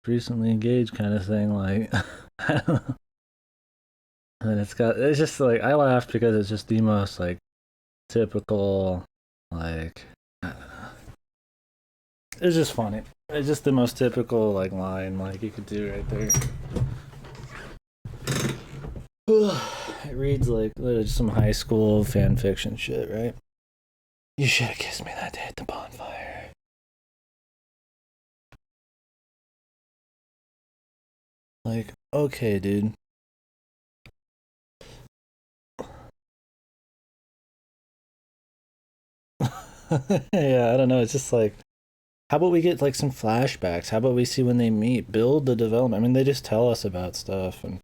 recently engaged kind of thing. Like, I don't know. And it's just like, I laughed because it's just the most like typical, like, I don't know. It's just funny. It's just the most typical like line like you could do right there. It reads like literally just some high school fan fiction shit, right? You should have kissed me that day at the bonfire. Like, okay, dude. Yeah, I don't know. It's just like, how about we get like some flashbacks? How about we see when they meet? Build the development. I mean, they just tell us about stuff, and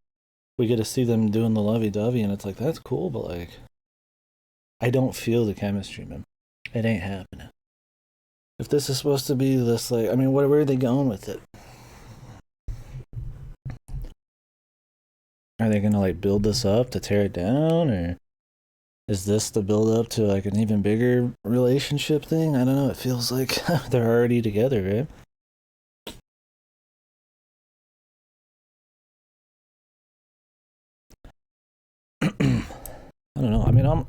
we get to see them doing the lovey-dovey, and it's like that's cool, but like, I don't feel the chemistry, man. It ain't happening. If this is supposed to be this, like, I mean, where are they going with it? Are they gonna like build this up to tear it down, or is this the build up to like an even bigger relationship thing? I don't know. It feels like they're already together, right? I don't know. I mean, I'm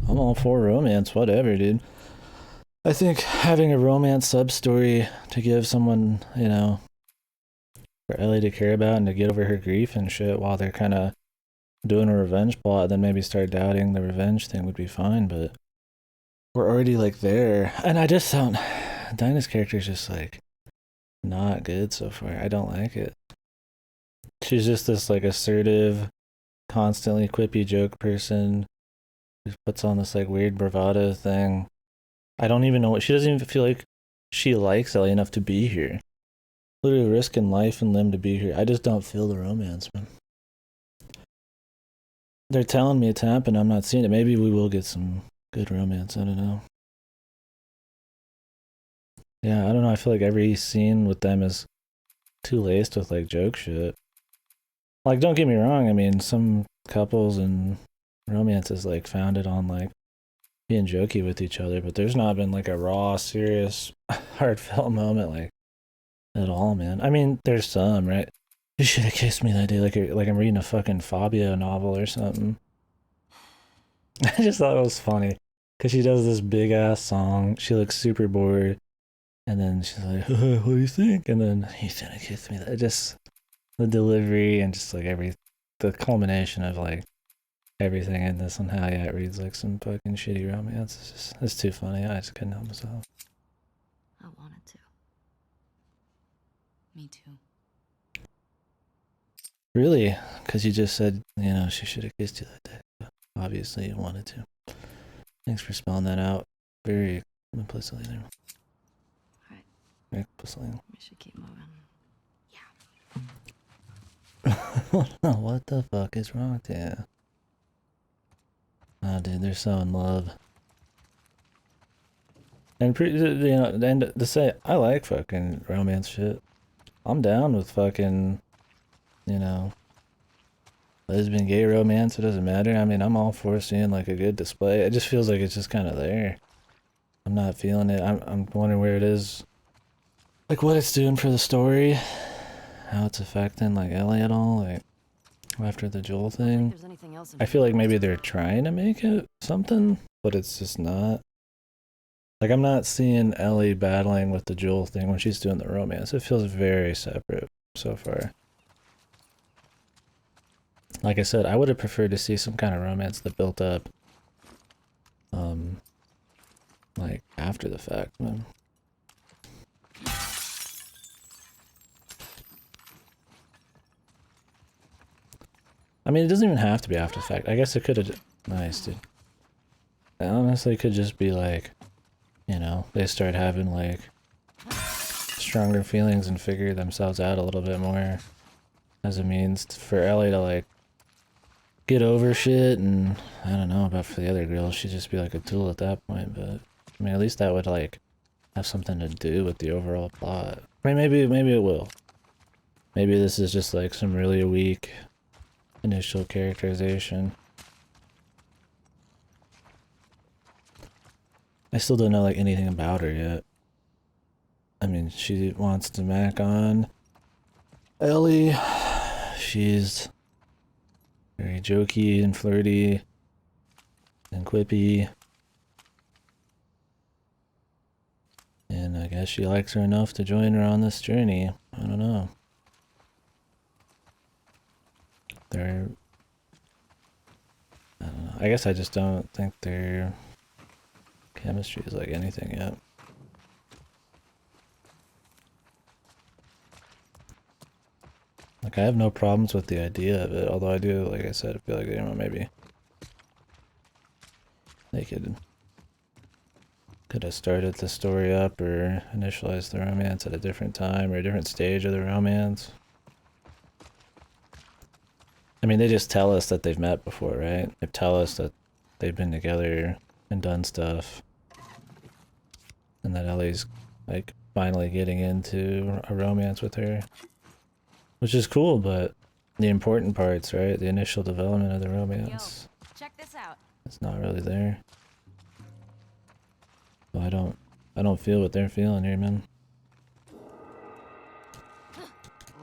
all for romance, whatever, dude. I think having a romance sub story to give someone, for Ellie to care about and to get over her grief and shit while they're kind of doing a revenge plot, then maybe start doubting the revenge thing would be fine. But we're already like there, and I just sound Dinah's character is just like not good so far. I don't like it. She's just this like assertive, constantly quippy joke person who puts on this like weird bravado thing. I don't even know what she doesn't even feel like she likes Ellie enough to be here. Literally risking life and limb to be here. I just don't feel the romance, man. They're telling me it's happening. I'm not seeing it. Maybe we will get some good romance. I don't know. Yeah, I don't know. I feel like every scene with them is too laced with like joke shit. Like, don't get me wrong. I mean, some couples and romance is like founded on like being jokey with each other, but there's not been like a raw, serious, heartfelt moment like at all, man. I mean, there's some, right? You should have kissed me that day, like I'm reading a fucking Fabio novel or something. I just thought it was funny because she does this big ass song. She looks super bored, and then she's like, "What do you think?" And then you should have kissed me. That just the delivery and just like the culmination of like everything in this and how yeah it reads like some fucking shitty romance. It's too funny. I just couldn't help myself. I wanted to. Me too. Really? Because you just said she should have kissed you that day. Obviously, you wanted to. Thanks for spelling that out very implicitly there. Alright. Very implicitly. We should keep moving. What the fuck is wrong with you? Oh, dude, they're so in love. And and to say I like fucking romance shit. I'm down with fucking, you know, lesbian, gay romance. It doesn't matter. I mean, I'm all for seeing like a good display. It just feels like it's just kind of there. I'm not feeling it. I'm wondering where it is, like what it's doing for the story, how it's affecting like Ellie at all, like after the Joel thing. I feel like maybe they're trying to make it something, but it's just not. Like I'm not seeing Ellie battling with the Joel thing when she's doing the romance. It feels very separate so far. Like I said, I would have preferred to see some kind of romance that built up, um, like after the fact, man. I mean, it doesn't even have to be after the fact. I guess it could have. Nice, dude. It honestly could just be like, they start having like stronger feelings and figure themselves out a little bit more as a means for Ellie to like get over shit. And I don't know about for the other girls, she'd just be like a tool at that point. But I mean, at least that would like have something to do with the overall plot. I mean, maybe it will. Maybe this is just like some really weak initial characterization. I still don't know like anything about her yet. I mean, she wants to mac on Ellie. She's very jokey and flirty and quippy. And I guess she likes her enough to join her on this journey. I don't know. They're... I don't know. I guess I just don't think their chemistry is like anything yet. Like, I have no problems with the idea of it, although I do, like I said, feel like, you know, maybe they could have started the story up or initialized the romance at a different time or a different stage of the romance. I mean, they just tell us that they've met before, right? They tell us that they've been together and done stuff. And that Ellie's, like, finally getting into a romance with her. Which is cool, but the important parts, right? The initial development of the romance. Yo, check this out. It's not really there. So I don't feel what they're feeling here, man.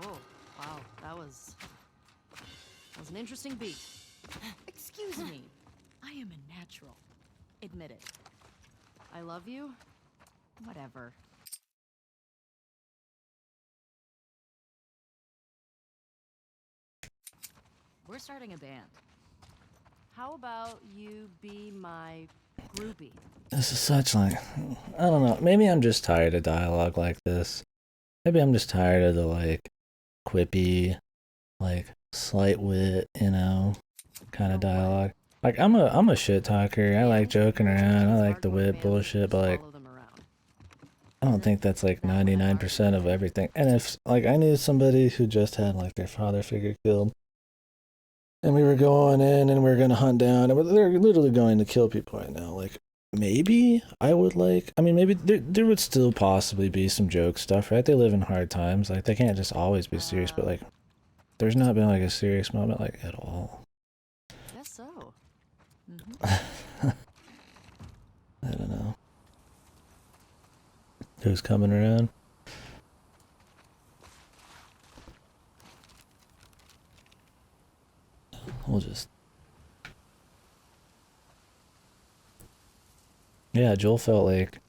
Oh, wow, that was an interesting beat. Excuse me. I am a natural. Admit it. I love you. Whatever. We're starting a band. How about you be my groupie? This is such like, I don't know. Maybe I'm just tired of dialogue like this. Maybe I'm just tired of the like quippy, like slight wit, you know, kind of dialogue. Like I'm a shit talker. I like joking around. I like the wit bullshit, but like I don't think that's like 99% of everything. And if like I knew somebody who just had like their father figure killed, and we were going in and we were gonna hunt down, and they're literally going to kill people right now. Like maybe I would like. I mean, maybe there would still possibly be some joke stuff, right? They live in hard times. Like they can't just always be serious. But like, there's not been like a serious moment like at all. Guess so. I don't know. Who's coming around? We'll just... Yeah, Joel felt like...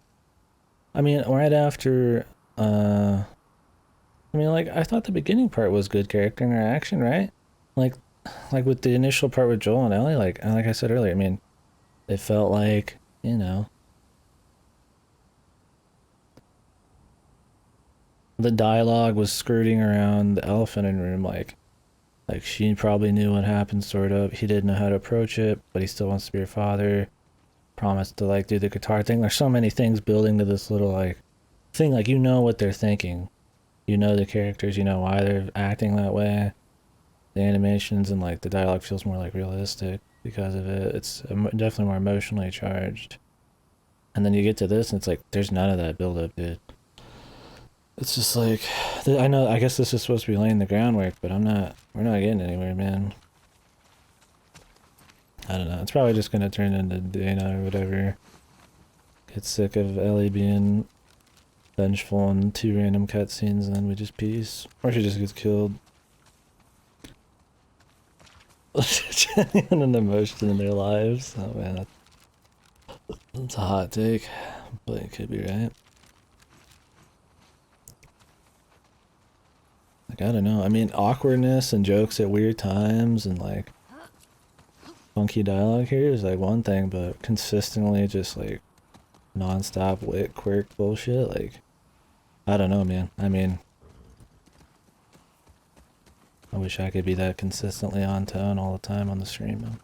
I mean, right after... I mean, like, I thought the beginning part was good character interaction, right? Like with the initial part with Joel and Ellie, like I said earlier, I mean, it felt like, you know... The dialogue was skirting around the elephant in the room, like she probably knew what happened, sort of. He didn't know how to approach it, but he still wants to be her father. Promised to like do the guitar thing. There's so many things building to this little like thing. Like you know what they're thinking, you know the characters, you know why they're acting that way. The animations and like the dialogue feels more like realistic because of it. It's definitely more emotionally charged. And then you get to this, and it's like there's none of that build up, dude. It's just like, I know, I guess this is supposed to be laying the groundwork, but we're not getting anywhere, man. I don't know, it's probably just gonna turn into Dana or whatever. Get sick of Ellie being vengeful and 2 random cutscenes and then we just peace. Or she just gets killed. Genuine emotion in their lives. Oh man, that's a hot take, but it could be right. Like, I don't know. I mean, awkwardness and jokes at weird times and like funky dialogue here is like one thing, but consistently just like non-stop wit quirk bullshit, like I don't know, man. I mean, I wish I could be that consistently on tone all the time on the stream, man.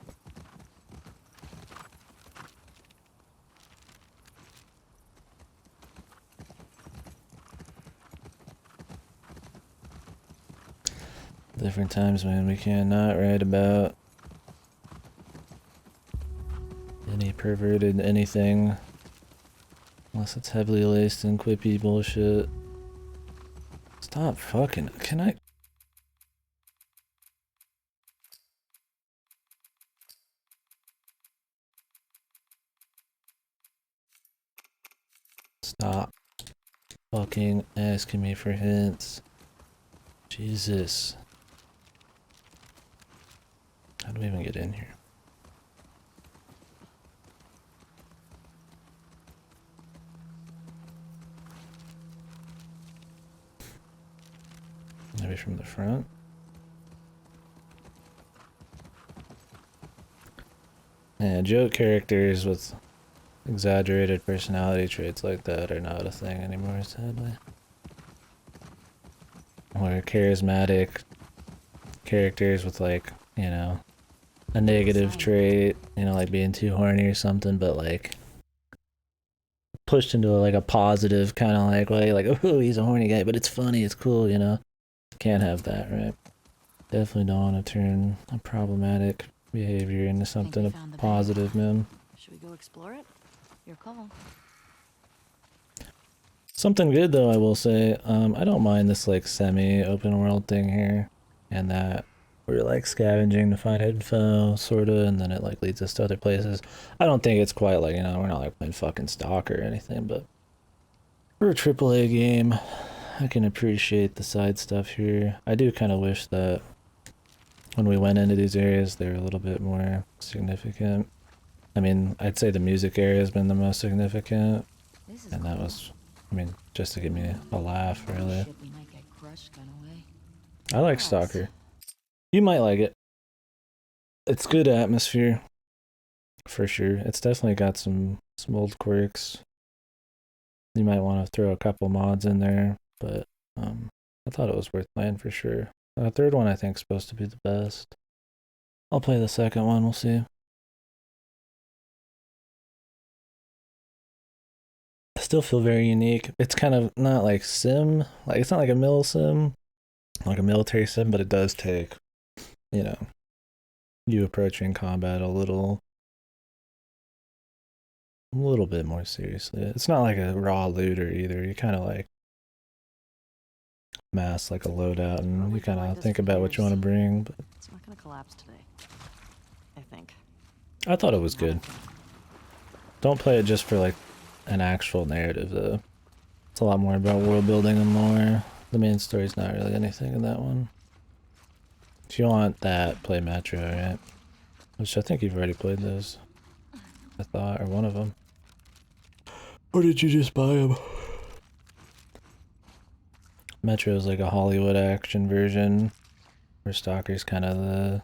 Different times, man. We cannot write about any perverted anything unless it's heavily laced in quippy bullshit. Stop fucking... Can I... Stop. fucking asking me for hints. Jesus. How do we even get in here? Maybe from the front? Yeah, joke characters with exaggerated personality traits like that are not a thing anymore, sadly. Or charismatic characters with, like, you know, a negative trait, you know, like being too horny or something, but like pushed into like a positive kind of like way, like, oh, he's a horny guy, but it's funny, it's cool, you know. Can't have that, right? Definitely don't want to turn a problematic behavior into something positive, man. Should we go explore it? Your call. Something good though, I will say. I don't mind this like semi-open world thing here, and that we're like scavenging to find info, sorta, and then it like leads us to other places. I don't think it's quite like, you know, we're not like playing fucking Stalker or anything, but for a AAA game, I can appreciate the side stuff here. I do kind of wish that when we went into these areas, they were a little bit more significant. I mean, I'd say the music area has been the most significant, and that was, I mean, just to give me a laugh, really. I like Stalker. You might like it. It's good atmosphere, for sure. It's definitely got some old quirks. You might want to throw a couple mods in there, but I thought it was worth playing for sure. The third one I think is supposed to be the best. I'll play the second one, we'll see. I still feel very unique. It's kind of not like sim, like it's not like a mil sim, like a military sim, but it does take, you know, you approaching combat a little bit more seriously. It's not like a raw looter either. You kind of like mass like a loadout, and you kind of think about what you want to bring. But it's not gonna collapse today, I think. I thought it was good. Don't play it just for like an actual narrative though. It's a lot more about world building and lore. The main story's not really anything in that one. If you want that, play Metro, right? Which I think you've already played those. I thought, or one of them. Or did you just buy them? Metro is like a Hollywood action version, where Stalker's kind of the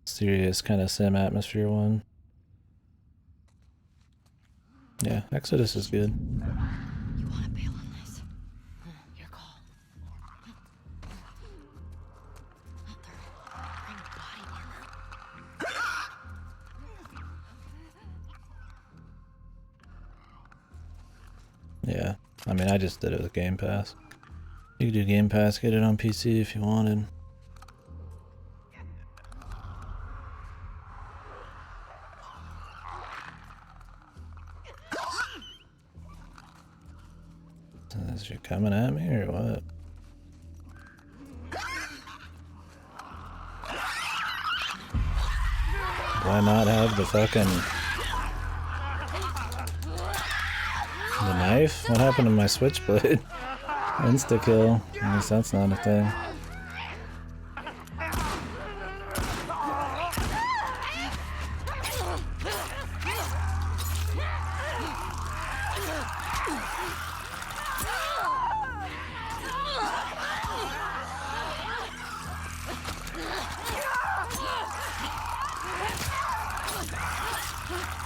serious kind of sim atmosphere one. Yeah, Exodus is good. You want to bail on this? Your call. Bring body armor. Yeah, I mean, I just did it with Game Pass. You could do Game Pass, get it on PC if you wanted. Is you coming at me or what? Do I not have the fucking... the knife? What happened to my switchblade? Insta-kill. I guess that's not a thing.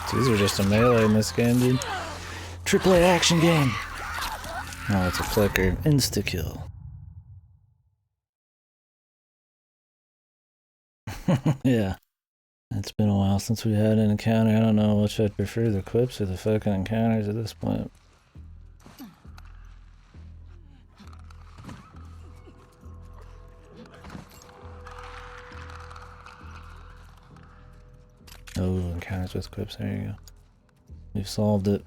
It's easier just to melee in this game, dude. AAA action game! Oh, it's a clicker. Insta-kill. Yeah. It's been a while since we had an encounter. I don't know which I'd prefer, the clips or the fucking encounters at this point. Oh, encounters with clips. There you go. We've solved it.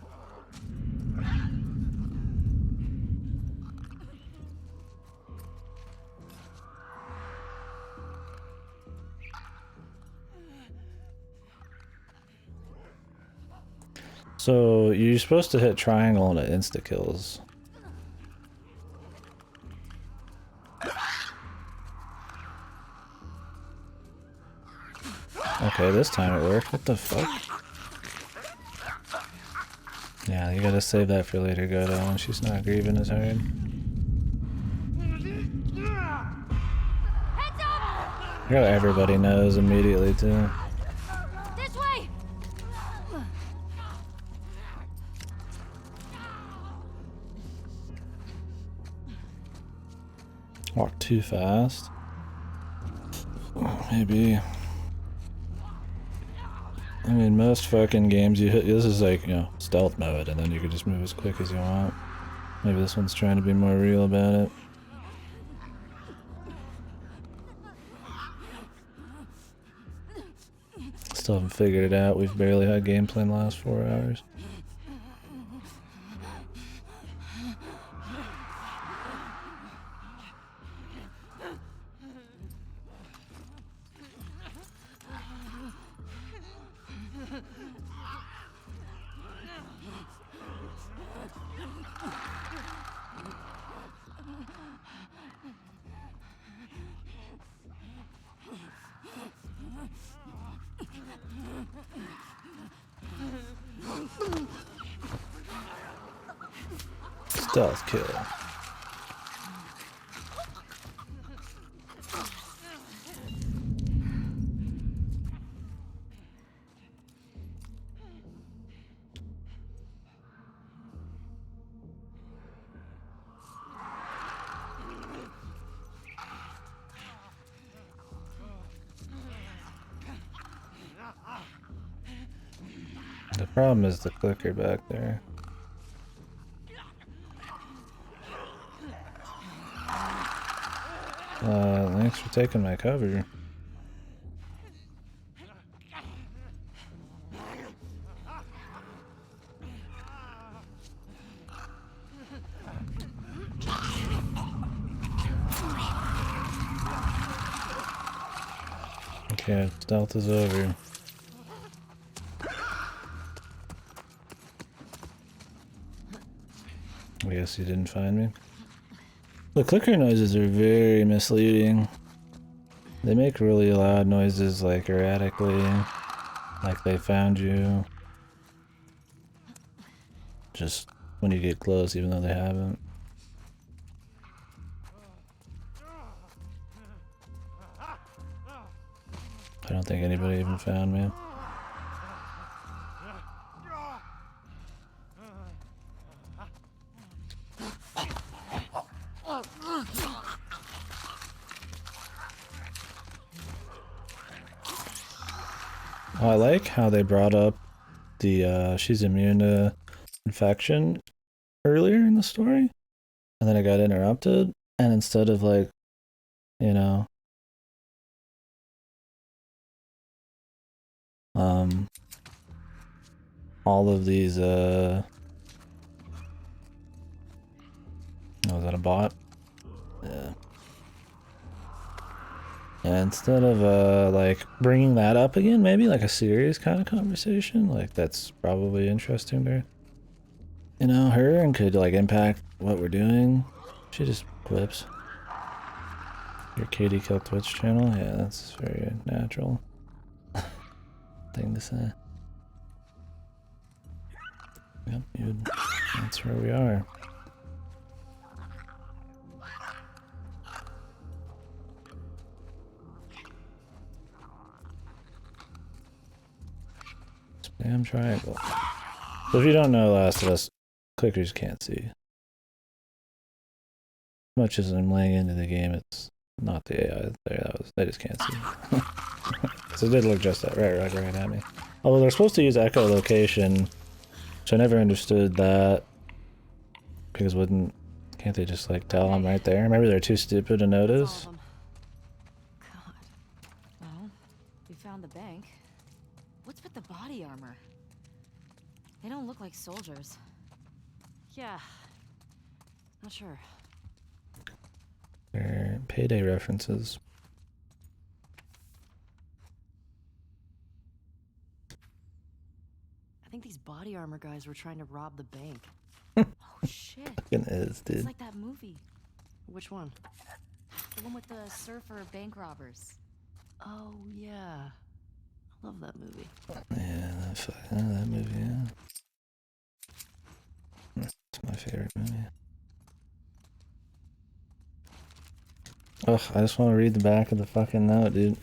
So you're supposed to hit triangle and it insta kills. Okay, this time it worked. What the fuck? Yeah, you gotta save that for later, Godo, when she's not grieving as hard. I know everybody knows immediately, too. This way! Walk too fast? Maybe. I mean, most fucking games you hit, this is like, you know, stealth mode, and then you can just move as quick as you want. Maybe this one's trying to be more real about it. Still haven't figured it out. We've barely had gameplay in the last 4 hours. Stealth kill. The problem is the clicker back there. Thanks for taking my cover. Okay, stealth is over. I guess you didn't find me. The clicker noises are very misleading. They make really loud noises, like erratically, like they found you. Just when you get close, even though they haven't. I don't think anybody even found me. Oh, I like how they brought up the she's immune to infection earlier in the story, and then it got interrupted, and instead of like, you know, all of these oh, is that a bot? Yeah. And instead of like bringing that up again, maybe like a serious kind of conversation, like that's probably interesting to, you know, her and could like impact what we're doing. She just clips. Your KDkill Twitch channel? Yeah, that's very natural thing to say. Yep, that's where we are. Spam triangle. So if you don't know Last of Us, clickers can't see. As much as I'm laying into the game, it's not the AI there. They just can't see. So it did look just that right at me. Although they're supposed to use echolocation, which I never understood that. Because can't they just like tell them right there? Maybe they're too stupid to notice. God. Well, we found the bank. What's with the body armor? They don't look like soldiers. Yeah. Not sure. They're payday references. I think these body armor guys were trying to rob the bank. Oh shit. Fucking is, dude. It's like that movie. Which one? The one with the surfer bank robbers. Oh yeah. Love that movie. Yeah, that movie, yeah. It's my favorite movie. Ugh, I just want to read the back of the fucking note, dude.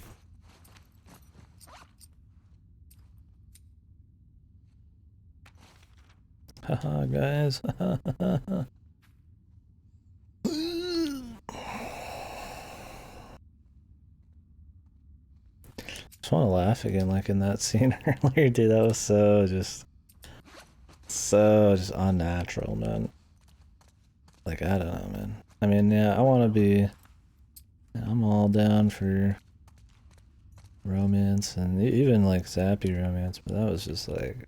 Haha, guys. Just want to laugh again, like in that scene earlier, dude. That was so just unnatural, man. Like, I don't know, man. I mean, yeah, I want to be. I'm all down for romance and even like sappy romance, but that was just like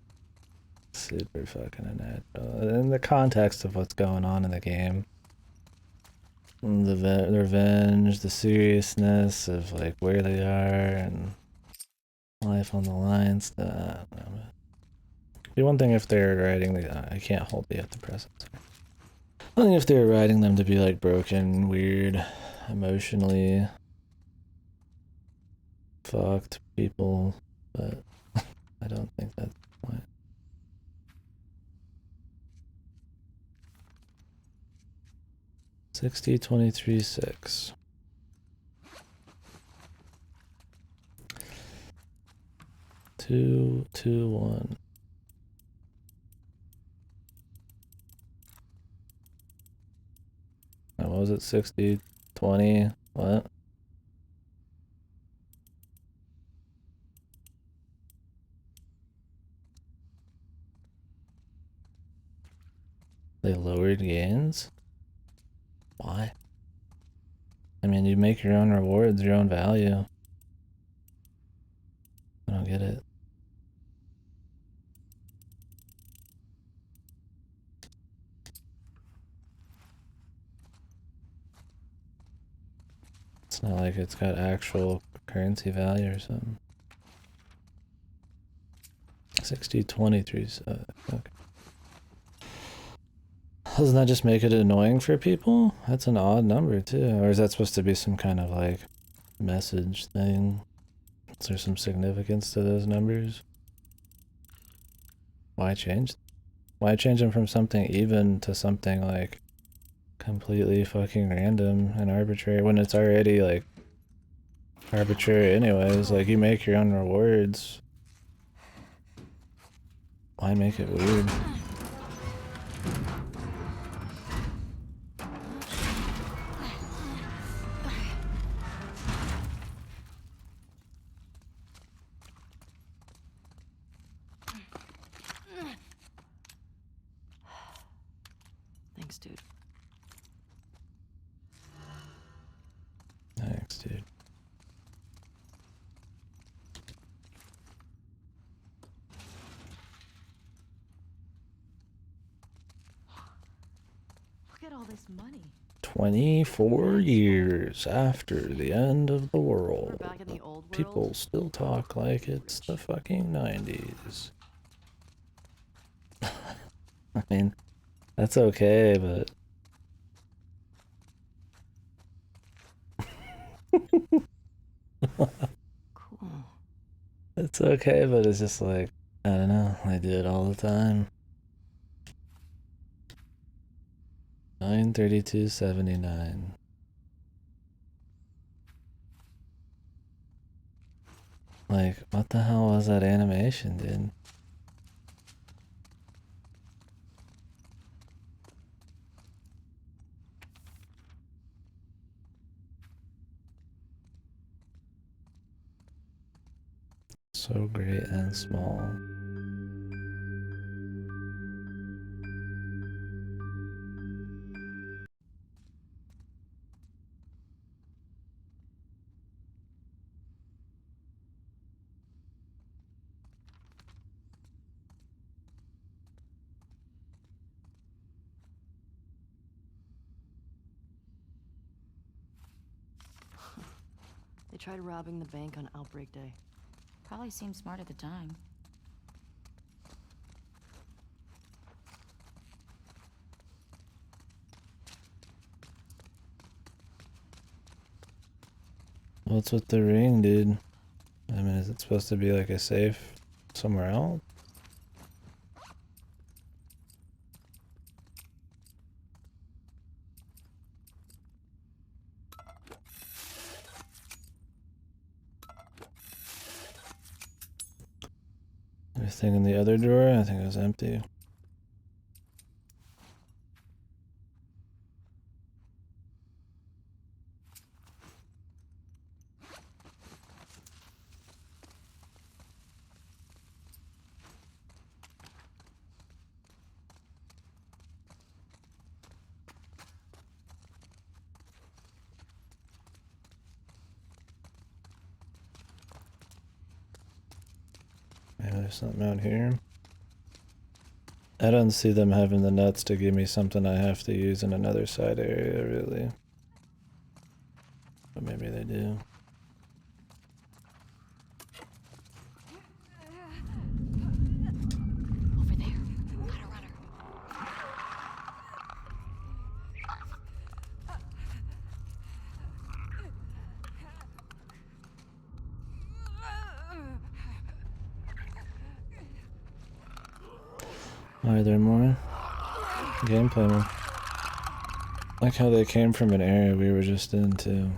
super fucking unnatural. In the context of what's going on in the game, the revenge, the seriousness of like where they are and life on the line stuff. It'd be one thing if they're writing the. I can't hold the at the present. I think if they were writing them to be like broken, weird, emotionally fucked people, but I don't think that's the point. 60, 23, 6. Two, 2, 1. What was it? 60, 20. What? They lowered gains? Why? I mean, you make your own rewards, your own value. I don't get it. It's not like it's got actual currency value or something. 60, 23. Okay. Doesn't that just make it annoying for people? That's an odd number too. Or is that supposed to be some kind of like message thing? Is there some significance to those numbers? Why change? Why change them from something even to something like completely fucking random and arbitrary when it's already like arbitrary anyways? Like you make your own rewards. Why make it weird? Thanks, dude. Thanks, dude. Look at all this money. 24 years after the end of the We're world, back in the old world. people still talk like it's the fucking 90s. I mean, that's okay, but Cool. it's okay, but it's just like, I don't know, I do it all the time. 932.79. Like, what the hell was that animation, dude? So great and small. They tried robbing the bank on Outbreak Day. Probably seemed smart at the time. What's with the ring, dude? I mean, Is it supposed to be like a safe somewhere else? Everything in the other drawer, I think it was empty. Maybe there's something out here. I don't see them having the nuts to give me something I have to use in another side area, really. But maybe they do. Over there. Got a runner. Are there more? Gameplay more. Like how they came from an area we were just in, too.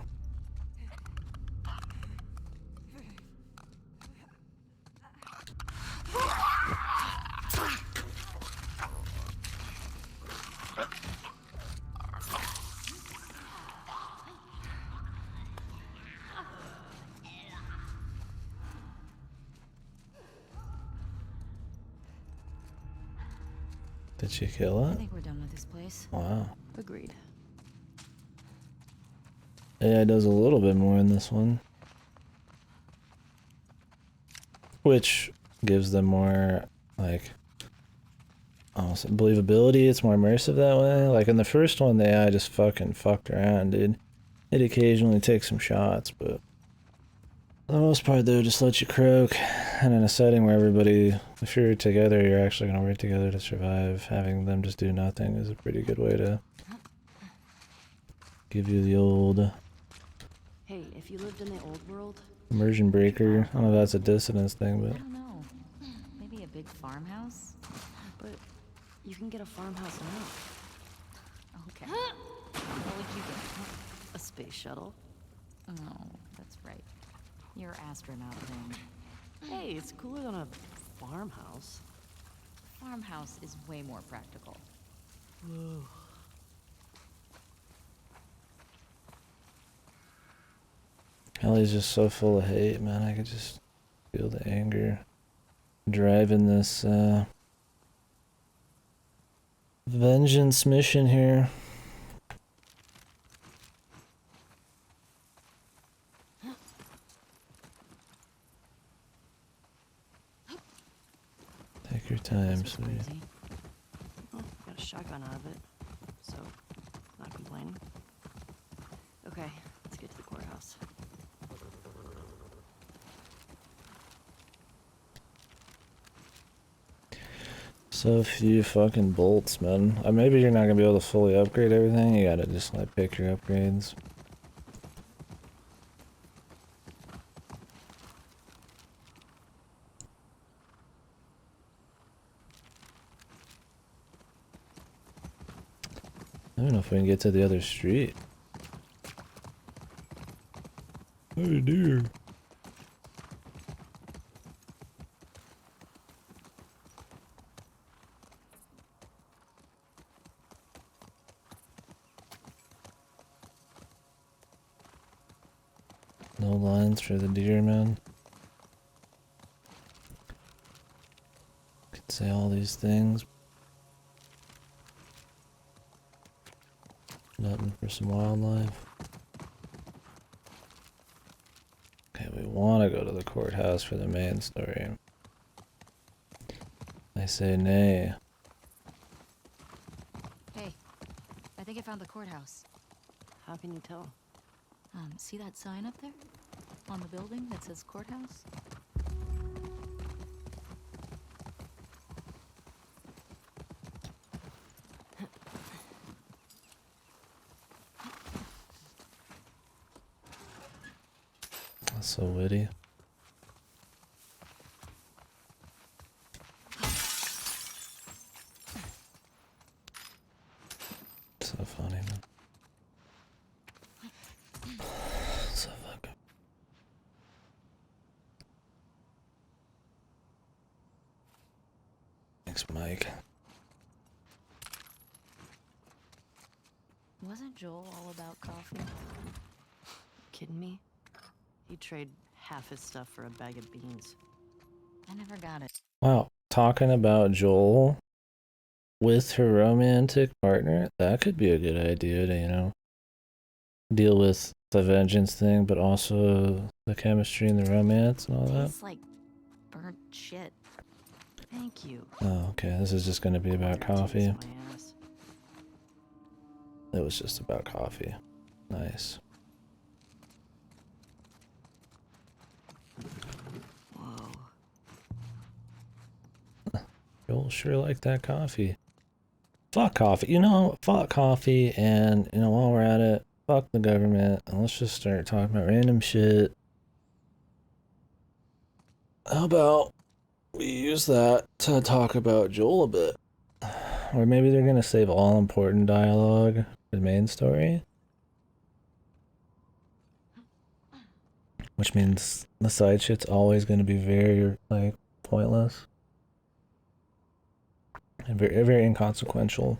Did she kill I it? think we're done with this place. Wow. Agreed. AI does a little bit more in this one. Which gives them more, like, almost believability. It's more immersive that way. Like in the first one, the AI just fucked around, dude. It occasionally takes some shots, but for the most part, they'll just let you croak. And in a setting where everybody, if you're together, you're actually going to work together to survive. Having them just do nothing is a pretty good way to give you the old Hey, if you lived in the old world, immersion breaker. I don't know if that's a dissonance thing, I but don't know. Maybe a big farmhouse? but you can get a farmhouse now. Okay. What would you get? A space shuttle. Oh, that's right. Your astronaut thing. Hey, it's cooler than a farmhouse. Farmhouse is way more practical. Ellie's just so full of hate, man. I could just feel the anger driving this vengeance mission here. Take your time, This was sweetie. crazy. Well, got a shotgun out of it, so not complaining. Okay, let's get to the courthouse. So few fucking bolts, man. Maybe you're not gonna be able to fully upgrade everything. You gotta just like pick your upgrades. I don't know if we can get to the other street. Oh dear. No lines for the deer, man. Could say all these things. Nothing for some wildlife. Okay, we want to go to the courthouse for the main story. I say nay. Hey, I think I found the courthouse. How can you tell? See that sign up there? On the building that says courthouse? That's so witty. So fucking. Thanks, Mike. Wasn't Joel all about coffee? Kidding me? He'd trade half his stuff for a bag of beans. I never got it. Wow, talking about Joel with her romantic partner, that could be a good idea to, you know, deal with the vengeance thing, but also the chemistry and the romance and all that. Tastes like burnt shit. Thank you. Oh, okay, this is just going to be about coffee. Taste my ass. It was just about coffee. Nice. Whoa. Joel sure like that coffee. Fuck coffee. You know, fuck coffee, and, you know, while we're at it, fuck the government, and let's just start talking about random shit. How about we use that to talk about Joel a bit? Or maybe they're gonna save all important dialogue for the main story. Which means the side shit's always gonna be very, like, pointless. And very, very inconsequential.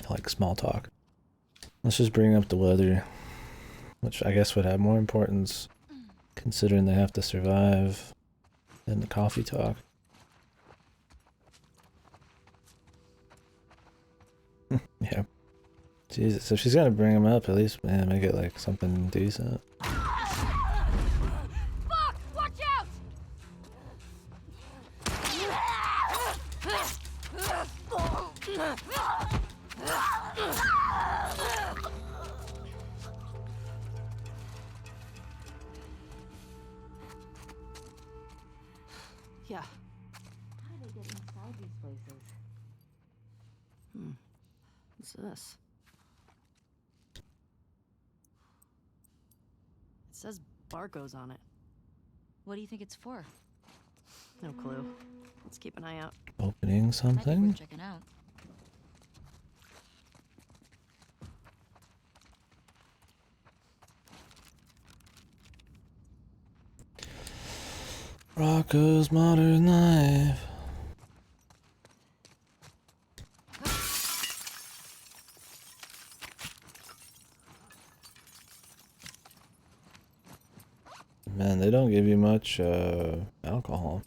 Like small talk. Let's just bring up the weather, which I guess would have more importance considering they have to survive than the coffee talk. Yeah. Jesus, if she's gonna bring him up, at least, man, make it like something decent. Fuck! Watch out! Yeah. How do they get inside these places? What's this? It says Barco's on it. What do you think it's for? No clue. Let's keep an eye out. Opening Might be something? worth checking out. Rocco's Modern Life. Man, they don't give you much alcohol.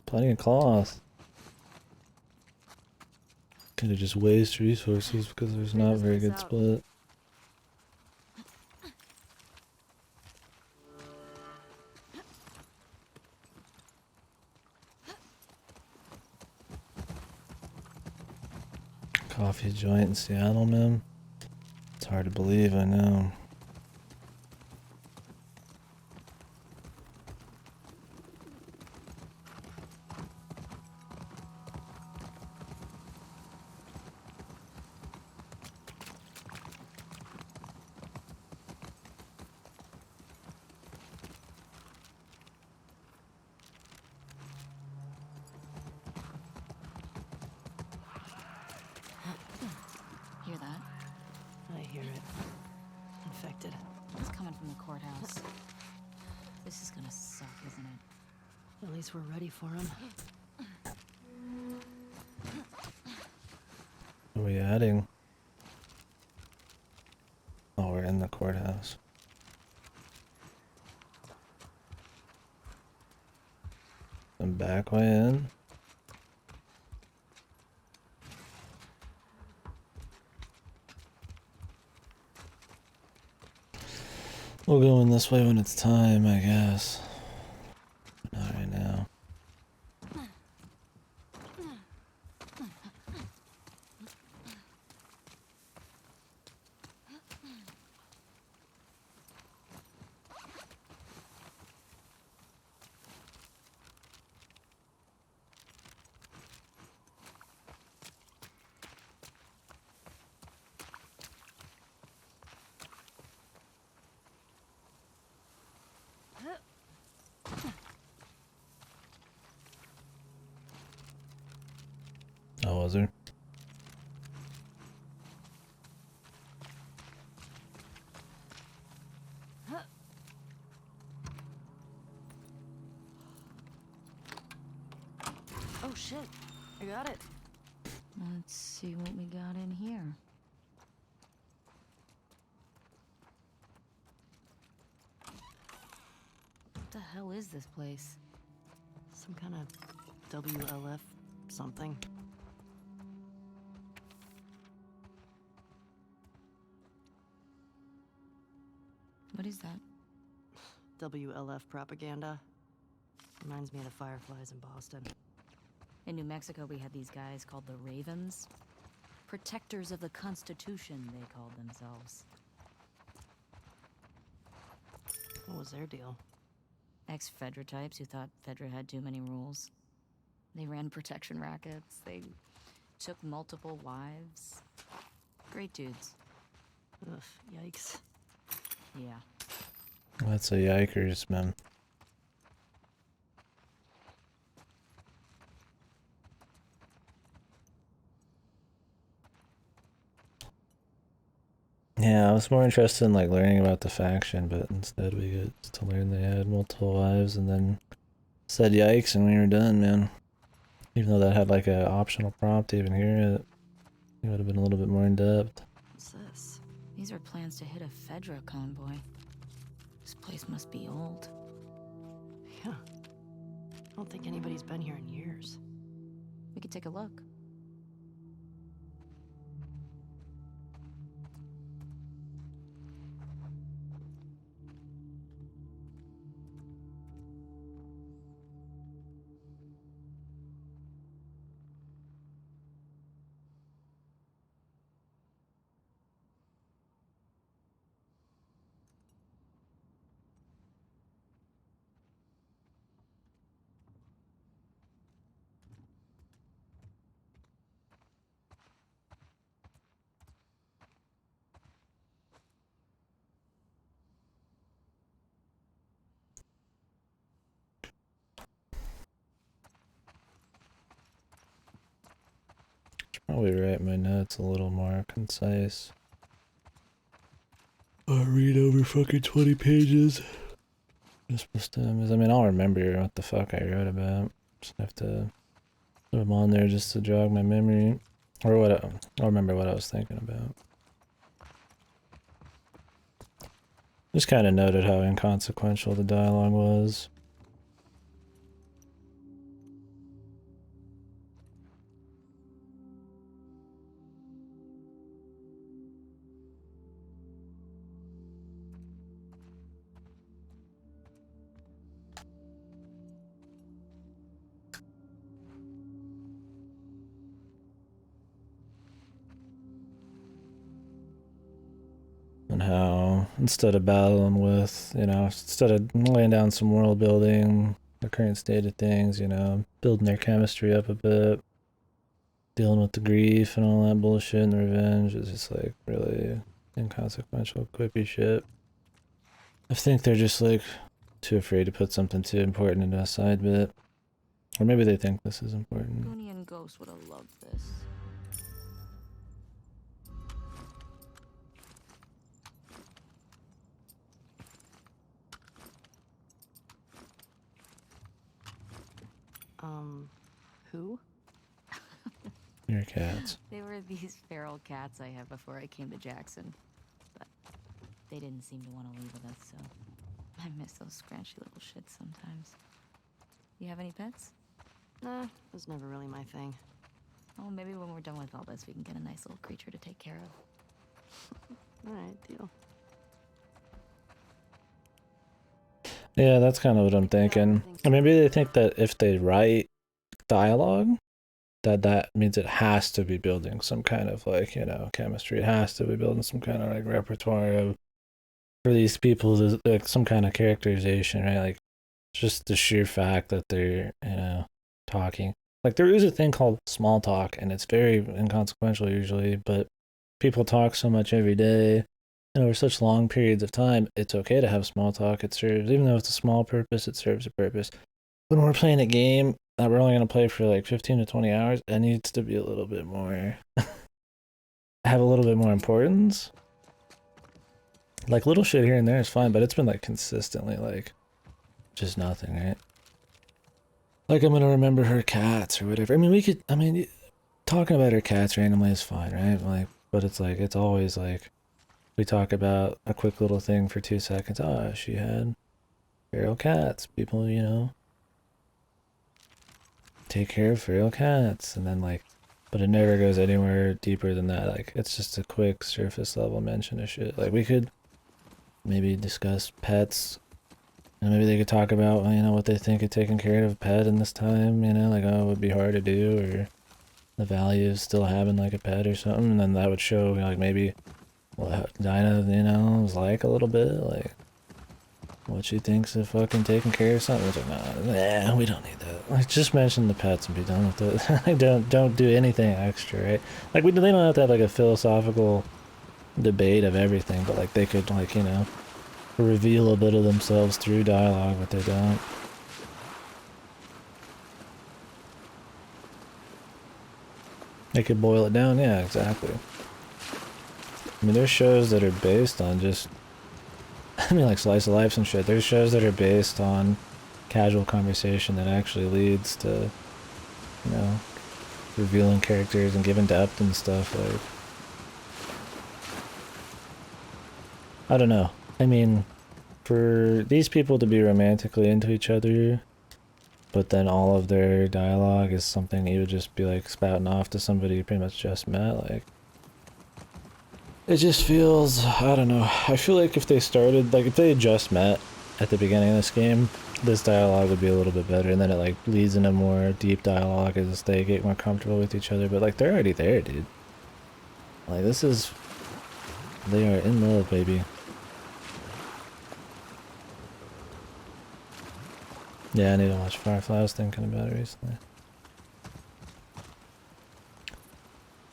Plenty of cloth. Could have just waste resources because there's not very good split. Coffee joint in Seattle, man. It's hard to believe, I know. Hear that? I hear it. Infected. It's coming from the courthouse. This is gonna suck, isn't it? At least we're ready for him. What are we adding? Oh, we're in the courthouse. I'm back way in. We'll go in this way when it's time, I guess. Not right now. Oh, was there? Oh shit, I got it. Let's see what we got in here. What the hell is this place? Some kind of WLF something. What is that? WLF propaganda. Reminds me of the Fireflies in Boston. In New Mexico, we had these guys called the Ravens. Protectors of the Constitution, they called themselves. What was their deal? Ex-Fedra types who thought Fedra had too many rules. They ran protection rackets. They took multiple wives. Great dudes. Ugh, yikes. Yeah. That's a yikers, man. Yeah, I was more interested in like learning about the faction, but instead we get to learn they had multiple wives and then said yikes and we were done, man. Even though that had like a optional prompt to even hear it, it would have been a little bit more in depth. What's this? These are plans to hit a Fedra convoy. This place must be old. Yeah. I don't think anybody's been here in years. We could take a look. Probably write my notes a little more concise. Or read over fucking 20 pages. Just I mean, I'll remember what the fuck I wrote about. Just have to put them on there just to jog my memory. Or what I'll remember what I was thinking about. Just kind of noted how inconsequential the dialogue was. And how instead of battling with, instead of laying down some world building, the current state of things, building their chemistry up a bit, dealing with the grief and all that bullshit and the revenge is just like really inconsequential, quippy shit. I think they're just like too afraid to put something too important into a side bit. Or maybe they think this is important. Goonie and Ghost would have loved this. Who? Your cats. They were these feral cats I had before I came to Jackson. But they didn't seem to want to leave with us, so I miss those scratchy little shits sometimes. You have any pets? Nah, it was never really my thing. Oh, maybe when we're done with all this, we can get a nice little creature to take care of. Alright, deal. Yeah, that's kind of what I'm thinking. Or maybe they think that if they write dialogue, that means it has to be building some kind of like, chemistry. It has to be building some kind of like repertoire of for these people, there's like some kind of characterization, right? Like just the sheer fact that they're, talking. Like there is a thing called small talk and it's very inconsequential usually, but people talk so much every day and over such long periods of time, it's okay to have small talk. It serves, even though it's a small purpose, it serves a purpose. When we're playing a game that we're only going to play for like 15 to 20 hours, it needs to be a little bit more, have a little bit more importance. Like little shit here and there is fine, but it's been like consistently like just nothing, right? like I'm gonna remember her cats or whatever. I mean, we could. I mean, talking about her cats randomly is fine, right? Like, but it's like it's always like we talk about a quick little thing for 2 seconds. Oh, she had feral cats. People, take care of feral cats, and then like, but it never goes anywhere deeper than that. Like, it's just a quick surface level mention of shit. Like, we could maybe discuss pets. And maybe they could talk about, what they think of taking care of a pet in this time, like, oh, it would be hard to do, or the value of still having, like, a pet or something. And then that would show, like, maybe what Dinah, was like a little bit, like, what she thinks of fucking taking care of something. It's like, nah, we don't need that. Like, just mention the pets and be done with it. Like, don't do anything extra, right? Like, they don't have to have, like, a philosophical debate of everything, but, like, they could, like, reveal a bit of themselves through dialogue, but they don't. They could boil it down, yeah, exactly. I mean, there's shows that are based on just, like Slice of Life and shit. There's shows that are based on casual conversation that actually leads to, revealing characters and giving depth and stuff. Like, I don't know. I mean, for these people to be romantically into each other, but then all of their dialogue is something you would just be like spouting off to somebody you pretty much just met, like, it just feels, I don't know. I feel like if they started, like, if they had just met at the beginning of this game, this dialogue would be a little bit better, and then it, like, leads into more deep dialogue as they get more comfortable with each other, but, like, they're already there, dude. Like, they are in love, baby. Yeah, I need to watch Firefly. I was thinking about it recently.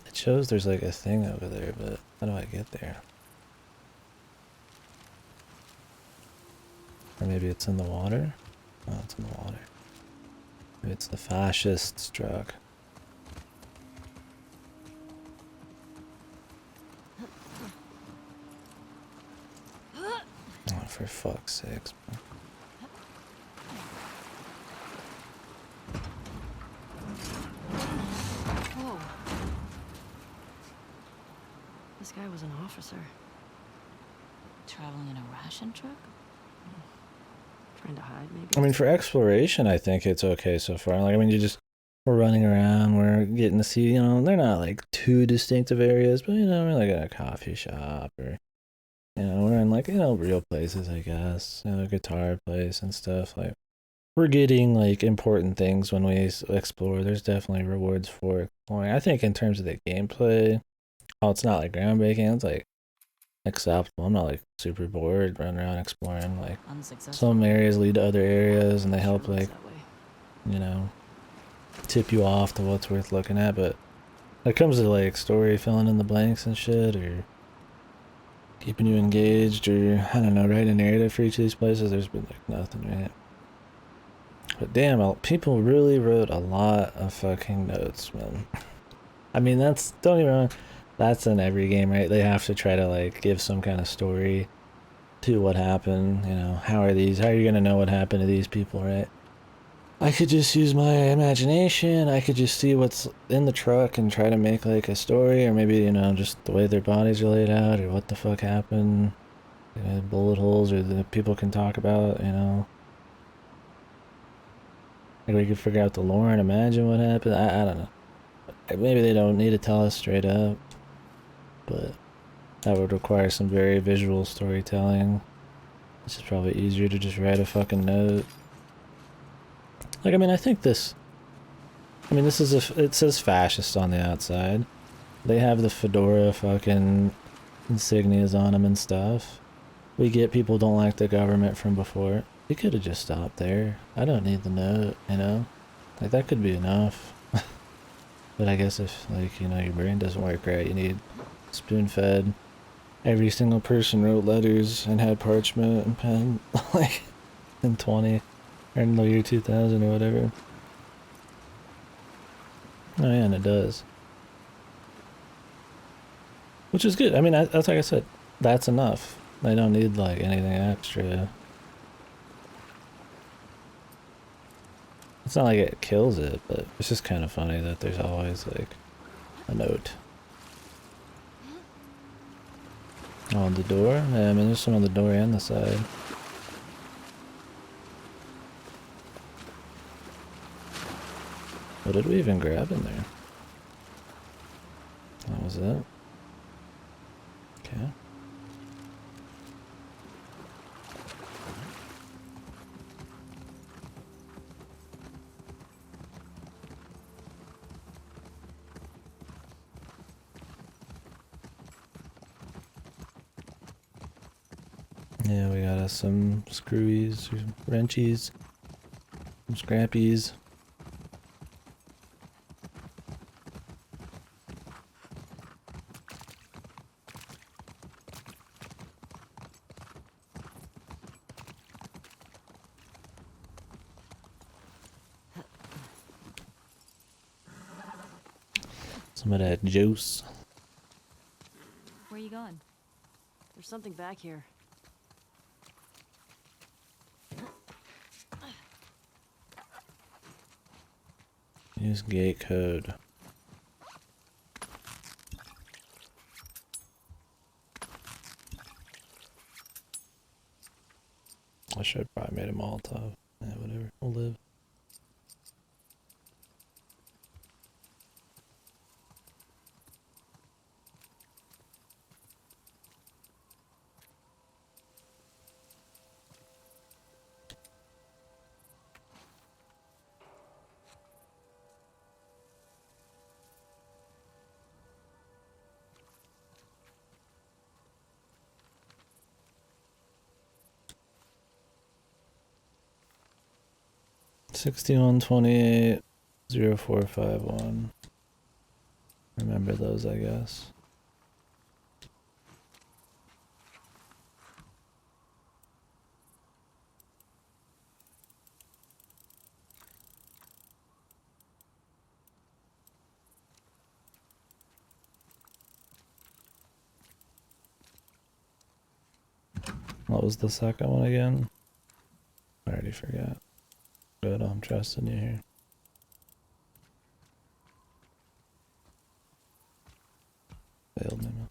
It shows there's like a thing over there, but how do I get there? Or maybe it's in the water? Oh, it's in the water. Maybe it's the fascists' drug. Oh, for fuck's sakes, man. Whoa. This guy was an officer. Traveling in a ration truck? Trying to hide, maybe? I mean, for exploration, I think it's okay so far. Like, I mean, we're running around, we're getting to see, they're not like too distinctive areas, but, we're like at a coffee shop or, we're in like, real places, I guess, a guitar place and stuff. Like, we're getting like important things when we explore. There's definitely rewards for exploring. I think in terms of the gameplay, it's not like groundbreaking. It's like acceptable. I'm not like super bored running around exploring. Like, some areas lead to other areas and they help like, tip you off to what's worth looking at. But when it comes to like story filling in the blanks and shit, or keeping you engaged, or I don't know, writing a narrative for each of these places, there's been like nothing, right? But damn, people really wrote a lot of fucking notes, man. I mean, don't get me wrong, that's in every game, right? They have to try to like give some kind of story to what happened, how are you gonna know what happened to these people, right? I could just use my imagination, I could just see what's in the truck and try to make like a story, or maybe, just the way their bodies are laid out, or what the fuck happened, bullet holes, or the people can talk about, Like, we could figure out the lore and imagine what happened. I don't know. Maybe they don't need to tell us straight up, but that would require some very visual storytelling. It's just probably easier to just write a fucking note. Like, I mean, I think this... I mean, this is it says fascist on the outside. They have the fedora fucking insignias on them and stuff. We get people don't like the government from before. You could have just stopped there. I don't need the note, Like, that could be enough. But I guess if, like, your brain doesn't work right, you need spoon-fed. Every single person wrote letters and had parchment and pen, like, in or in the year 2000 or whatever. Oh yeah, and it does. Which is good. I mean, that's like I said, that's enough. They don't need, like, anything extra. It's not like it kills it, but it's just kind of funny that there's always like a note. Oh, on the door? Yeah, I mean there's some on the door and the side. What did we even grab in there? That was it? Okay. Yeah, we got us some screwies, some wrenchies, some scrappies. Some of that juice. Where are you going? There's something back here. Use gate code. I should have probably made a Molotov. Yeah, whatever. We'll live. $6128 0451. Remember those, I guess. What was the second one again? I already forgot. Good, I'm trusting you here. Failed me, man.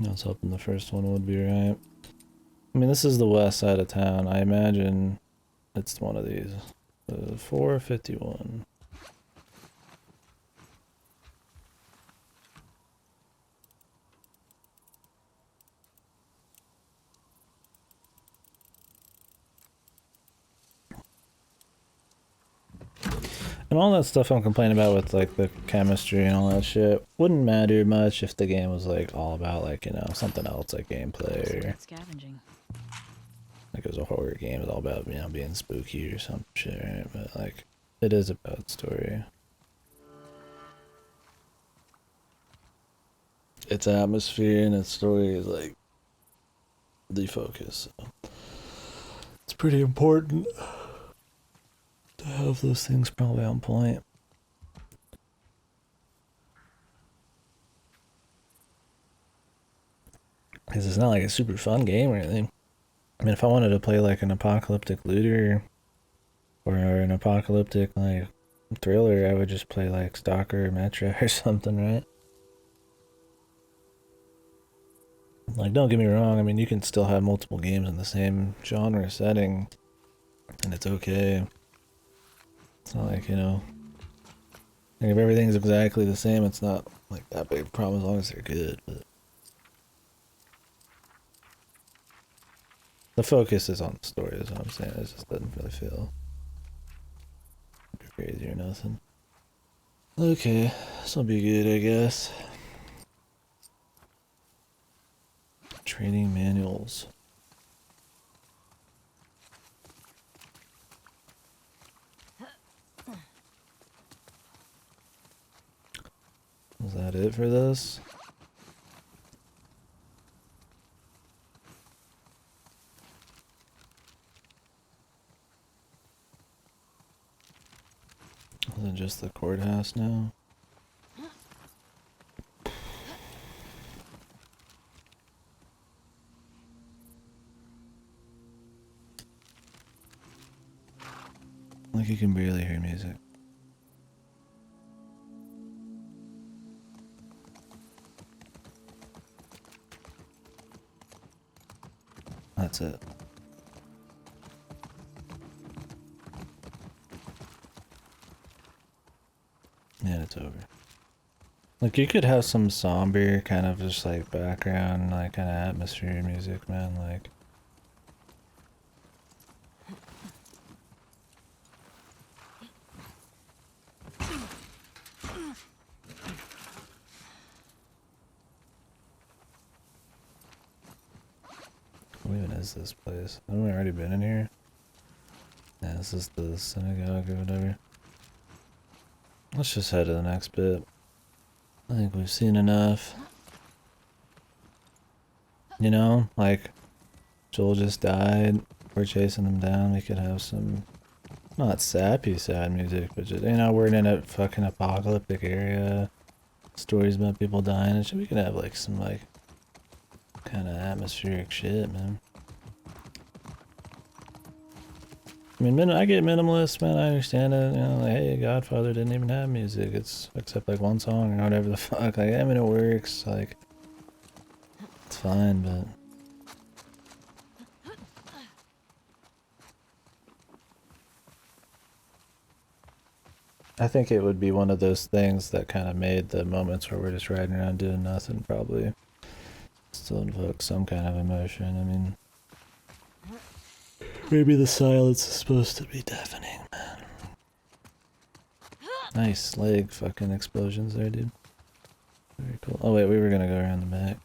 I was hoping the first one would be right. I mean, this is the west side of town. I imagine it's one of these. 451. And all that stuff I'm complaining about with like the chemistry and all that shit wouldn't matter much if the game was like all about like, you know, something else like gameplay or Scavenging. like it was a horror game. It's all about, you know, being spooky or some shit, right? But like it is about story. Its atmosphere and its story is like the focus. So it's pretty important to have those things probably on point. Because it's not like a super fun game or anything. I mean, if I wanted to play like an apocalyptic looter or an apocalyptic like thriller, I would just play like Stalker or Metro or something, right? Like, don't get me wrong, I mean, you can still have multiple games in the same genre setting, and it's okay. It's not like, you know, like if everything's exactly the same, it's not like that big of a problem as long as they're good, but the focus is on the story, is what I'm saying. It just doesn't really feel crazy or nothing. Okay, this will be good, I guess. Training manuals. Is that it for this? Is it just the courthouse now? you can barely hear music. That's it. And it's over. Like, you could have some somber kind of just like background, like kind of atmosphere music, man. Like, what even is this place? Haven't we already been in here? Yeah, this is the synagogue or whatever. Let's just head to the next bit. I think we've seen enough. You know, like, Joel just died. We're chasing him down. We could have some, not sappy sad music, but just, you know, we're in a fucking apocalyptic area. Stories about people dying and shit. We could have like some like kind of atmospheric shit, man. I mean, I get minimalist, man. I understand it. You know, like, hey, Godfather didn't even have music. It's except like one song or whatever the fuck. Like, I mean, it works. Like, it's fine, but I think it would be one of those things that kind of made the moments where we're just riding around doing nothing probably still invoke some kind of emotion. I mean, maybe the silence is supposed to be deafening, man. Nice leg fucking explosions there, dude. Very cool. Oh wait, we were gonna go around the back.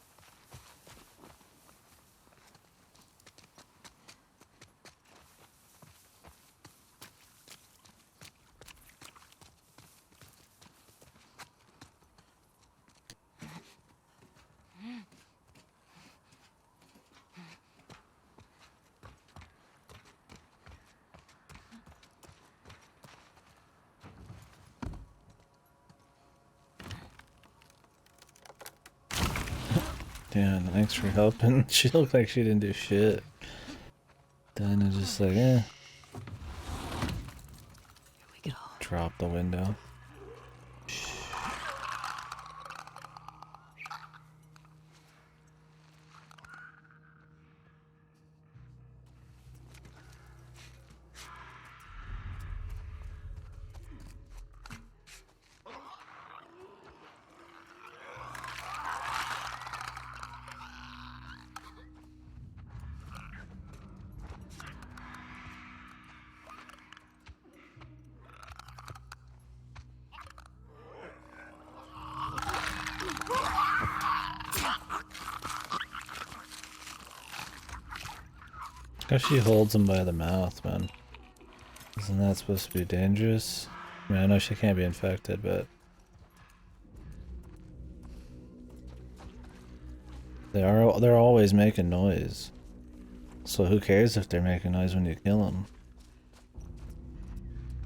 Yeah, thanks for helping. She looked like she didn't do shit. Dinah just like, eh. Here we go. Drop the window. How she holds him by the mouth, man. Isn't that supposed to be dangerous? I mean, I know she can't be infected, but they're always making noise. So who cares if they're making noise when you kill them?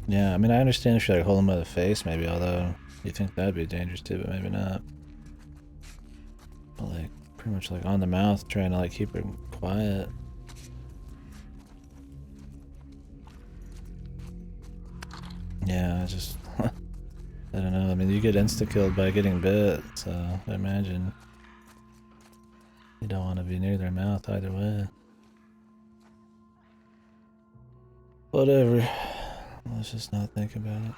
Yeah, I mean, I understand if you like hold them by the face, maybe, although you think that'd be dangerous too, but maybe not. But like, pretty much like on the mouth, trying to like keep her quiet. Yeah, I just, I don't know. I mean, you get insta-killed by getting bit, so I imagine you don't want to be near their mouth either way. Whatever. Let's just not think about it.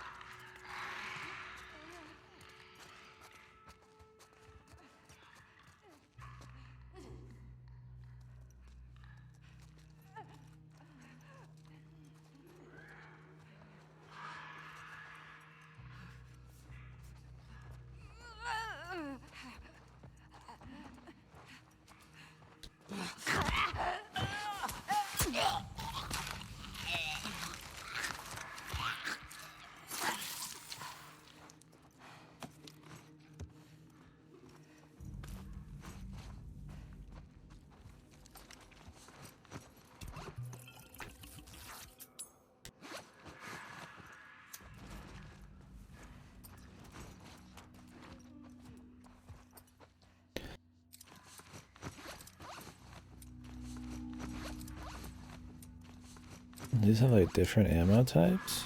These have like different ammo types?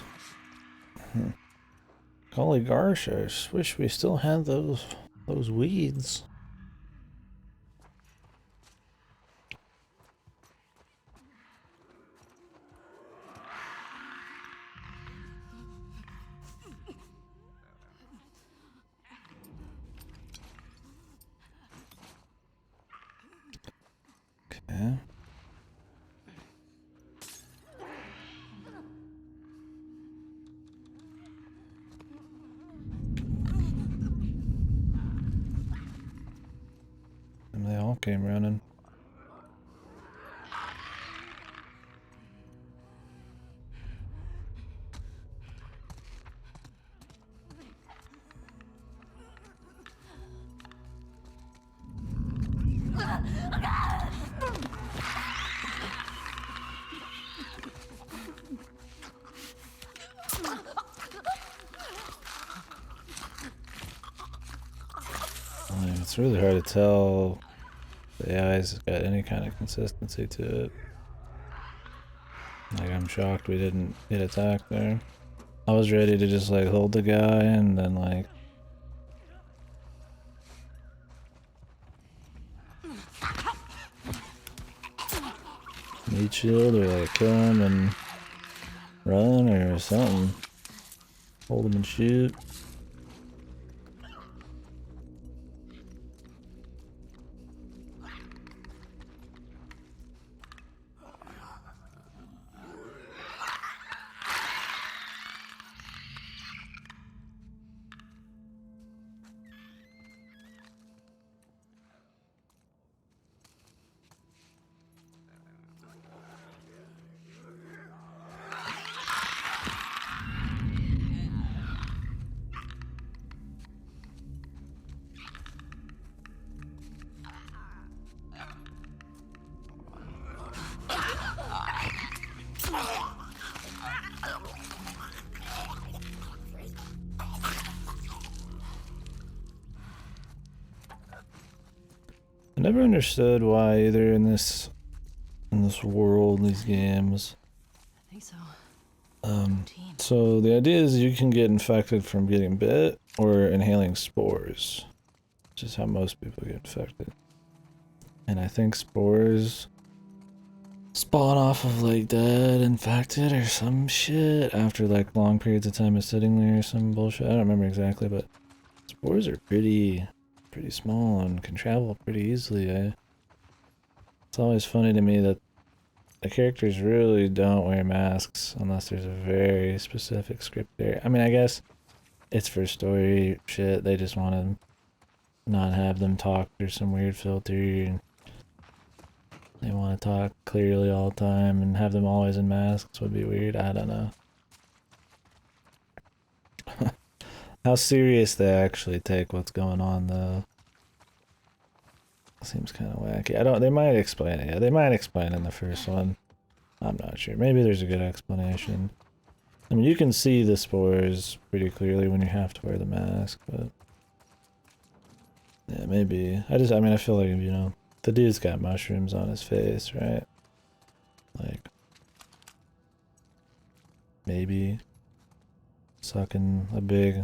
Golly gosh, I wish we still had those weeds. Okay. And they all came running. It's really hard to tell the AI's got any kind of consistency to it. Like, I'm shocked we didn't get attacked there. I was ready to just like hold the guy and then like meat shield or like kill him and run or something. Hold him and shoot. I never understood why either in this world, these games. I think so. So the idea is you can get infected from getting bit or inhaling spores, which is how most people get infected. And I think spores spawn off of like dead infected or some shit after like long periods of time of sitting there or some bullshit. I don't remember exactly, but spores are pretty small and can travel pretty easily. It's always funny to me that the characters really don't wear masks unless there's a very specific script there. I mean, I guess it's for story shit. They just want to not have them talk through some weird filter, and they want to talk clearly all the time, and have them always in masks would be weird. I don't know. How serious they actually take what's going on, though, seems kind of wacky. They might explain it. Yeah, they might explain in the first one. I'm not sure. Maybe there's a good explanation. I mean, you can see the spores pretty clearly when you have to wear the mask, but yeah, maybe. I mean, I feel like, you know, the dude's got mushrooms on his face, right? Like, maybe sucking a big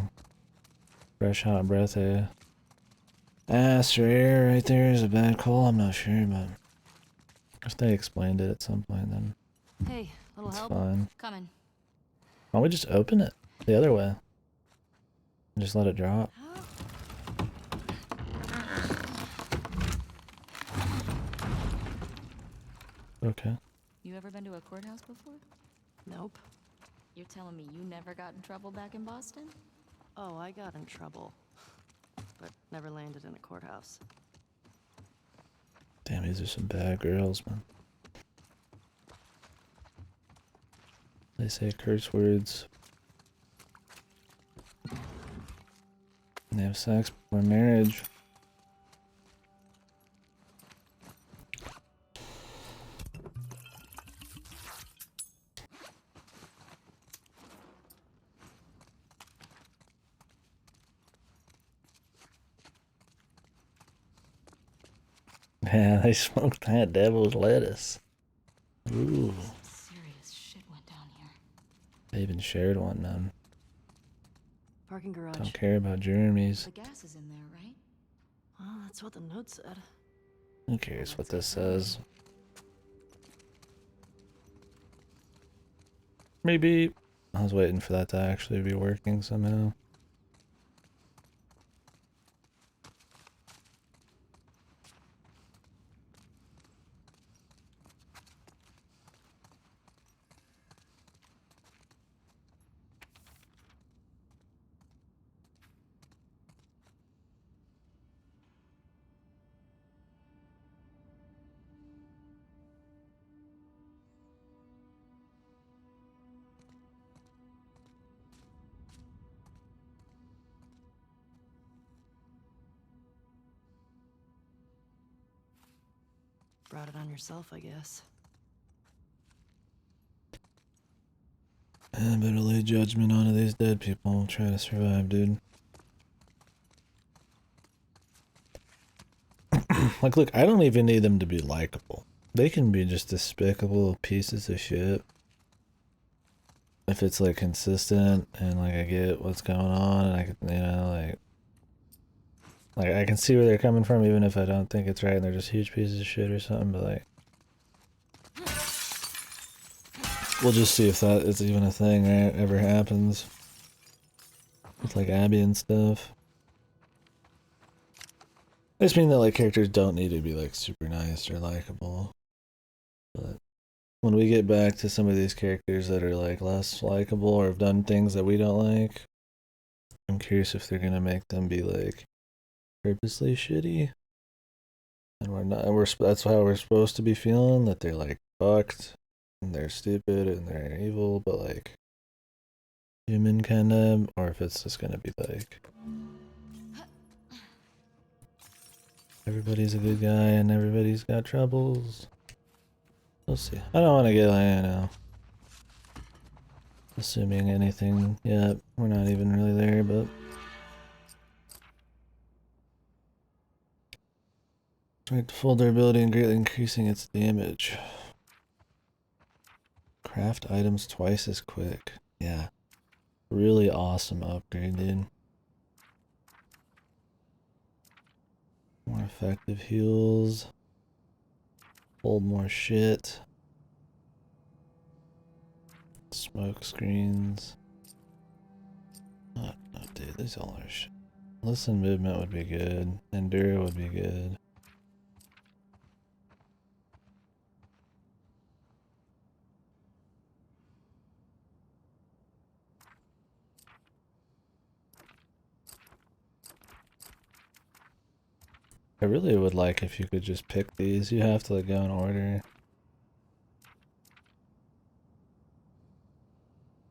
fresh hot breath of ass or air right there is a bad call. I'm not sure, but if they explained it at some point, then Hey, little it's help? fine. Coming. Why don't we just open it the other way and just let it drop? Okay. You ever been to a courthouse before? Nope. You're telling me you never got in trouble back in Boston? Oh, I got in trouble. But never landed in a courthouse. Damn, these are some bad girls, man. They say curse words. And they have sex before marriage. Yeah, they smoked that devil's lettuce. Ooh. Some serious shit went down here. They even shared one, man. Parking garage. Don't care about Jeremy's. The gas is in there, right? Well, that's what the note said. Who cares what this says? Maybe. I was waiting for that to actually be working somehow. Brought it on yourself, I guess. I better lay judgment onto these dead people. Try to survive, dude. Like, look, I don't even need them to be likable. They can be just despicable pieces of shit. If it's, like, consistent and, like, I get what's going on and I can, you know, like, I can see where they're coming from even if I don't think it's right and they're just huge pieces of shit or something, but, like, we'll just see if that is even a thing, right? Ever happens. With, like, Abby and stuff. I just mean that, like, characters don't need to be, like, super nice or likable. But when we get back to some of these characters that are, like, less likable or have done things that we don't like, I'm curious if they're gonna make them be, like, purposely shitty. And we're not, that's how we're supposed to be feeling, that they're, like, fucked, and they're stupid, and they're evil, but, like, human kind of, or if it's just gonna be, like, everybody's a good guy and everybody's got troubles. We'll see. I don't want to get, like, you know, assuming anything yet. We're not even really there, but right to full durability and greatly increasing its damage. Craft items twice as quick. Yeah. Really awesome upgrade, dude. More effective heals. Hold more shit. Smoke screens. Oh, no, dude, these all are shit. Listen, movement would be good. Enduro would be good. I really would like if you could just pick these. You have to, like, go in order.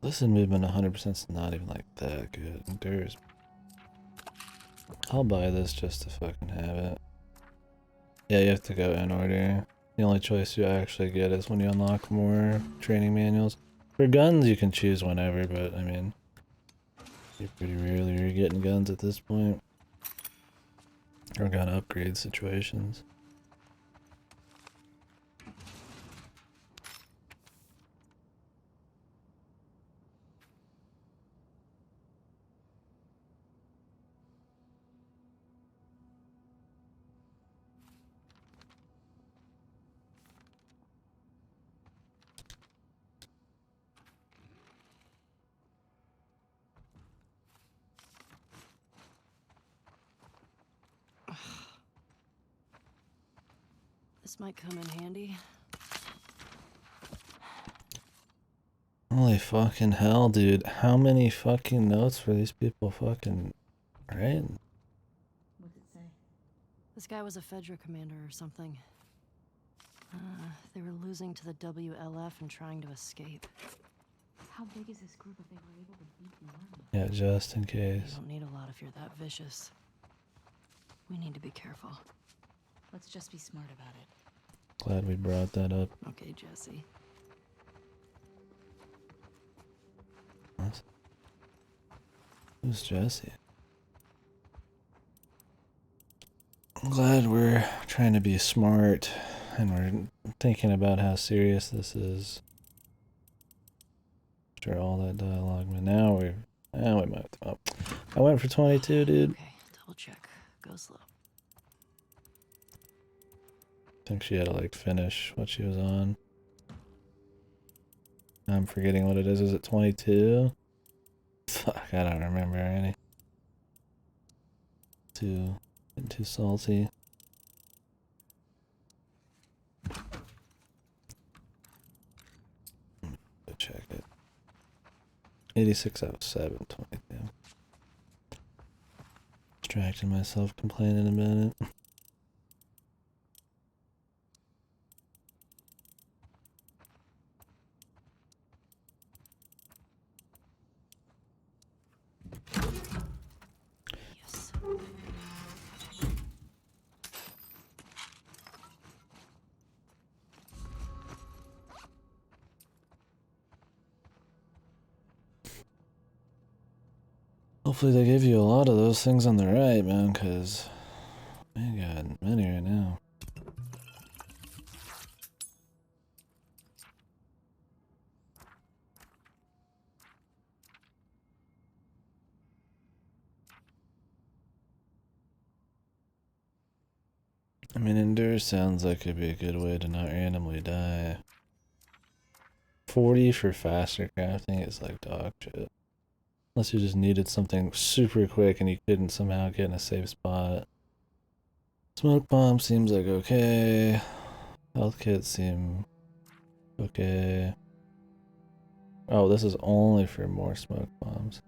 Listen movement 100% is not even like that good. Endurance. I'll buy this just to fucking have it. Yeah, you have to go in order. The only choice you actually get is when you unlock more training manuals. For guns, you can choose whenever, but I mean, you're pretty rarely you're getting guns at this point. Or gun upgrade situations. This might come in handy. Holy fucking hell, dude. How many fucking notes were these people fucking writing? What's it say? This guy was a Fedra commander or something. They were losing to the WLF and trying to escape. How big is this group if they were able to beat the army? Yeah, just in You case. don't need a lot if you're that vicious. We need to be careful. Let's just be smart about it. Glad we brought that up. Okay, Jesse. What? Who's Jesse? I'm glad we're trying to be smart and we're thinking about how serious this is. After all that dialogue, but now we might. Oh. I went for 22, dude. Okay, double check. Go slow. I think she had to like finish what she was on. I'm forgetting what it is. Is it 22? Fuck, I don't remember any. Getting too salty. Go check it. 86 out of 7, 22. Distracting myself complaining about it. Yes. Hopefully they give you a lot of those things on the right, man, because I ain't got many right now. I mean, endure sounds like it'd be a good way to not randomly die. 40 for faster crafting is like dog shit. Unless you just needed something super quick and you couldn't somehow get in a safe spot. Smoke bomb seems like okay. Health kits seem okay. Oh, this is only for more smoke bombs.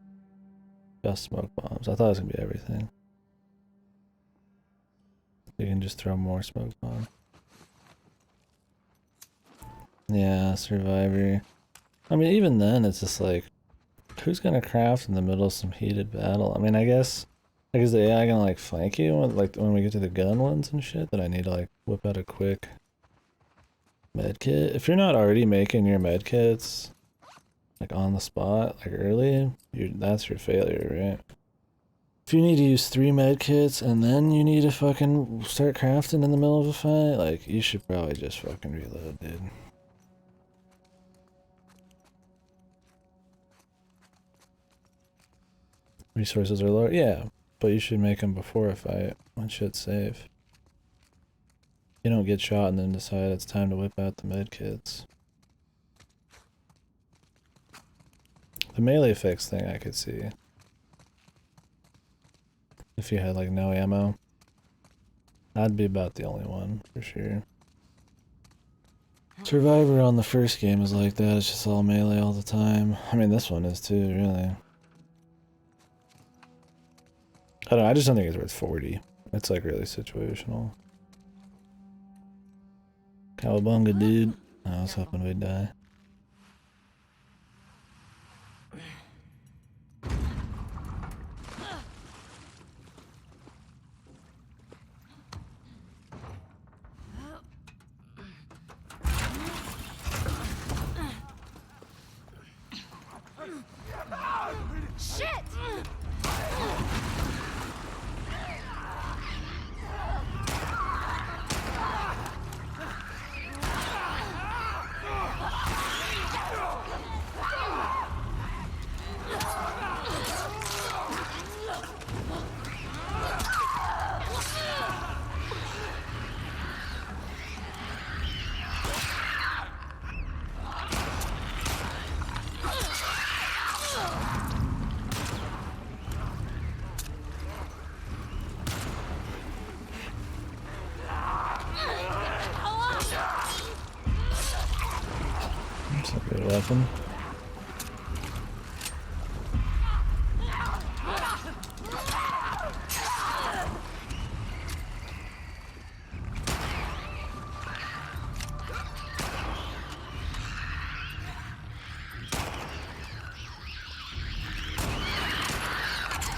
Just smoke bombs. I thought it was gonna be everything. You can just throw more smoke bombs. Yeah, survivor. I mean, even then, it's just like, who's gonna craft in the middle of some heated battle? I mean, I guess, like, is the AI gonna like flank you when, like, when we get to the gun ones and shit? That I need to like whip out a quick med kit. If you're not already making your med kits like on the spot, like early, that's your failure, right? If you need to use 3 med kits and then you need to fucking start crafting in the middle of a fight, like, you should probably just fucking reload, dude. Resources are low, yeah, but you should make them before a fight when shit's safe. You don't get shot and then decide it's time to whip out the med kits. The melee fix thing I could see. If you had like no ammo, I'd be about the only one for sure. Survivor on the first game is like that, it's just all melee all the time. I mean, this one is too, really. I don't know, I just don't think it's worth 40. It's like really situational. Cowabunga, dude. I was hoping we'd die. Shit! That's a good weapon.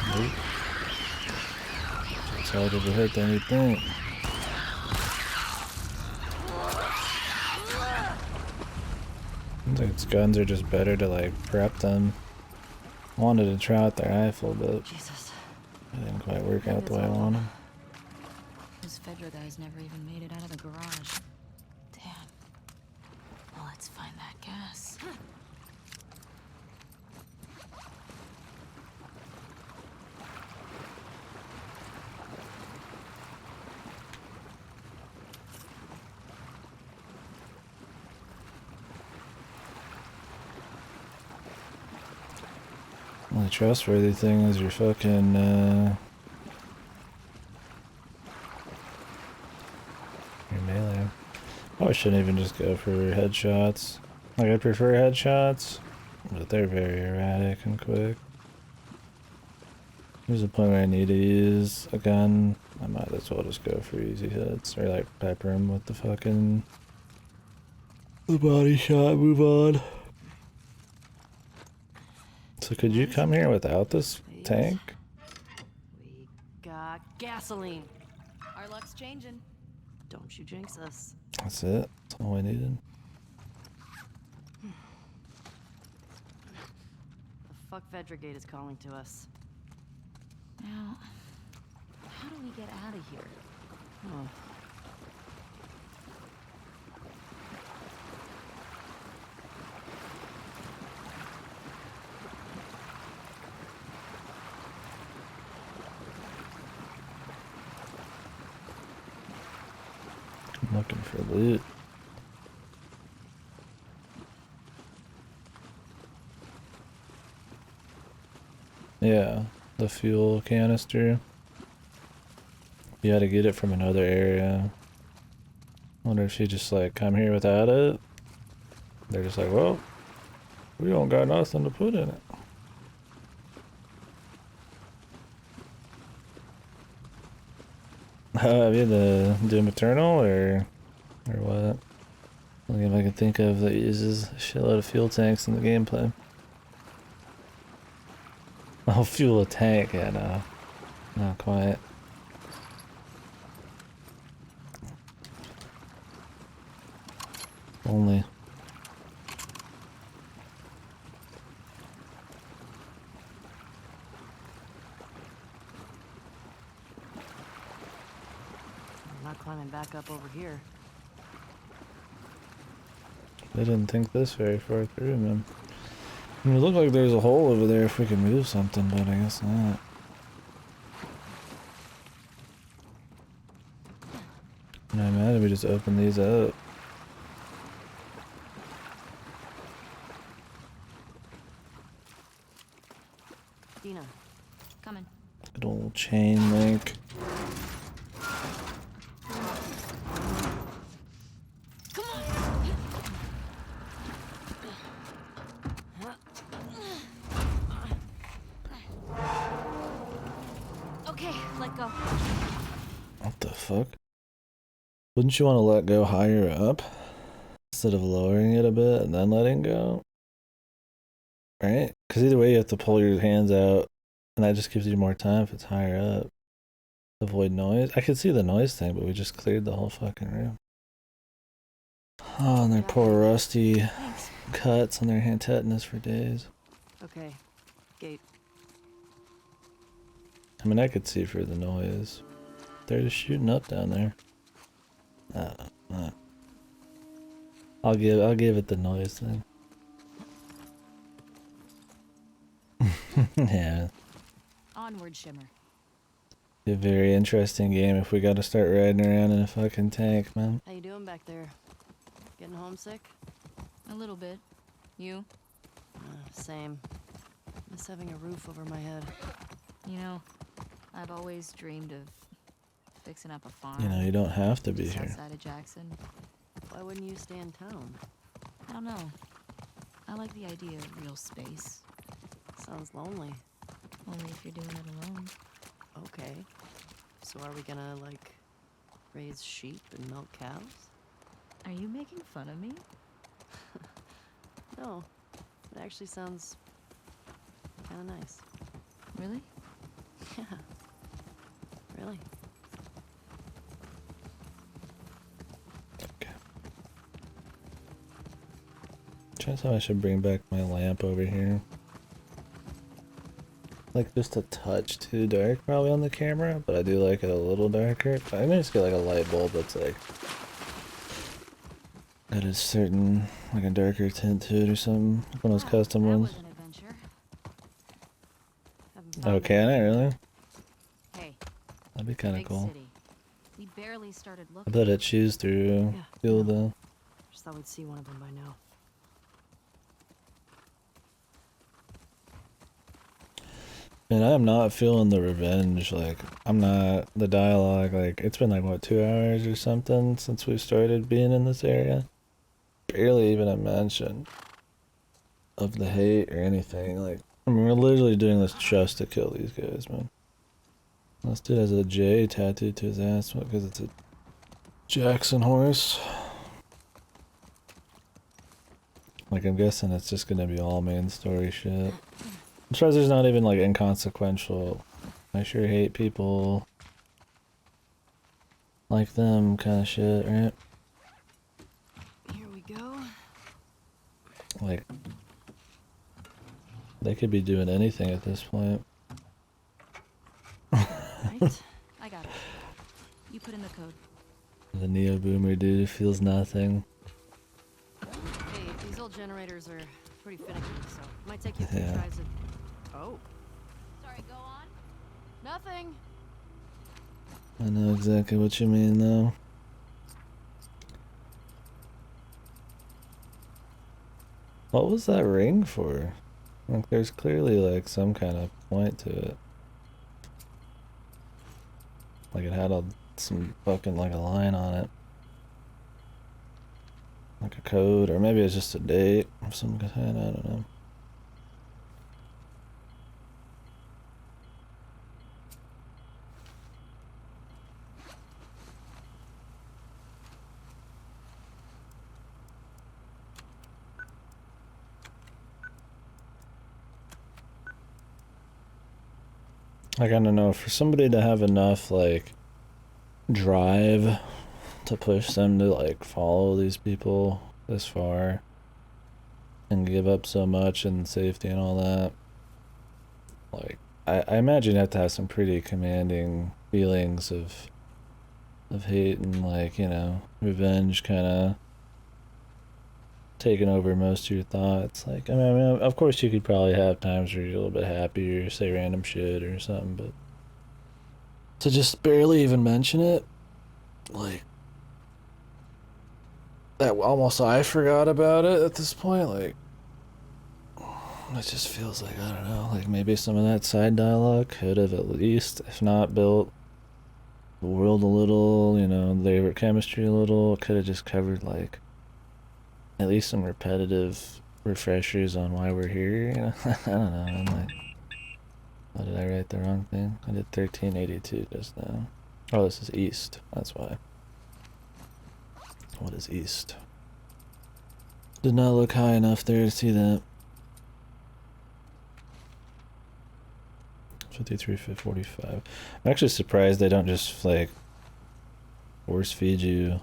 Nope. It's harder to hit than you think. Its guns are just better to like prep them. I wanted to try out the rifle, but Jesus. it didn't quite work out the way I wanted. Those Fedra guys never even made it out of the garage. Damn. Well, let's find that gas. Only trustworthy thing is your fucking, your melee. Oh, I shouldn't even just go for headshots. Like, I prefer headshots, but they're very erratic and quick. There's a point where I need to use a gun. I might as well just go for easy hits, or like pepper him with the fucking... the body shot, move on. So could you come here without this tank? We got gasoline. Our luck's changing. Don't you jinx us. That's it. That's all I needed. The fuck Vedragate is calling to us. Now, how do we get out of here? Oh. I'm looking for loot. Yeah, the fuel canister. You had to get it from another area. Wonder if she just like come here without it. They're just like, well, we don't got nothing to put in it. Have you the Doom Eternal or what? Look if I can think of that uses a shitload of fuel tanks in the gameplay. Oh, fuel a tank, yeah, no. Not quite. Only. I'm not climbing back up over here. They didn't think this very far through, man. I mean, it looked like there's a hole over there if we could move something, but I guess not. And I imagine we just open these up. Dina. Coming. Good old chain link. Okay, let go. What the fuck? Wouldn't you want to let go higher up? Instead of lowering it a bit and then letting go? Right? Because either way you have to pull your hands out, and that just gives you more time if it's higher up. Avoid noise. I could see the noise thing, but we just cleared the whole fucking room. Oh, and their poor rusty cuts on their hand tetanus for days. Okay. Gate. I mean, I could see for the noise. They're just shooting up down there. I'll give it the noise thing. Yeah. Onward, Shimmer. Be a very interesting game if we gotta start riding around in a fucking tank, man. How you doing back there? Getting homesick? A little bit. You? Same. Miss having a roof over my head. You know, I've always dreamed of fixing up a farm. You know, you don't have to be just here. outside of Jackson. Why wouldn't you stay in town? I don't know. I like the idea of real space. Sounds lonely. Only if you're doing it alone. Okay. So are we gonna, like, raise sheep and milk cows? Are you making fun of me? No. It actually sounds kinda nice. Really? Yeah. Really. Okay. Trying to tell I should bring back my lamp over here. Like just a touch too dark probably on the camera, but I do like it a little darker. I may just get like a light bulb that's like got a certain like a darker tint to it or something. Like one of those custom that ones. was an adventure. Oh, can I really? Hey, That'd be kind of big cool. city. We barely started I looking. bet it chews through Yeah, fuel no. though. Just thought we'd see one of them by now. And I'm not feeling the revenge. Like, I'm not the dialogue. Like, it's been like what, 2 hours or something since we started being in this area. Barely even a mention of the hate or anything. Like, I mean, we're literally doing this just to kill these guys, man. This dude has a J tattooed to his ass because it's a Jackson horse. Like, I'm guessing it's just gonna be all main story shit. I'm surprised there's not even like inconsequential. I sure hate people like them kind of shit, right? Here we go. Like, they could be doing anything at this point. Right? I got it. You put in the code. The neo boomer dude feels nothing. Hey, these old generators are pretty finicky, so it might take you a few Yeah. tries to... Oh. Sorry, go on. Nothing. I know exactly what you mean, though. What was that ring for? Like, there's clearly, like, some kind of point to it. Like, it had some fucking, like, a line on it. Like a code, or maybe it's just a date of some kind, I don't know. Like, I don't know, for somebody to have enough, like, drive to push them to, like, follow these people this far and give up so much and safety and all that, like, I imagine you have to have some pretty commanding feelings of hate and, like, you know, revenge kind of taking over most of your thoughts. Like, I mean, of course you could probably have times where you're a little bit happy or say random shit or something, but to just barely even mention it, like, that almost I forgot about it at this point. Like, it just feels like, I don't know, like maybe some of that side dialogue could have at least, if not built the world a little, you know, their chemistry a little, could have just covered like at least some repetitive refreshers on why we're here, you know. I don't know. I'm like, oh, did I write the wrong thing? I did 1382 just now. Oh, this is east. That's why. What is east? Did not look high enough there to see that. 53, 45. I'm actually surprised they don't just like force feed you.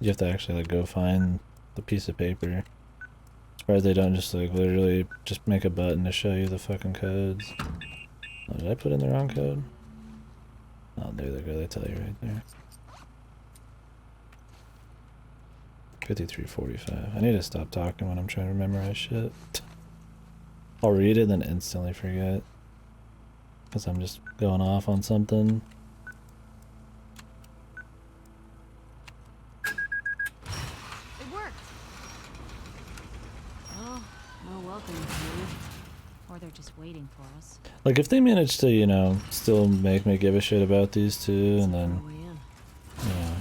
You have to actually like go find the piece of paper. Surprised they don't just like literally just make a button to show you the fucking codes. Oh, did I put in the wrong code? Oh, there they go. They tell you right there. 5345. I need to stop talking when I'm trying to memorize shit. I'll read it then instantly forget. Because I'm just going off on something. It worked. Oh, no welcome period. Or they're just waiting for us. Like, if they manage to, you know, still make me give a shit about these two, and Our then, way in. you know,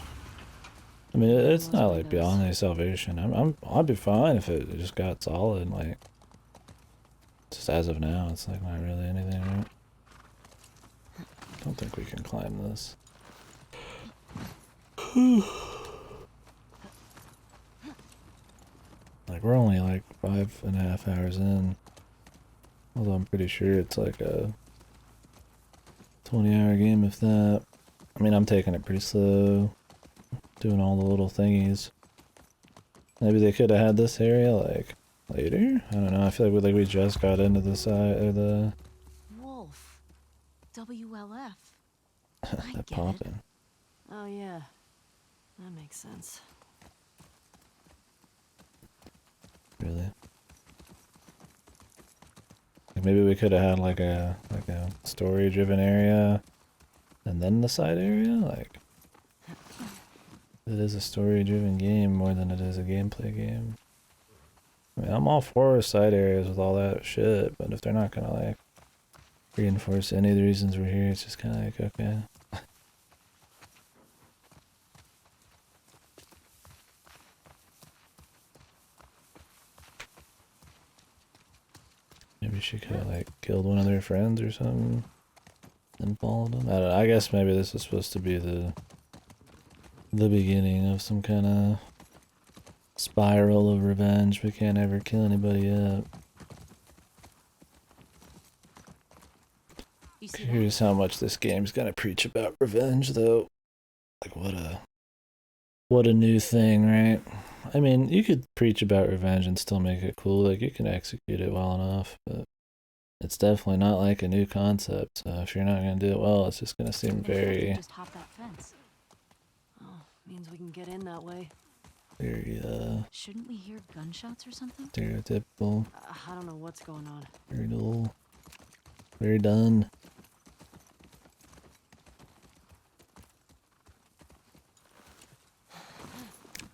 I mean, it's not like beyond any salvation. I'd be fine if it just got solid. Like, just as of now, it's like not really anything, right? Don't think we can climb this. Like, we're only like 5.5 hours in. Although I'm pretty sure it's like a 20-hour game, if that. I mean, I'm taking it pretty slow. Doing all the little thingies. Maybe they could have had this area, like, later? I don't know, I feel like we just got into the side, or the... Wolf. WLF. I that get it. poppin'. Oh, yeah. That makes sense. Really? Like maybe we could have had like a story-driven area, and then the side area? Like, it is a story-driven game more than it is a gameplay game. I mean, I'm all for side areas with all that shit, but if they're not gonna like reinforce any of the reasons we're here, it's just kind of like, okay. Maybe she could have like killed one of their friends or something and followed them. I don't know. I guess maybe this is supposed to be the beginning of some kind of spiral of revenge. We can't ever kill anybody up. Curious how much this game's gonna preach about revenge, though. Like what a new thing, right? I mean, you could preach about revenge and still make it cool. Like you can execute it well enough, but it's definitely not like a new concept. So if you're not gonna do it well, it's just gonna seem very, Just hop that fence. Oh, means we can get in that way. very Shouldn't we hear gunshots or something? stereotypical. I don't know what's going on. Very dull. Very done.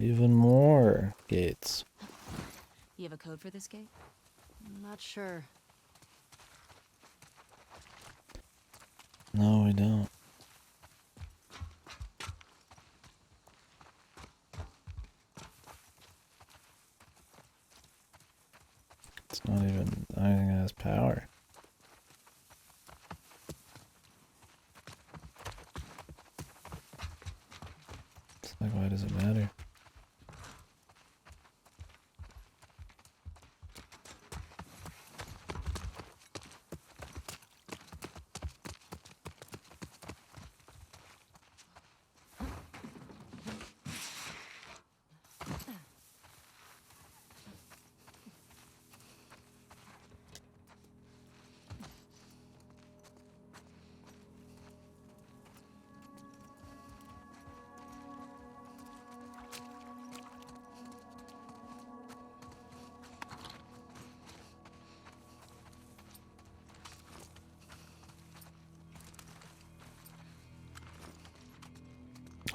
Even more gates. You have a code for this gate? I'm not sure. No, we don't. It's not even anything that has power. It's like, why does it matter?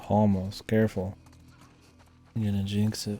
Almost. Careful. You're gonna jinx it.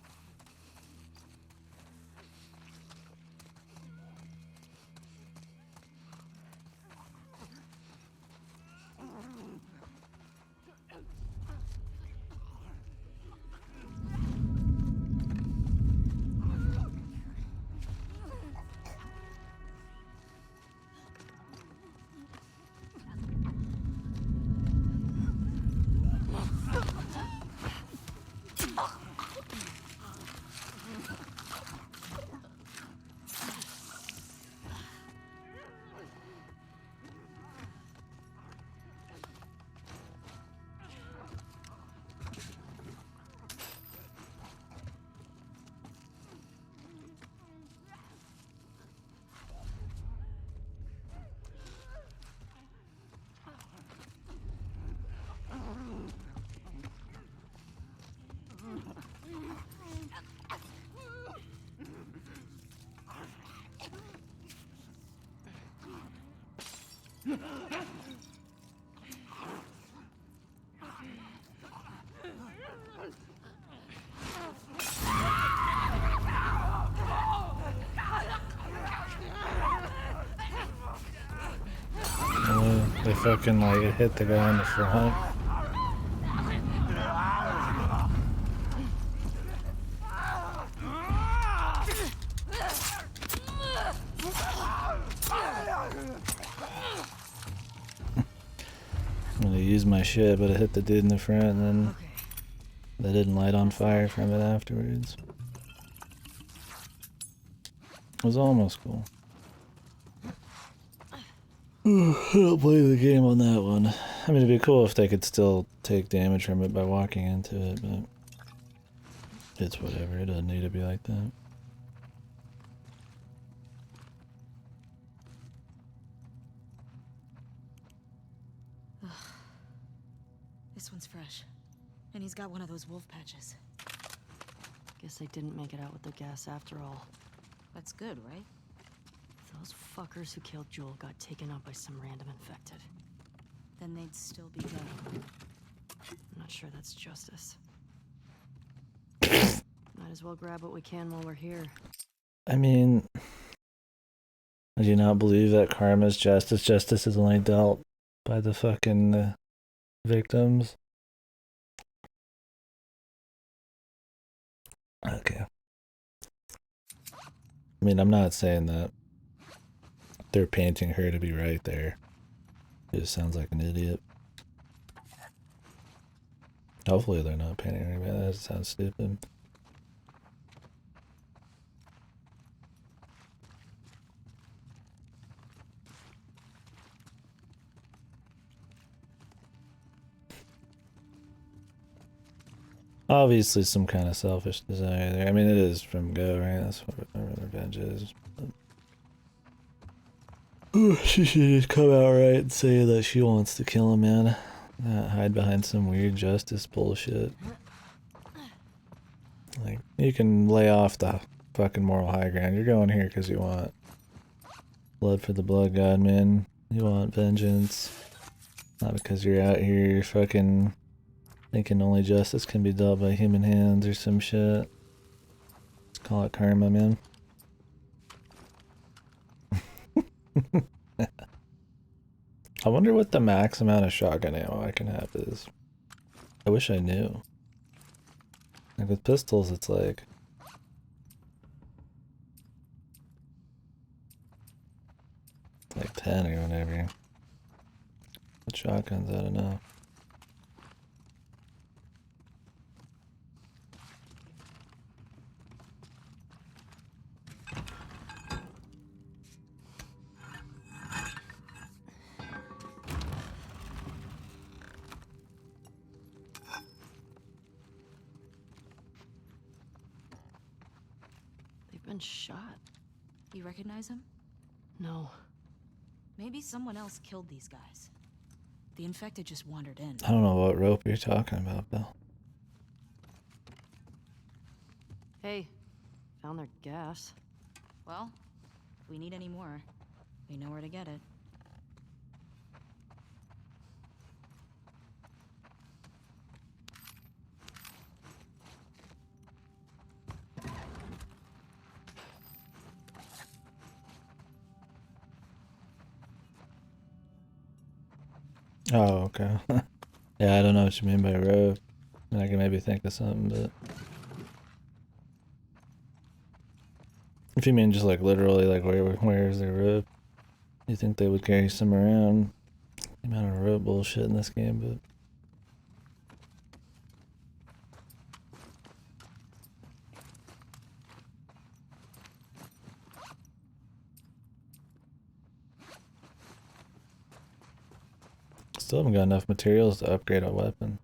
They fucking like hit the guy in the front. I'm gonna use my shit, but it hit the dude in the front, and then they didn't light on fire from it afterwards. It was almost cool. I don't play the game on that one. I mean, it'd be cool if they could still take damage from it by walking into it, but it's whatever. It doesn't need to be like that. This one's fresh. And he's got one of those wolf patches. Guess they didn't make it out with the gas after all. That's good, right? Those fuckers who killed Joel got taken out by some random infected. Then they'd still be dead. I'm not sure that's justice. Might as well grab what we can while we're here. I mean, do you not believe that karma is justice? Justice is only dealt by the fucking victims? Okay. I mean, I'm not saying that they're painting her to be right there. It just sounds like an idiot. Hopefully they're not painting her, man. That sounds stupid. Obviously some kind of selfish desire there. I mean, it is from Go, right? That's what revenge is. She should just come out right and say that she wants to kill him, man. Not hide behind some weird justice bullshit. Like, you can lay off the fucking moral high ground. You're going here because you want blood for the blood god, man. You want vengeance. Not because you're out here fucking thinking only justice can be dealt by human hands or some shit. Let's call it karma, man. I wonder what the max amount of shotgun ammo I can have is. I wish I knew. Like with pistols, it's like like 10 or whatever. With shotguns, I don't know. They've been shot. You recognize him? No. Maybe someone else killed these guys. The infected just wandered in. I don't know what rope you're talking about, Bill. Hey, found their gas. Well, if we need any more, we know where to get it. Oh, okay. Yeah, I don't know what you mean by rope. I can maybe think of something, but if you mean just like literally, like where is their rope? You think they would carry some around? The amount of rope bullshit in this game, but still haven't got enough materials to upgrade a weapon.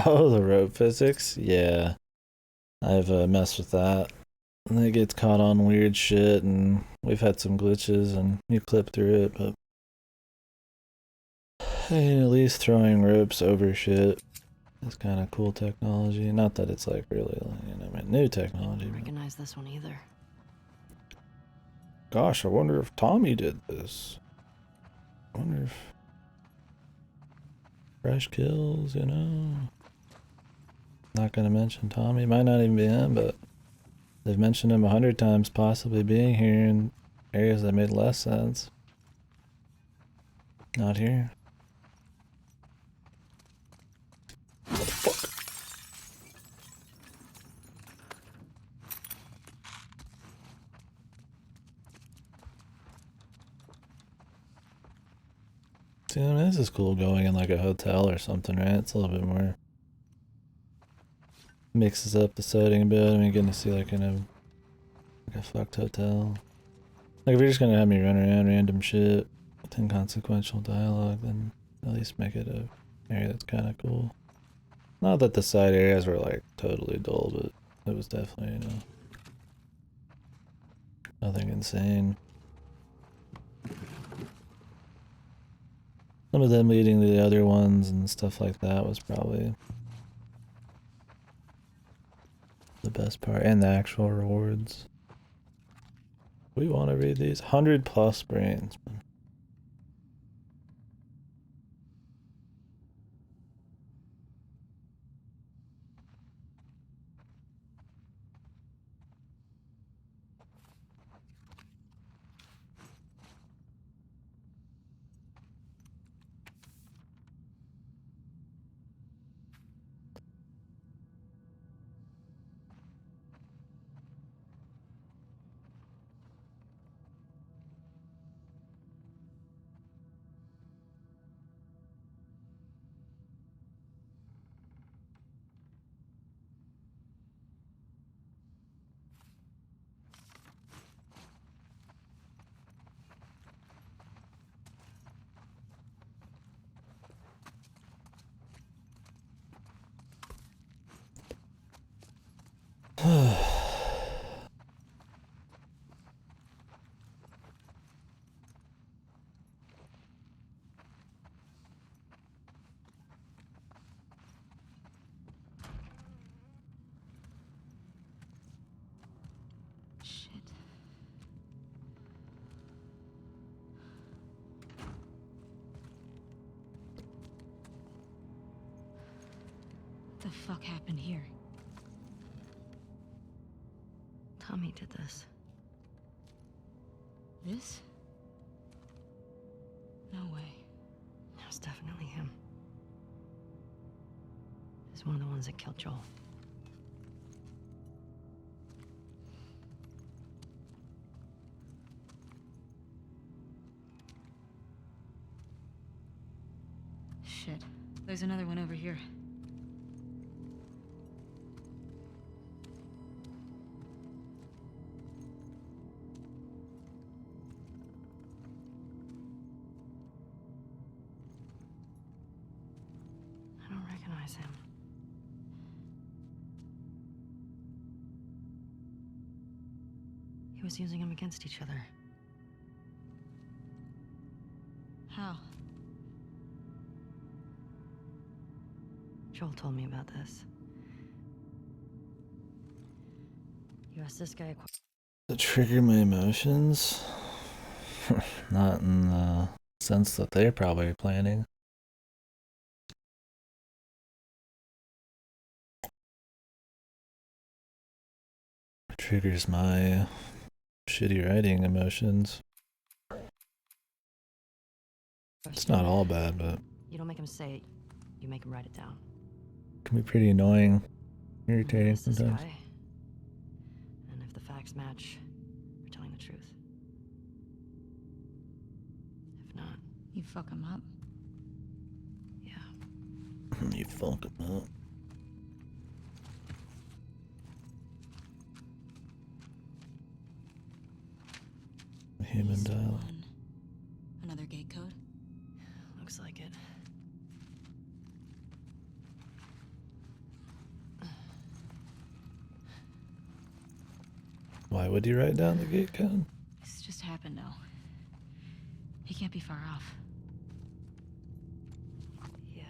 Oh, the rope physics? Yeah, I've messed with that. And it gets caught on weird shit, and we've had some glitches, and you clip through it, but hey, at least throwing ropes over shit is kind of cool technology. Not that it's like really, new technology. Don't recognize this one either. Gosh, I wonder if Tommy did this. I wonder if fresh kills, you know. Not gonna mention Tommy. Might not even be him, but they've mentioned him 100 times possibly being here in areas that made less sense. Not here. What the fuck? See, I mean, this is cool going in like a hotel or something, right? It's a little bit more mixes up the setting a bit. I mean, getting to see like like a fucked hotel. Like if you're just gonna have me run around random shit with inconsequential dialogue, then at least make it a area that's kind of cool. Not that the side areas were like totally dull, but it was definitely, you know, nothing insane. Some of them leading to the other ones and stuff like that was probably the best part, and the actual rewards. We want to read these 100+ brains. the fuck happened here? Tommy did this. This? No way. It was definitely him. He's one of the ones that killed Joel. Shit. There's another one over here. I don't recognize him. He was using them against each other. How? Joel told me about this. You asked this guy To trigger my emotions? Not in the sense that they're probably planning. Triggers my shitty writing emotions. It's not all bad, but You don't make him say it, you make him write it down. it can be pretty annoying, irritating Ask this sometimes. guy, and if the facts match, you're telling the truth. If not, You fuck him up? yeah. You fuck him up. Human East dial. 1. Another gate code? Looks like it. Why would you write down the gate code? This just happened now. He can't be far off. Yeah.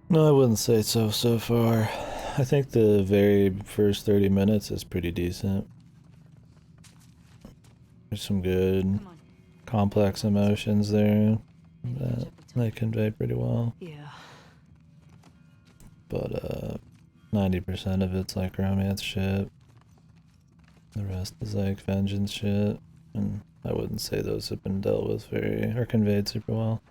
No, I wouldn't say so far. I think the very first 30 minutes is pretty decent. There's some good, Come on. complex emotions there Maybe that catch up with Tom. they convey pretty well. Yeah. But 90% of it's like romance shit. The rest is like vengeance shit. And I wouldn't say those have been dealt with or conveyed super well.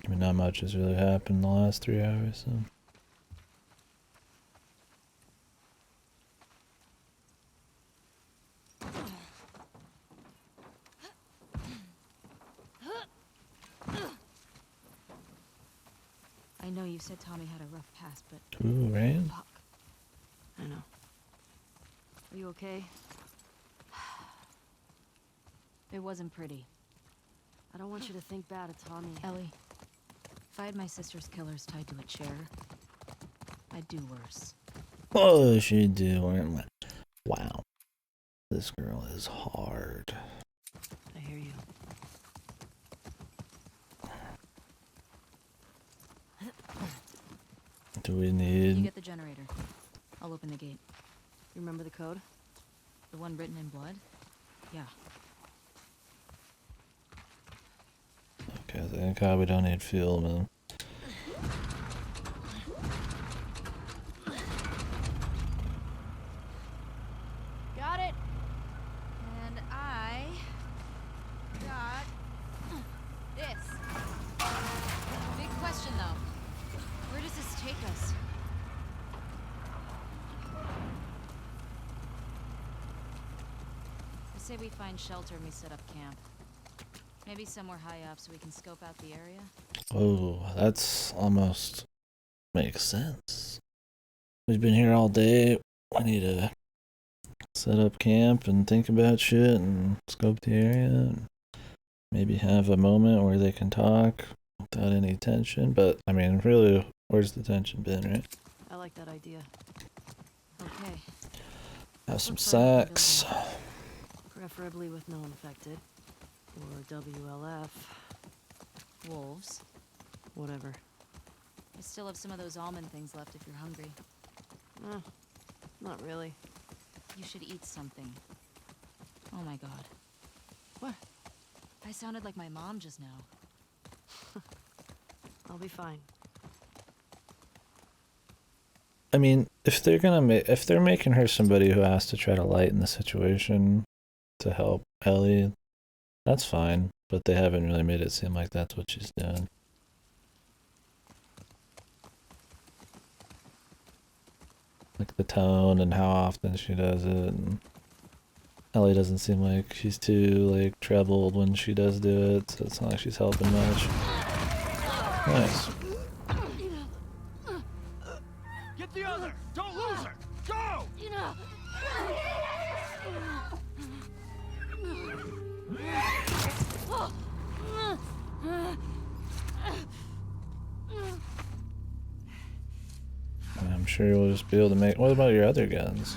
I mean, not much has really happened in the last 3 hours, so. I know you said Tommy had a rough past, but Ooh, rain? fuck. I know. Are you okay? It wasn't pretty. I don't want you to think bad of Tommy. Ellie, if I had my sister's killers tied to a chair, I'd do worse. Oh, she do. Wow. This girl is hard. I hear you. Do we You need... get the generator. I'll open the gate. You remember the code? The one written in blood? Yeah. Okay, thank God we don't need fuel, man. Got it. And I got this. Big question though. Where does this take us? I say we find shelter and we set up camp. Maybe somewhere high up so we can scope out the area. Oh, that's almost makes sense. We've been here all day. We need to set up camp and think about shit and scope the area and maybe have a moment where they can talk without any tension. But, I mean, really, where's the tension been, right? I like that idea. Okay. Have some Look for another sex. Preferably with no infected. Or WLF. Wolves. Whatever. I still have some of those almond things left if you're hungry. Not really. You should eat something. Oh my god. What? I sounded like my mom just now. I'll be fine. I mean, if they're making her somebody who has to try to lighten the situation to help Ellie, that's fine. But they haven't really made it seem like that's what she's doing. Like the tone and how often she does it, and Ellie doesn't seem like she's too like troubled when she does do it, so it's not like she's helping much. Nice. Get the other! Don't lose her! Go! I'm sure you'll just be able to make. What about your other guns?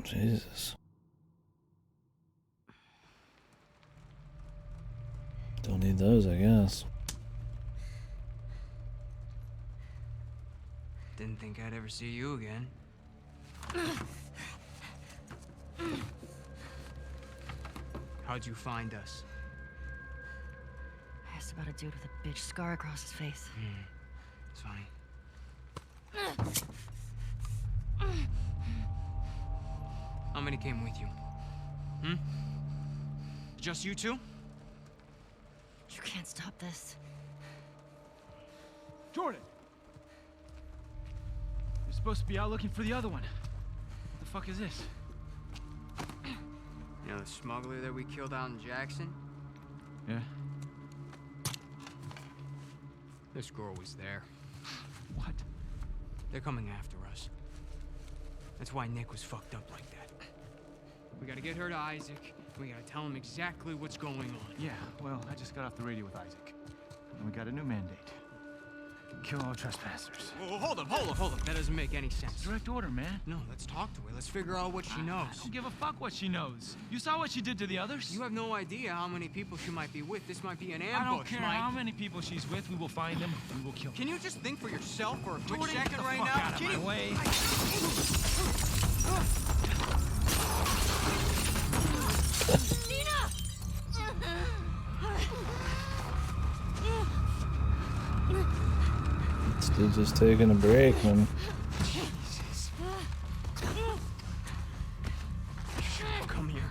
Jesus. Don't need those, I guess. Didn't think I'd ever see you again. How'd you find us? I asked about a dude with a bitch scar across his face. It's funny. How many came with you? Just you two? You can't stop this. Jordan! You're supposed to be out looking for the other one. What the fuck is this? You know the smuggler that we killed out in Jackson? Yeah? This girl was there. What? They're coming after us. That's why Nick was fucked up like that. We gotta get her to Isaac. We gotta tell him exactly what's going on. Yeah, well, I just got off the radio with Isaac. And we got a new mandate. Kill all trespassers. Whoa, hold up. That doesn't make any sense. Direct order, man. No, let's talk to her. Let's figure out what she knows. I don't give a fuck what she knows. You saw what she did to the others? You have no idea how many people she might be with. This might be an ambush, I don't care Mike. how many people she's with. We will find them and we will kill them. Can you just think for yourself for a quick Jordan, get second the right fuck now? out of my way. This dude's just taking a break, man. Come here.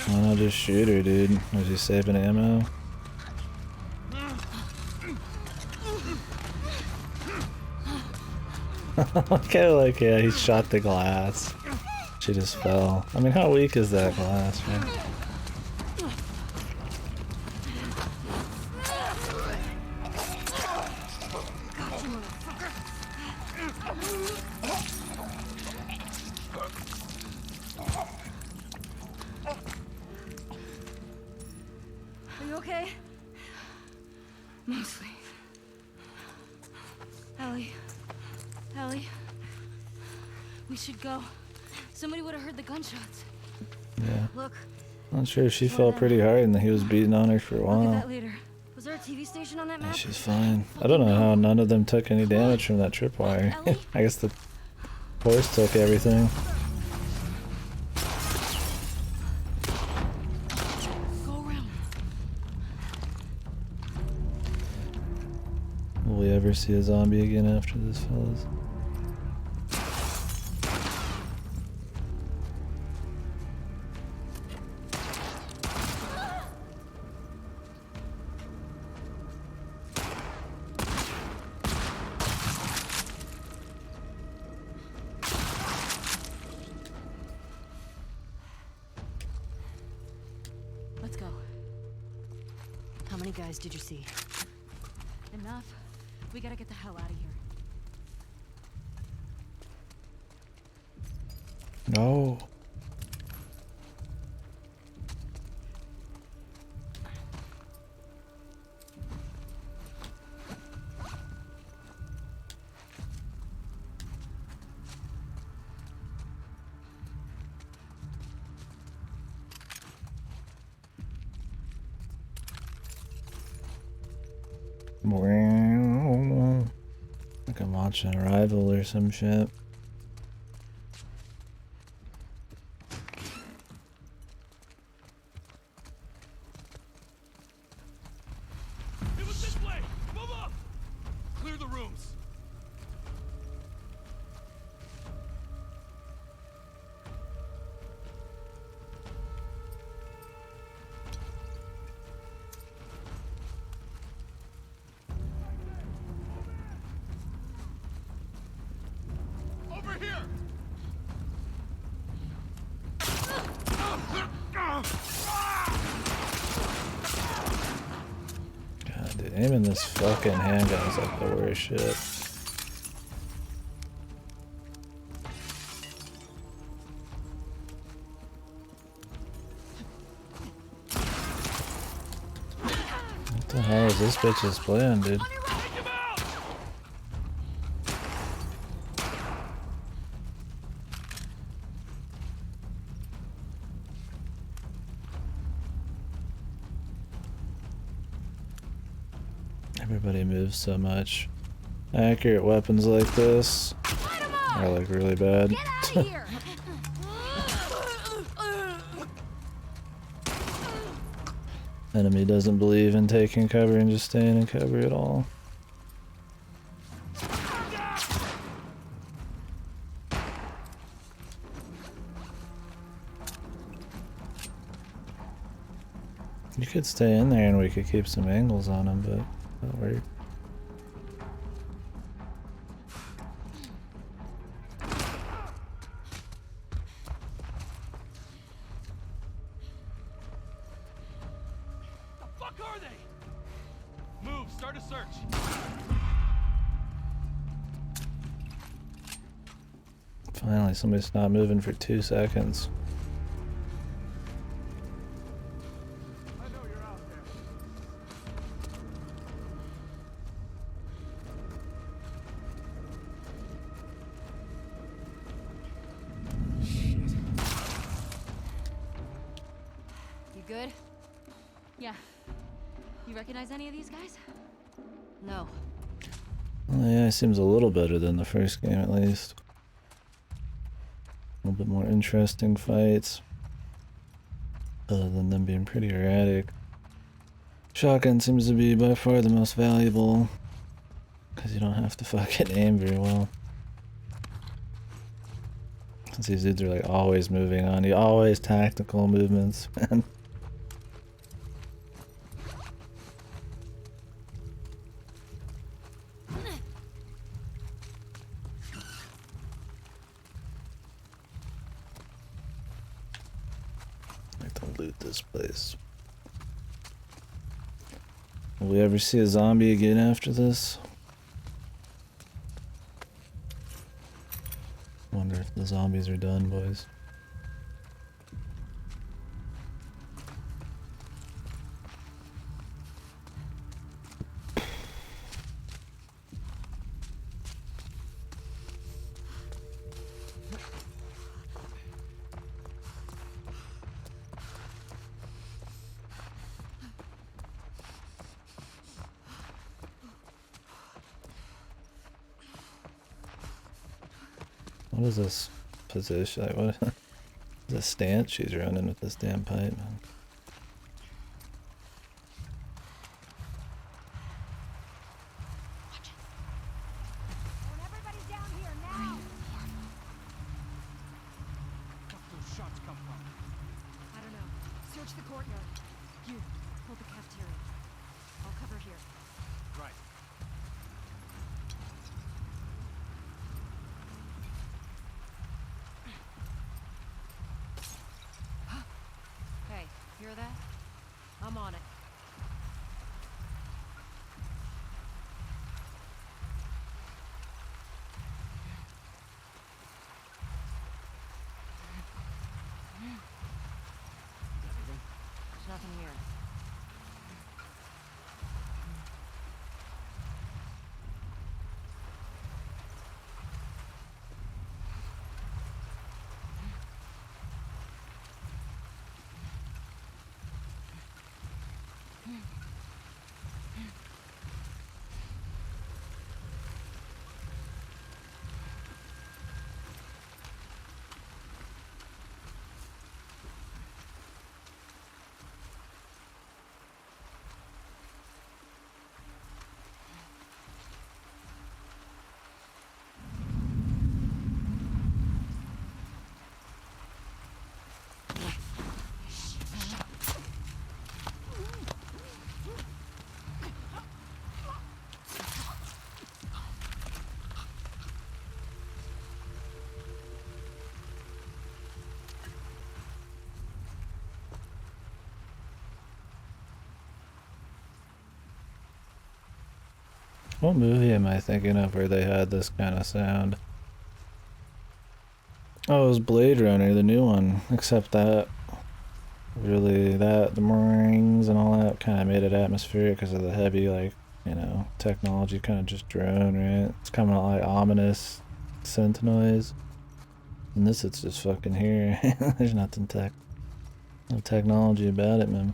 Why not just shoot her, dude? Was he saving ammo? Okay, like, yeah, he shot the glass. She just fell. I mean, how weak is that glass, man? Are you okay? Mostly. Ellie. We should go. Somebody would have heard the gunshots. Yeah. Look, Not sure. She fell pretty hard and he was beating on her for a look at while. that later. Was there a TV station on that Yeah, map? she's fine. I don't know how none of them took any damage from that tripwire. Ellie? I guess the horse took everything. Go around. Will we ever see a zombie again after this, fellas? Let's go. How many guys did you see? Enough. We gotta get the hell out of here. No. Like I'm watching Arrival or some shit. It was this way! Move up! Clear the rooms. Over here! God, dude, aiming this fucking handgun is like the worst shit. What the hell is this bitch's plan, dude? Take him out! Everybody moves so much. Accurate weapons like this are like really bad. Get out of here! Enemy doesn't believe in taking cover and just staying in cover at all. You could stay in there and we could keep some angles on him, but that work. The fuck are they? Move, start a search. Finally, somebody stopped moving for 2 seconds. I know you're out there. You good? Yeah. You recognize any of these guys? No. Well, yeah, it seems a little better than the first game at least. A little bit more interesting fights. Other than them being pretty erratic. Shotgun seems to be by far the most valuable. Because you don't have to fucking aim very well. Since these dudes are like always moving on you. Always tactical movements, man. Loot this place. Will we ever see a zombie again after this? Wonder if the zombies are done, boys. What is this position? Like, what is this stance she's running with this damn pipe, man? Everybody down here now! Where those shots come from? I don't know. Search the courtyard. You, hold the cafeteria. I'll cover here. Right. Hey, hear that? I'm on it. There's nothing here. What movie am I thinking of where they had this kind of sound? Oh, it was Blade Runner, the new one. Except that, really, the rings and all that kind of made it atmospheric because of the heavy, like, you know, technology kind of just drone, right? It's coming out like ominous synth noise. And this, it's just fucking here. There's nothing no technology about it, man.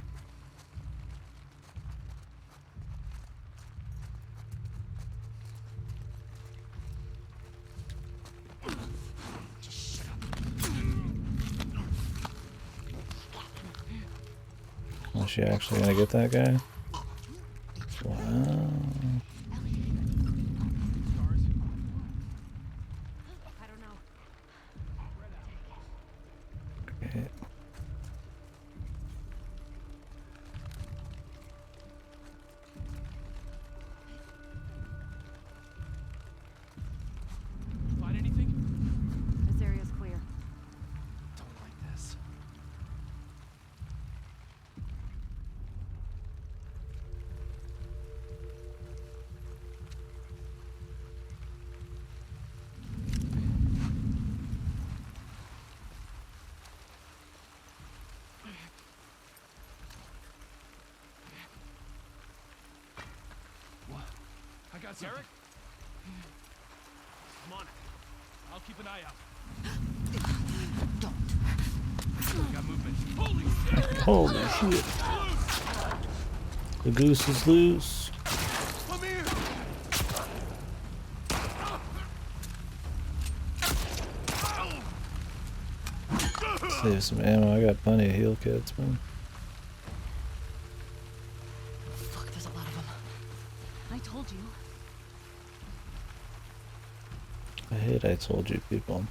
Was she actually gonna get that guy? Wow. I don't know. Great. Find anything? This area's clear. Don't like this. What? I got something. Derek? I'm on it. I'll keep an eye out. I got movement. Holy shit! Holy shit. The goose is loose. Come here! Save some ammo. I got plenty of heal kits, man. Fuck, there's a lot of them. I told you. I hate I told you people.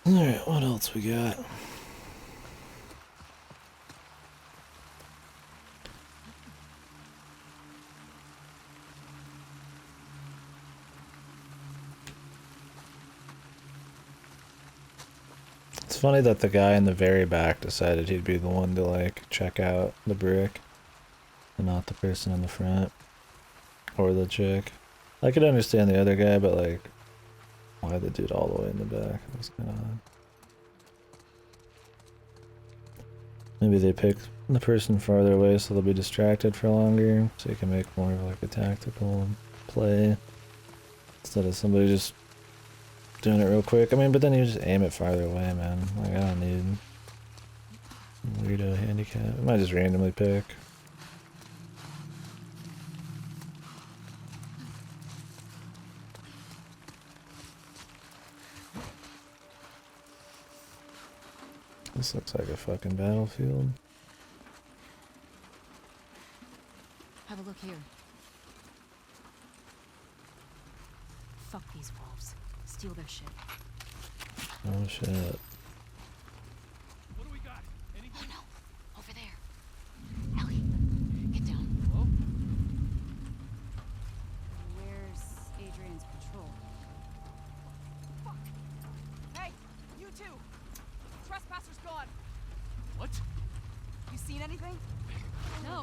Alright, what else we got? It's funny that the guy in the very back decided he'd be the one to like check out the brick and not the person in the front or the chick. I could understand the other guy, but like why the dude all the way in the back? It was kind of odd. Maybe they pick the person farther away so they'll be distracted for longer, so you can make more of like a tactical play instead of somebody just doing it real quick. I mean, but then you just aim it farther away, man. Like, I don't need weirdo handicap. I might just randomly pick. This looks like a fucking battlefield. Have a look here. Fuck these wolves. Steal their shit. Oh shit. What do we got? Anything? Oh no! Over there. Ellie, get down. Hello? Where's Adrian's patrol? Fuck! Hey, you too! Trespassers gone! What? You seen anything? No.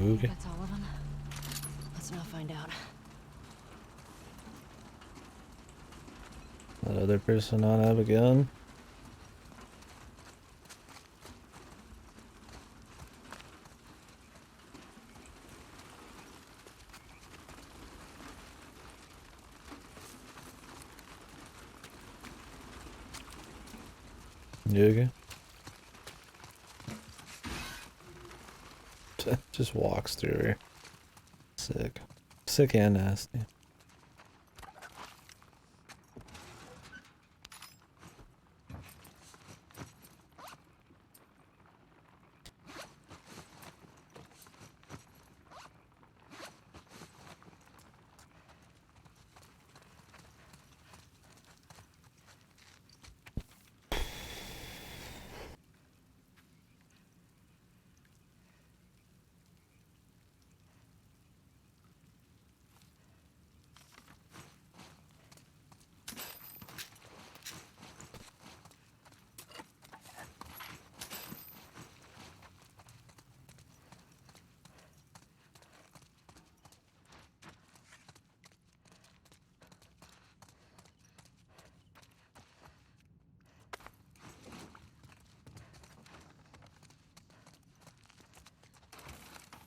Okay. That's all of them. Let's now find out. That other person not have a gun? You okay? Just walks through her. Sick. Sick and nasty.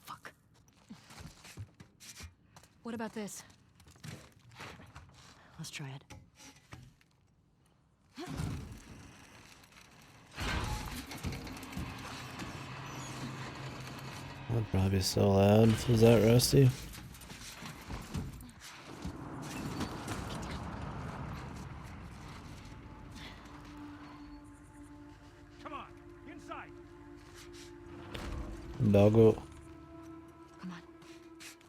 Fuck. What about this? Let's try it. That'd probably be so loud. Was that rusty? Come on, inside. Doggo. Come on.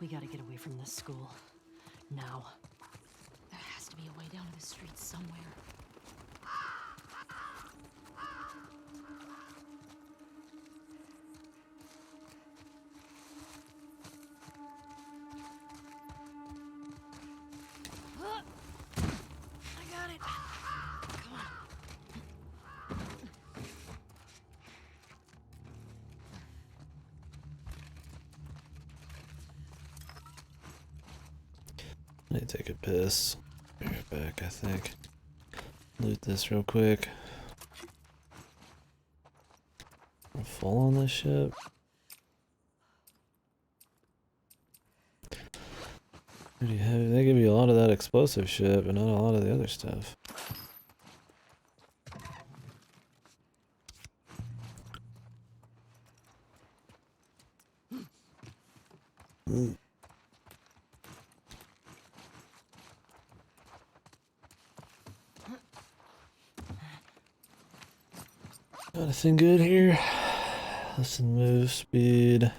We gotta get away from this school. Now. There has to be a way down to the streets somewhere. I got it. Come on. I need to take a piss. Be right back, I think. Loot this real quick. I'm full on this shit. Pretty heavy. They give you a lot of that explosive shit, but not a lot of the other stuff. Anything good here? Listen, move speed.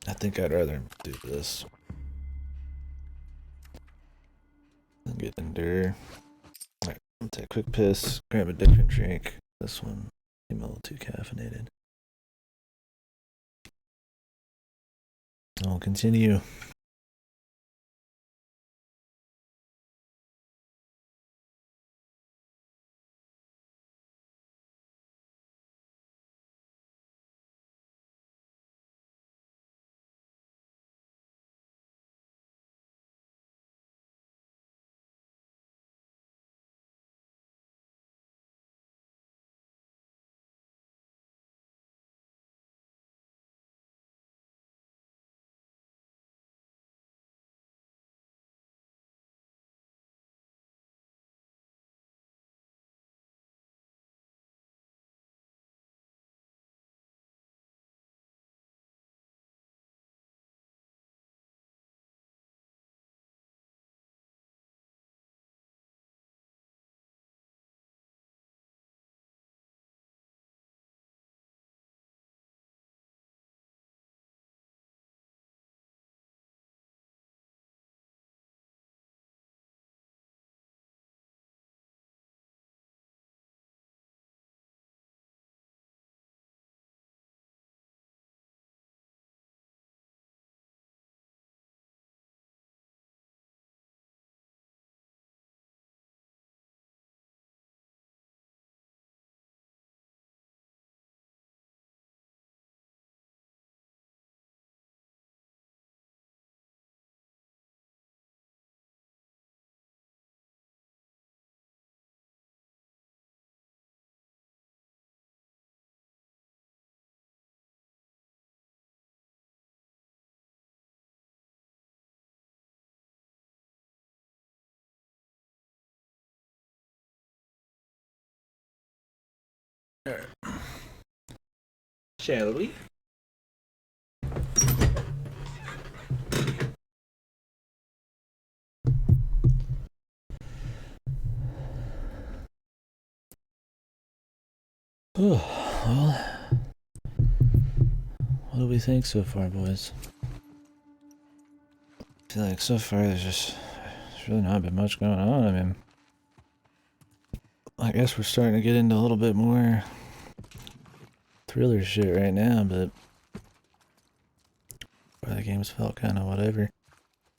I think I'd rather do this than get endure. Alright, I'll take a quick piss, grab a different drink. This one seemed a little too caffeinated. I'll continue. Shall we? Oh, well, what do we think so far, boys? I feel like so far there's really not been much going on. I mean, I guess we're starting to get into a little bit more thriller shit right now, but the game's felt kind of whatever.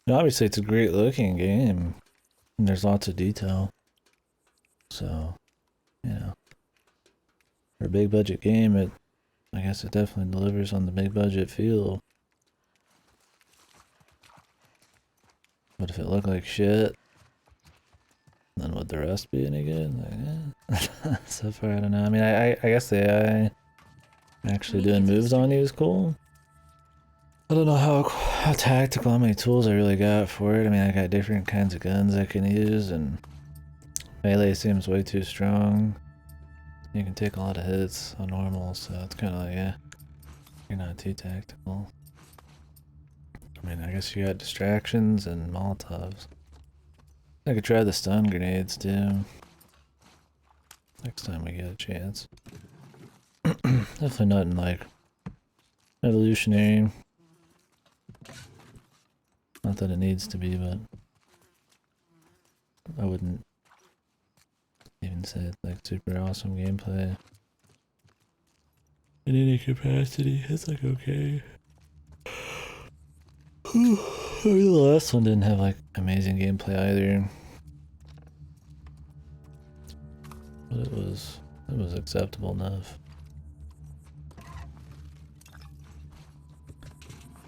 And obviously, it's a great looking game, and there's lots of detail. So, you know, for a big budget game, I guess it definitely delivers on the big budget feel. But if it looked like shit, then would the rest be any good? Like, so far, I don't know. I mean, I guess the AI actually doing moves on you is cool. I don't know how tactical, how many tools I really got for it. I mean, I got different kinds of guns I can use, and melee seems way too strong. You can take a lot of hits on normal, so it's kind of like, yeah, you're not too tactical. I mean, I guess you got distractions and Molotovs. I could try the stun grenades too. Next time we get a chance. Definitely nothing like evolutionary. Not that it needs to be, but I wouldn't even say it's like super awesome gameplay. In any capacity, it's like okay. I mean, the last one didn't have like amazing gameplay either. But it was acceptable enough.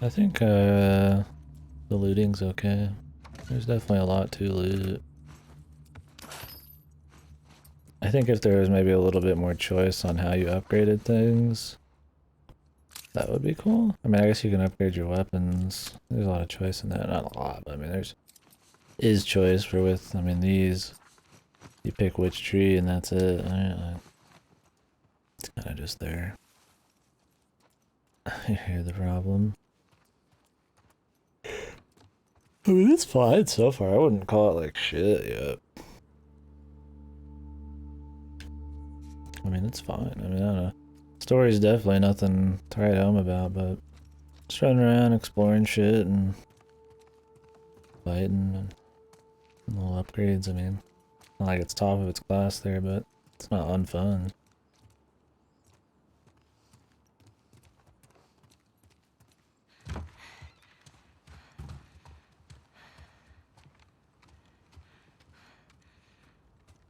I think the looting's okay. There's definitely a lot to loot. I think if there was maybe a little bit more choice on how you upgraded things, that would be cool. I mean, I guess you can upgrade your weapons. There's a lot of choice in that. Not a lot, but I mean, is choice for with, I mean, these. You pick which tree and that's it. It's kind of just there. I hear the problem. I mean, it's fine so far. I wouldn't call it like shit yet. I mean, it's fine. I mean, I don't know. Story's definitely nothing to write home about, but just running around exploring shit and fighting and little upgrades. I mean, not like it's top of its class there, but it's not unfun.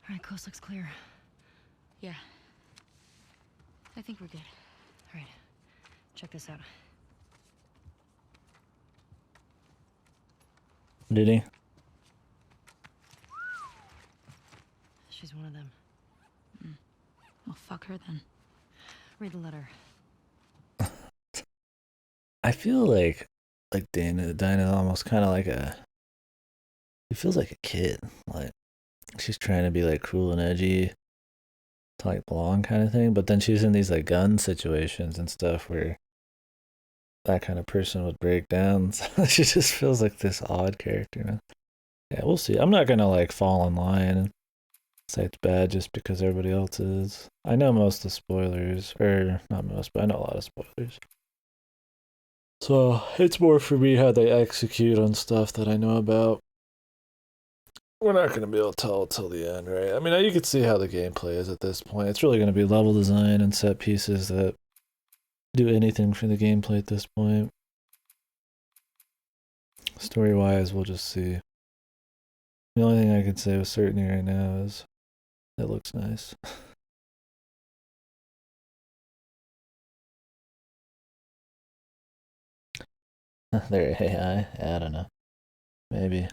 Alright, coast looks clear. Yeah. I think we're good. Alright, check this out. Did he? She's one of them. Well, fuck her then. Read the letter. I feel like Dinah's almost kind of like he feels like a kid. Like, she's trying to be like cool and edgy to like belong kind of thing, but then she's in these like gun situations and stuff where that kind of person would break down. So she just feels like this odd character, man. Yeah, we'll see. I'm not gonna like fall in line and say it's bad just because everybody else is. I know most of the spoilers, or not most, but I know a lot of spoilers. So it's more for me how they execute on stuff that I know about. We're not going to be able to tell till the end, right? I mean, you can see how the gameplay is at this point. It's really going to be level design and set pieces that do anything for the gameplay at this point. Story-wise, we'll just see. The only thing I can say with certainty right now is it looks nice. They're AI? I don't know. Maybe.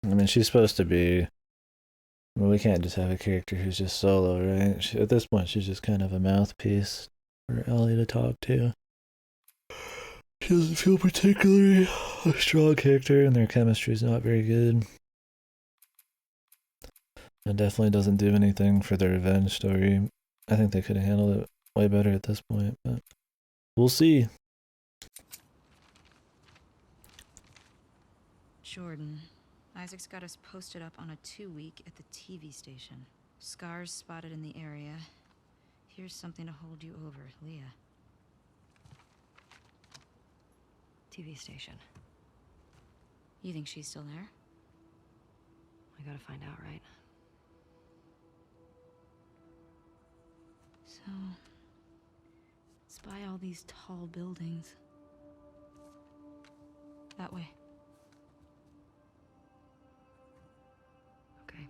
I mean, she's supposed to be... I mean, we can't just have a character who's just solo, right? At this point, she's just kind of a mouthpiece for Ellie to talk to. She doesn't feel particularly a strong character, and their chemistry is not very good. It definitely doesn't do anything for the revenge story. I think they could have handled it way better at this point, but we'll see. Jordan, Isaac's got us posted up on a 2-week at the TV station. Scars spotted in the area. Here's something to hold you over, Leah. TV station. You think she's still there? I gotta find out, right? So, spy all these tall buildings. That way. Okay.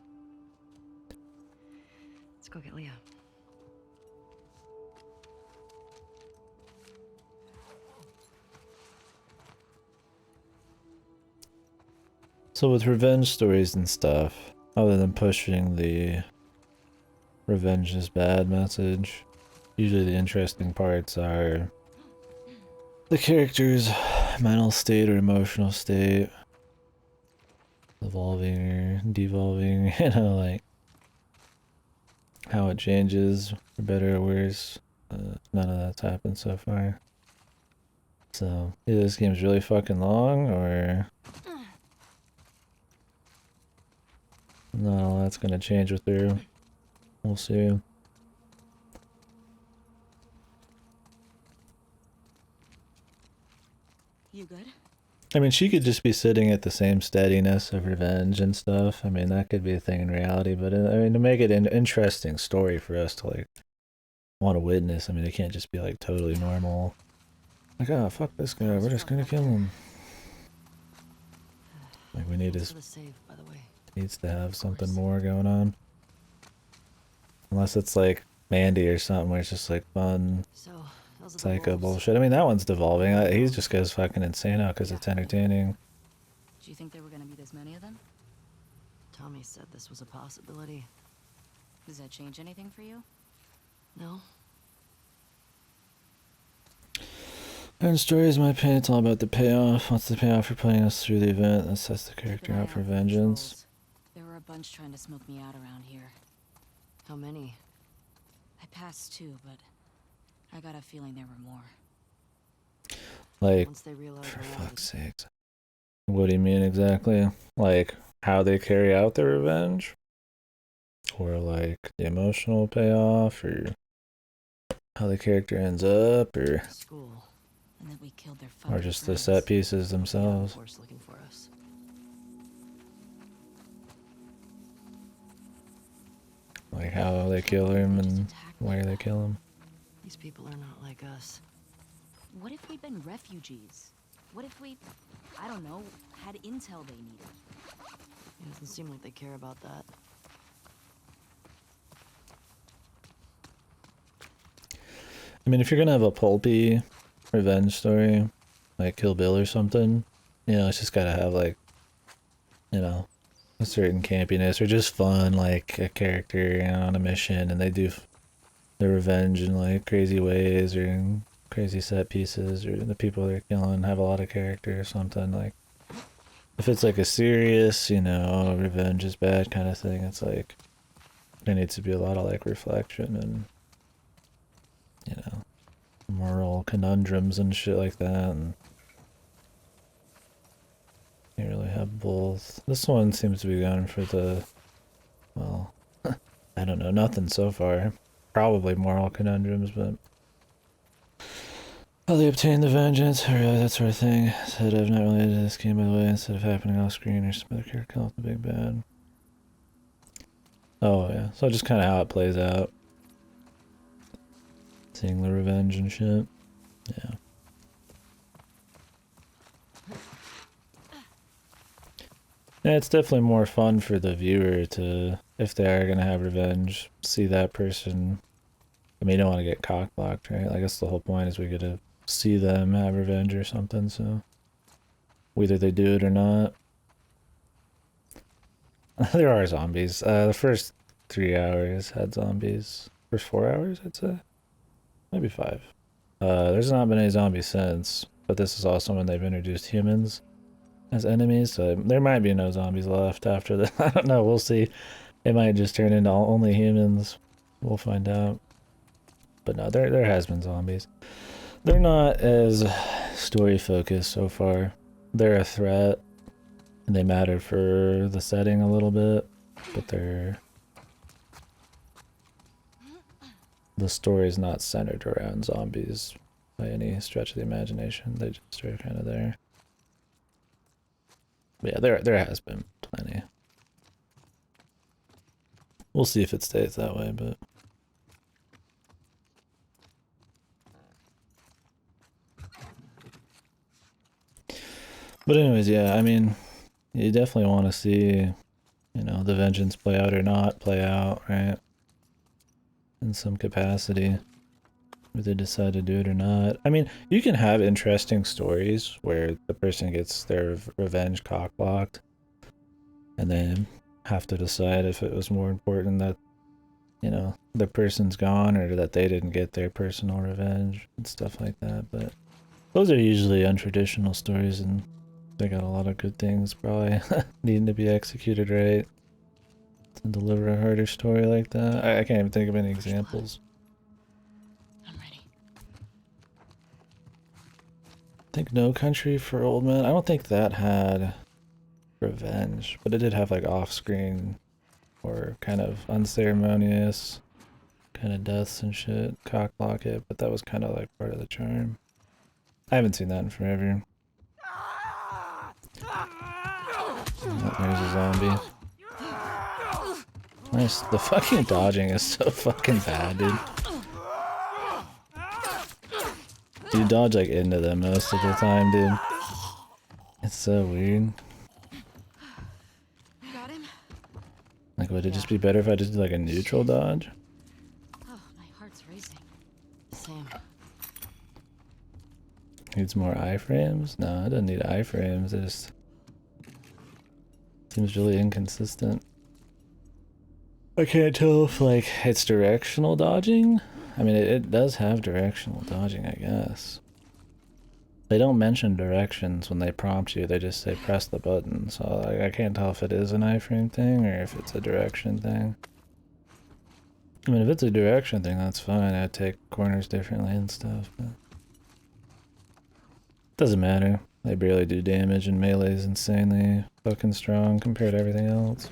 Let's go get Leah. So with revenge stories and stuff, other than pushing the revenge is bad message, usually the interesting parts are the character's mental state or emotional state, evolving or devolving, you know, like how it changes for better or worse. None of that's happened so far. So either this game's really fucking long or not all that's gonna change with her. We'll see. You good? I mean, she could just be sitting at the same steadiness of revenge and stuff. I mean, that could be a thing in reality, but I mean, to make it an interesting story for us to like want to witness, I mean, it can't just be like totally normal. Like, oh, fuck this guy, we're just gonna kill him. Like, we need Thanks his, for the save, by the way. needs to have something more going on. Unless it's like Mandy or something where it's just like fun, So, those are the psycho wolves. bullshit. I mean, that one's devolving. He just goes fucking insane out because it's entertaining. Do you think there were gonna be this many of them? Tommy said this was a possibility. Does that change anything for you? No? And stories, in my opinion, it's all about the payoff. What's the payoff for putting us through the event that sets the Keep an character eye out for the vengeance? trolls. There were a bunch trying to smoke me out around here. How many? I passed 2, but I got a feeling there were more. Like, Once they realize for we're out, fuck's sakes. What do you mean exactly? Like, how they carry out their revenge? Or like, the emotional payoff? Or how the character ends up? Or school. And that we killed their or fucking just the friends. set pieces Yeah, of themselves? course, looking for us. Like, how they kill him Just and attack why like they that. kill him? These people are not like us. What if we'd been refugees? What if we, I don't know, had intel they needed? It doesn't seem like they care about that. I mean, if you're gonna have a pulpy revenge story, like Kill Bill or something, you know, it's just gotta have like, you know, a certain campiness or just fun, like a character, you know, on a mission and they do their revenge in like crazy ways or in crazy set pieces, or the people they're killing have a lot of character or something. Like, if it's like a serious, you know, revenge is bad kind of thing, it's like there needs to be a lot of like reflection and, you know, moral conundrums and shit like that. And you really have both. This one seems to be going for the, well, I don't know, nothing so far. Probably moral conundrums, but how they obtain the vengeance, or that sort of thing. Said I've not related to this game, by the way, instead of happening off screen or some other character kill off the big bad. Oh yeah, so just kind of how it plays out. Seeing the revenge and shit. Yeah. Yeah, it's definitely more fun for the viewer to, if they are gonna have revenge, see that person. I mean, you don't want to get cock-blocked, right? I guess the whole point is we get to see them have revenge or something, so whether they do it or not. There are zombies. The first 3 hours had zombies. First 4 hours, I'd say. Maybe 5. There's not been any zombies since, but this is also when they've introduced humans as enemies, so there might be no zombies left after that. I don't know, we'll see. It might just turn into only humans. We'll find out. But no, there has been zombies. They're not as story focused so far. They're a threat, and they matter for the setting a little bit, but the story is not centered around zombies by any stretch of the imagination. They just are kind of there. But yeah, there has been plenty. We'll see if it stays that way, but anyways, yeah, I mean, you definitely want to see, you know, the vengeance play out or not play out, right? In some capacity, whether they decide to do it or not. I mean, you can have interesting stories where the person gets their revenge cockblocked and then have to decide if it was more important that, you know, the person's gone or that they didn't get their personal revenge and stuff like that. But those are usually untraditional stories, and they got a lot of good things probably needing to be executed right to deliver a harder story like that. I can't even think of any examples. I'm ready. I think No Country for Old Men, I don't think that had revenge, but it did have like off-screen or kind of unceremonious kind of deaths and shit, cock block it, but that was kind of like part of the charm. I haven't seen that in forever. Oh, there's a zombie. Nice. The fucking dodging is so fucking bad, dude. You dodge like into them most of the time, dude. It's so weird. Got him? Like, would it just be better if I just did like a neutral dodge? Oh, my heart's racing. Same. Needs more iframes? No, it doesn't need iframes. It just seems really inconsistent. I can't tell if like it's directional dodging. I mean, it does have directional dodging, I guess. They don't mention directions when they prompt you. They just say press the button. So like, I can't tell if it is an iframe thing or if it's a direction thing. I mean, if it's a direction thing, that's fine. I'd take corners differently and stuff, but doesn't matter. They barely do damage, and melee's insanely fucking strong compared to everything else.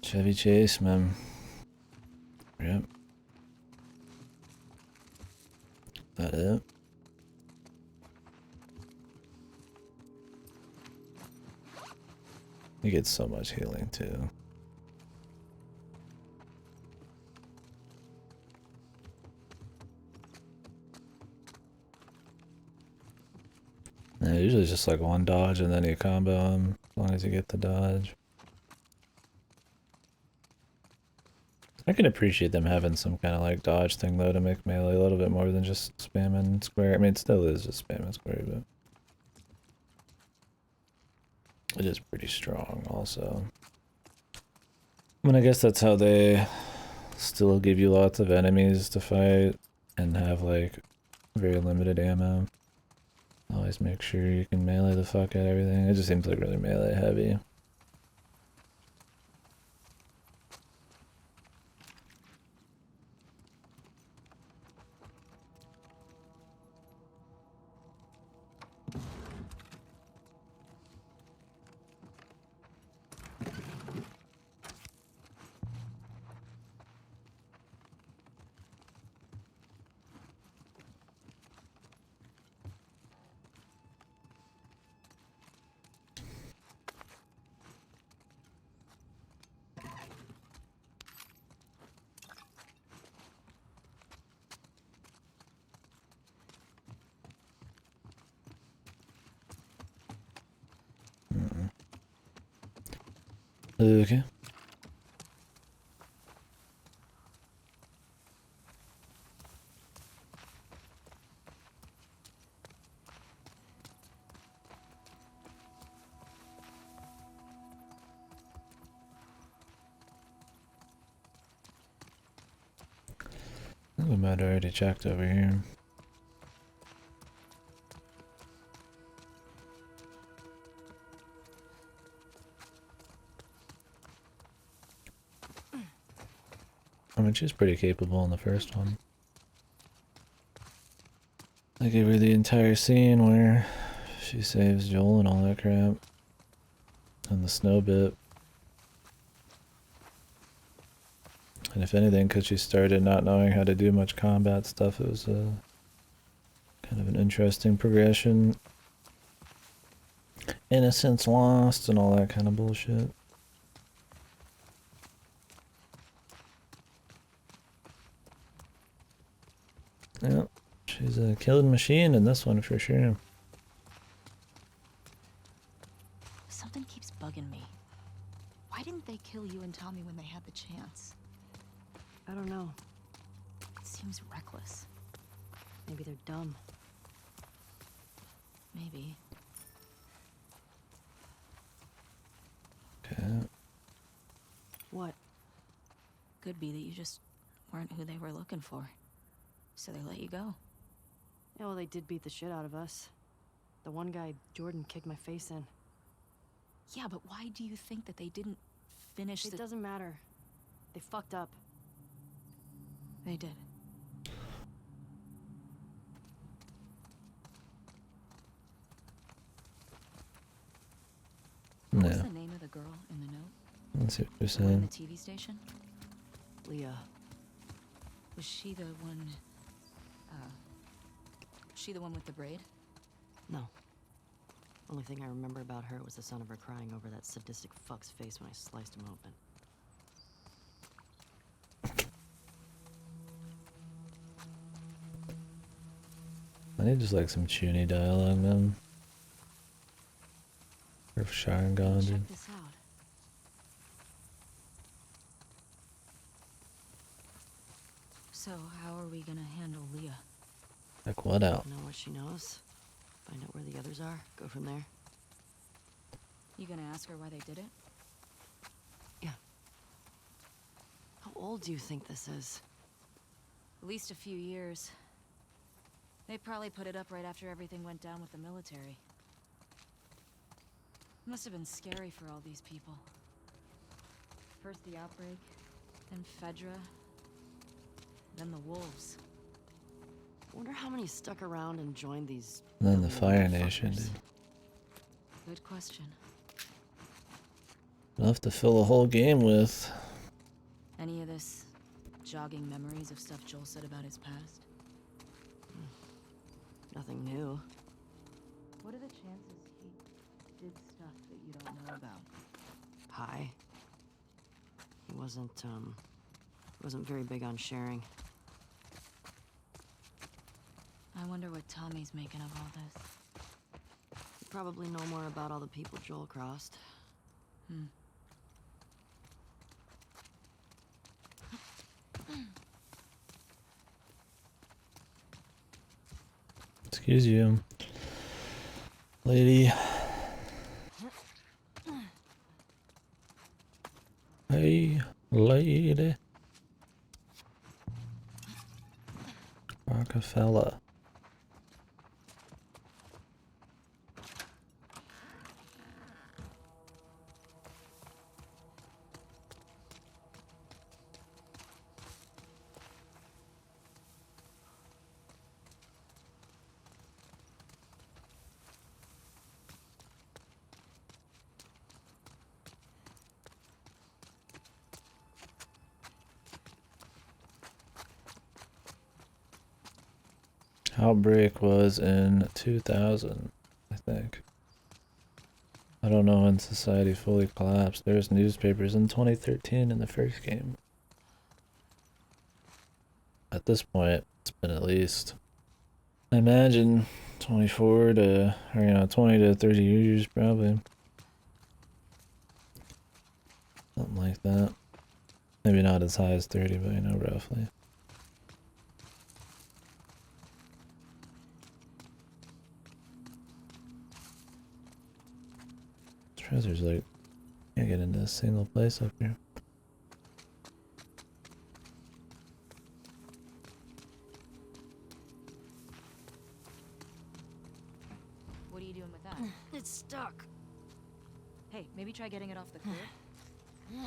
Chevy Chase, man. Yep. That it? You get so much healing too. Yeah, usually it's just like one dodge and then you combo them as long as you get the dodge. I can appreciate them having some kind of like dodge thing though to make melee a little bit more than just spamming square. I mean, it still is just spamming square, but it is pretty strong also. I mean, I guess that's how they still give you lots of enemies to fight and have like very limited ammo. Always make sure you can melee the fuck out of everything. It just seems like really melee heavy. Okay. I think we might have already checked over here. I mean, she's pretty capable in the first one. I gave her the entire scene where she saves Joel and all that crap. And the snow bit. And if anything, because she started not knowing how to do much combat stuff, it was a kind of an interesting progression. Innocence lost and all that kind of bullshit. Yep, she's a killing machine in this one for sure. Something keeps bugging me. Why didn't they kill you and Tommy when they had the chance? I don't know. It seems reckless. Maybe they're dumb. Maybe. Okay. What? Could be that you just weren't who they were looking for. So they let you go. Yeah, well, they did beat the shit out of us. The one guy, Jordan, kicked my face in. Yeah, but why do you think that they didn't finish It the... doesn't matter. They fucked up. They did. What was No. the name of the girl in the note? Let's see what you're The one in the saying. TV station? Leah. Was she the one... she the one with the braid? No. Only thing I remember about her was the sound of her crying over that sadistic fuck's face when I sliced him open. I need just like some chuny dialogue, man. Or Sharon gone, dude. Check this out. So, how are we gonna handle Leah? Check what out? Know what she knows. Find out where the others are. Go from there. You gonna ask her why they did it? Yeah. How old do you think this is? At least a few years. They probably put it up right after everything went down with the military. Must have been scary for all these people. First the outbreak, then Fedra, then the wolves. Wonder how many stuck around and joined these... And then the alien Fire Nation, motherfuckers. dude. Good question. Enough to fill a whole game with. Any of this jogging memories of stuff Joel said about his past? Nothing new. What are the chances he did stuff that you don't know about? High. He wasn't very big on sharing. I wonder what Tommy's making of all this. You probably know more about all the people Joel crossed. Excuse you, lady. Hey, lady. Rockefeller. Outbreak was in 2000, I think. I don't know when society fully collapsed. There's newspapers in 2013 in the first game. At this point, it's been at least, I imagine, 24 to, or 20 to 30 years probably. Something like that. Maybe not as high as 30, but you know, roughly. Treasures like can't get into a single place up here. What are you doing with that? It's stuck. Hey, maybe try getting it off the clear. Now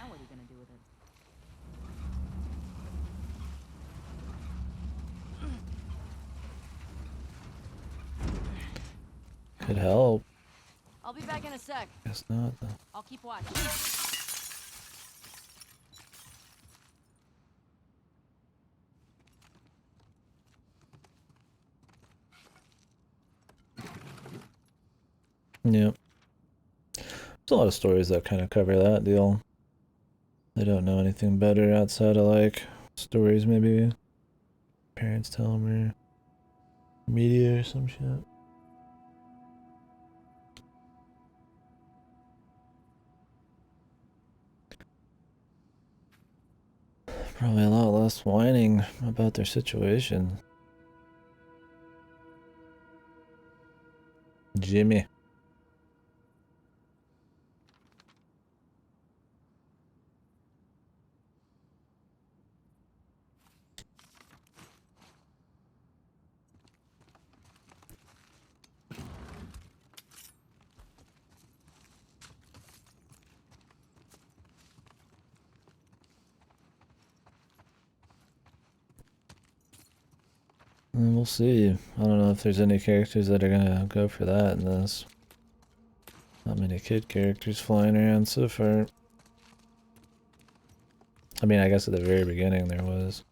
what are you gonna do with it? Could help. I'll be back in a sec. Guess not though. I'll keep watch. Yep. There's a lot of stories that kind of cover that deal. They don't know anything better outside of like stories maybe parents tell them or media or some shit. Probably a lot less whining about their situation. Jimmy. And we'll see. I don't know if there's any characters that are gonna go for that in this. Not many kid characters flying around so far. I mean, I guess at the very beginning there was.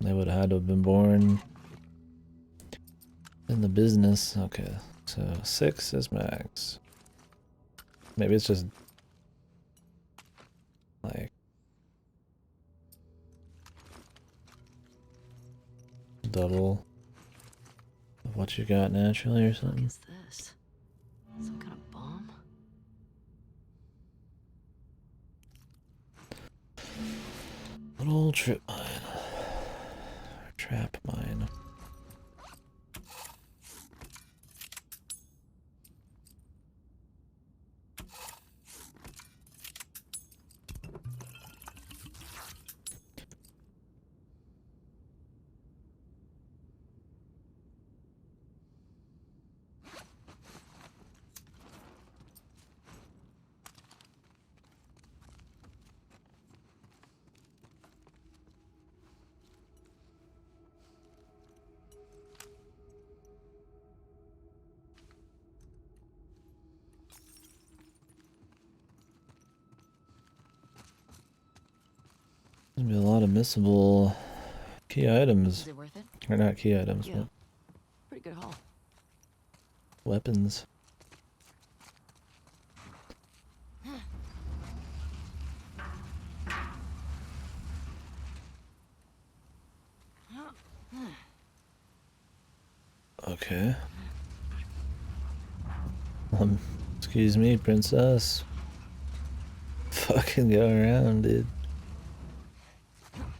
They would have had to have been born in the business. Okay, so 6 is max. Maybe it's just like double of what you got naturally or What something. is this? Some kind of bomb? Little trip mine. Trap mine. There's gonna be a lot of missable key items. Is it worth it? Or not key items, Yeah. but Pretty good haul. weapons. Okay. Excuse me, princess. Fucking go around, dude.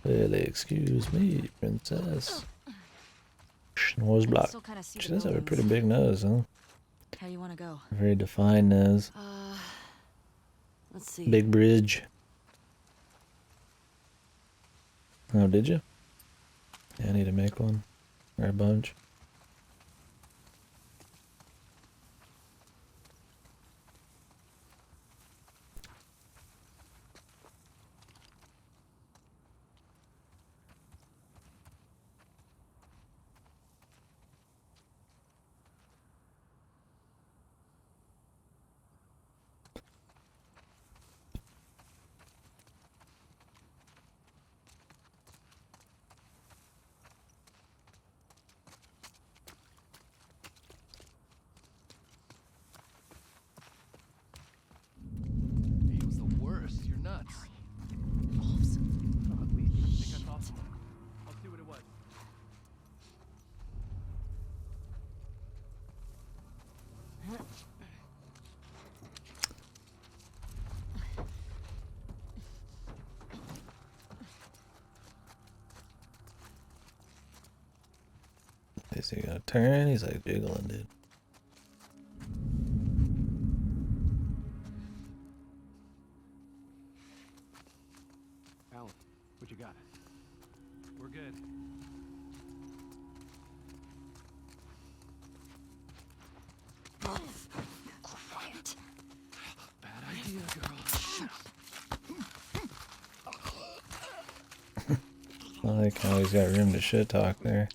Really, excuse me, princess. Nose I can block. still kind of see She the does have a pretty buildings. big nose, huh? How you want to go? A very defined nose. Let's see. Big bridge. Oh, did you? Yeah, I need to make one. Or a bunch. Is he gonna turn? He's like jiggling, dude. Alan, what you got? We're good. Quiet. Bad idea, girl. I like how he's got room to shit talk there.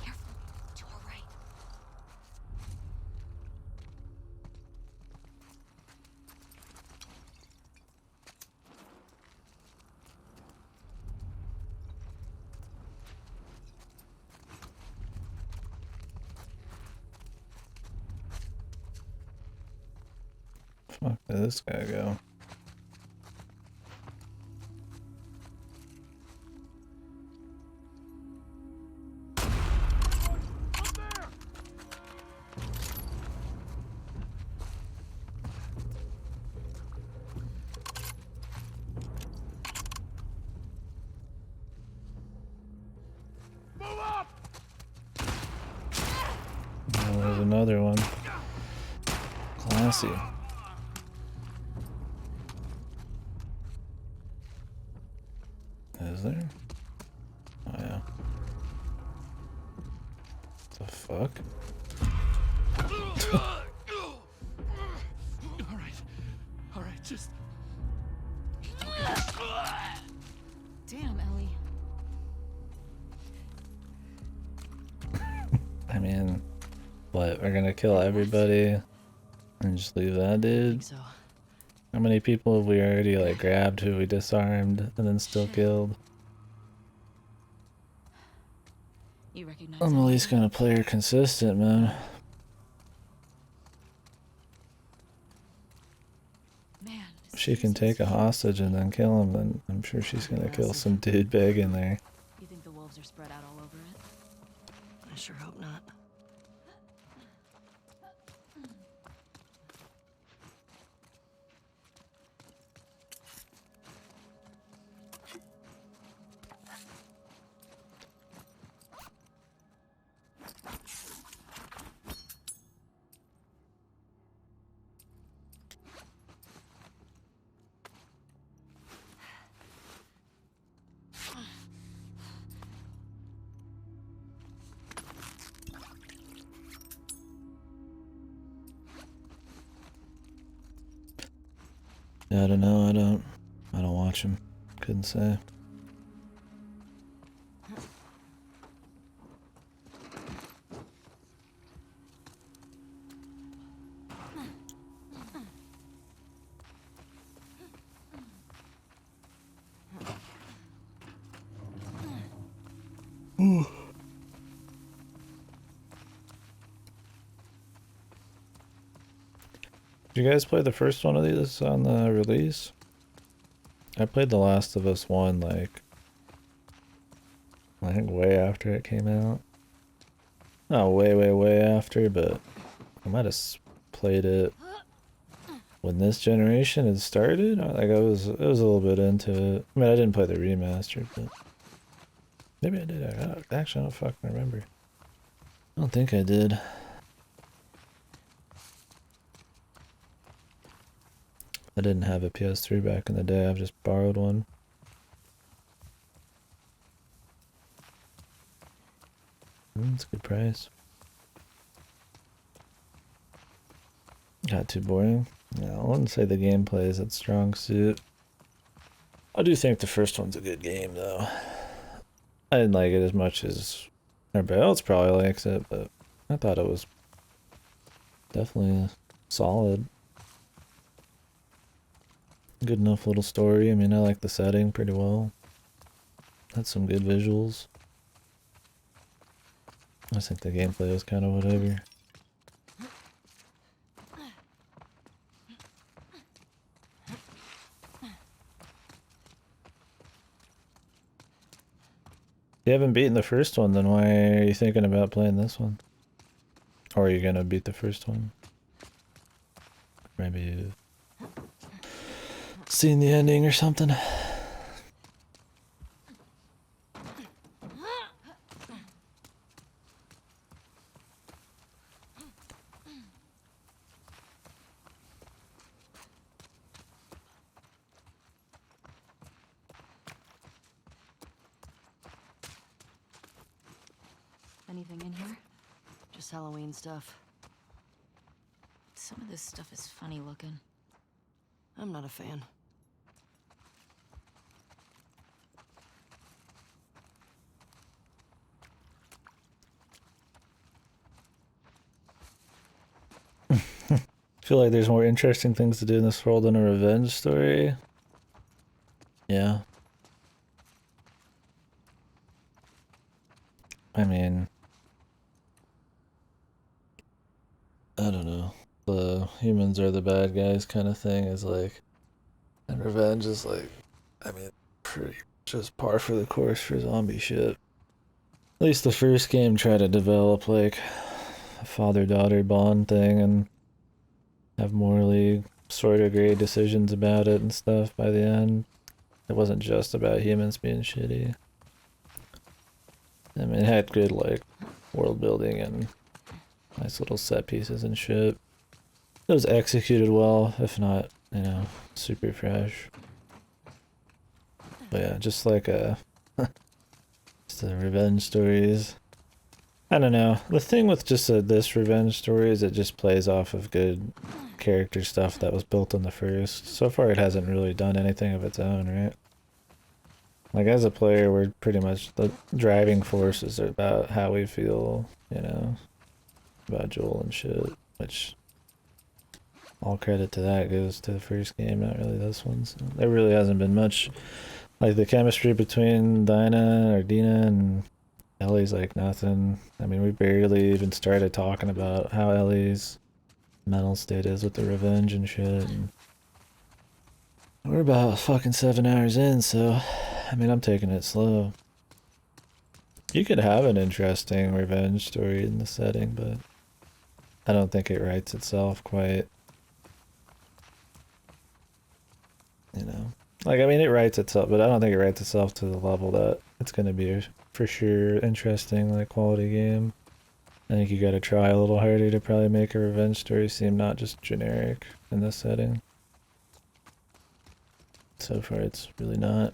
Careful. To our right. Fuck, where did this guy go? Move up! Oh, there's another one. Classy. Is there? Oh yeah. The fuck? All right, just... Damn, Ellie. I mean, what? We're gonna kill everybody and just leave that I dude? think so. How many people have we already like grabbed who we disarmed and then still Shit. killed? You recognize I'm at any least of them? gonna play her consistent, man. Man, If she can take a hostage and then kill him, then I'm sure she's gonna kill some dude big in there. You think the wolves are spread out all over it? I sure hope not. Yeah, I don't know. I don't watch him. Couldn't say. Ooh. Did you guys play the first one of these on the release? I played The Last of Us 1 like I think way after it came out. Not way after, but I might have played it when this generation had started. Like I was a little bit into it. I mean, I didn't play the remastered, but maybe I did. Actually, I don't fucking remember. I don't think I did. I didn't have a PS3 back in the day. I've just borrowed one. It's a good price. Not too boring. No, I wouldn't say the gameplay is its strong suit. I do think the first one's a good game, though. I didn't like it as much as everybody else probably likes it, but I thought it was definitely solid. Good enough little story. I mean, I like the setting pretty well. Had some good visuals. I think the gameplay was kind of whatever. You haven't beaten the first one, then why are you thinking about playing this one? Or are you gonna beat the first one? Maybe you've seen the ending or something. Anything in here? Just Halloween stuff. Some of this stuff is funny looking. I'm not a fan. I feel like there's more interesting things to do in this world than a revenge story. Yeah. I mean, I don't know. The humans are the bad guys kind of thing is like, and revenge is like, I mean, pretty just par for the course for zombie shit. At least the first game tried to develop like a father-daughter bond thing and have morally sort of gray decisions about it and stuff by the end. It wasn't just about humans being shitty. I mean, it had good like world building and nice little set pieces and shit. It was executed well, if not, you know, super fresh. But yeah, just like just the revenge stories. I don't know. The thing with just this revenge story is it just plays off of good character stuff that was built in the first. So far it hasn't really done anything of its own, right? Like as a player, we're pretty much the driving forces are about how we feel, you know, about Joel and shit, which all credit to that goes to the first game, not really this one. So there really hasn't been much. Like the chemistry between Dina and Ellie's like nothing. I mean, we barely even started talking about how Ellie's mental state is with the revenge and shit. And we're about fucking 7 hours in, so I mean, I'm taking it slow. You could have an interesting revenge story in the setting, but I don't think it writes itself quite. You know, like, I mean, it writes itself, but I don't think it writes itself to the level that it's going to be for sure interesting, like, quality game. I think you got to try a little harder to probably make a revenge story seem not just generic in this setting. So far, it's really not.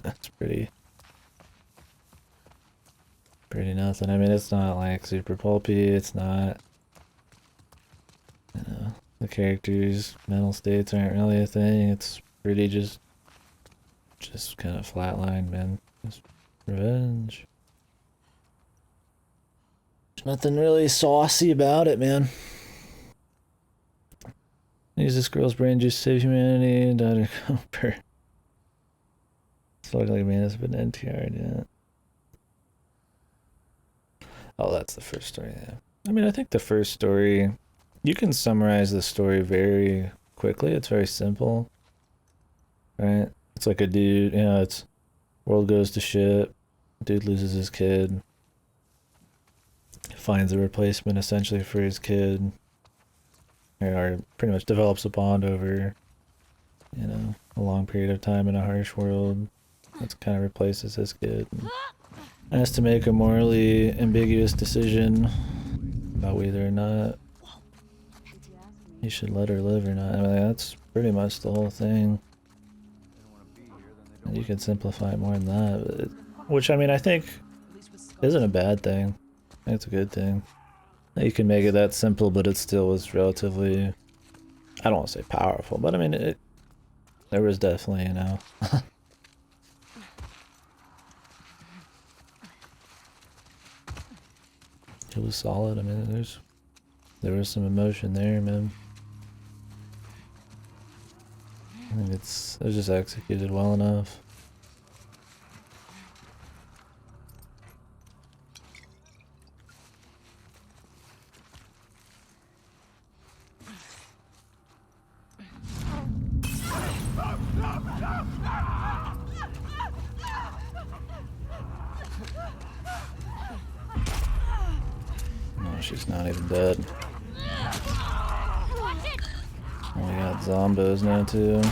It's pretty nothing. I mean, it's not like super pulpy. It's not, you know, the characters' mental states aren't really a thing. It's pretty just kind of flatline, man. Just revenge. There's nothing really saucy about it, man. Use this girl's brain juice to save humanity. Daughter Cooper. It's like man, it's been NTR'd yet. Oh, that's the first story, yeah. I mean, I think the first story, you can summarize the story very quickly. It's very simple, right? It's like a dude, you know, it's world goes to shit. Dude loses his kid. Finds a replacement essentially for his kid. Or pretty much develops a bond over, you know, a long period of time in a harsh world. That kind of replaces his kid. And has to make a morally ambiguous decision about whether or not he should let her live or not. I mean, that's pretty much the whole thing. And you can simplify it more than that, but which, I mean, I think isn't a bad thing. I think it's a good thing. You can make it that simple, but it still was relatively, I don't want to say powerful, but I mean, there was definitely, you know. It was solid. I mean, there was some emotion there, man. I think it was just executed well enough. No, she's not even dead. Oh, we got zombos now too.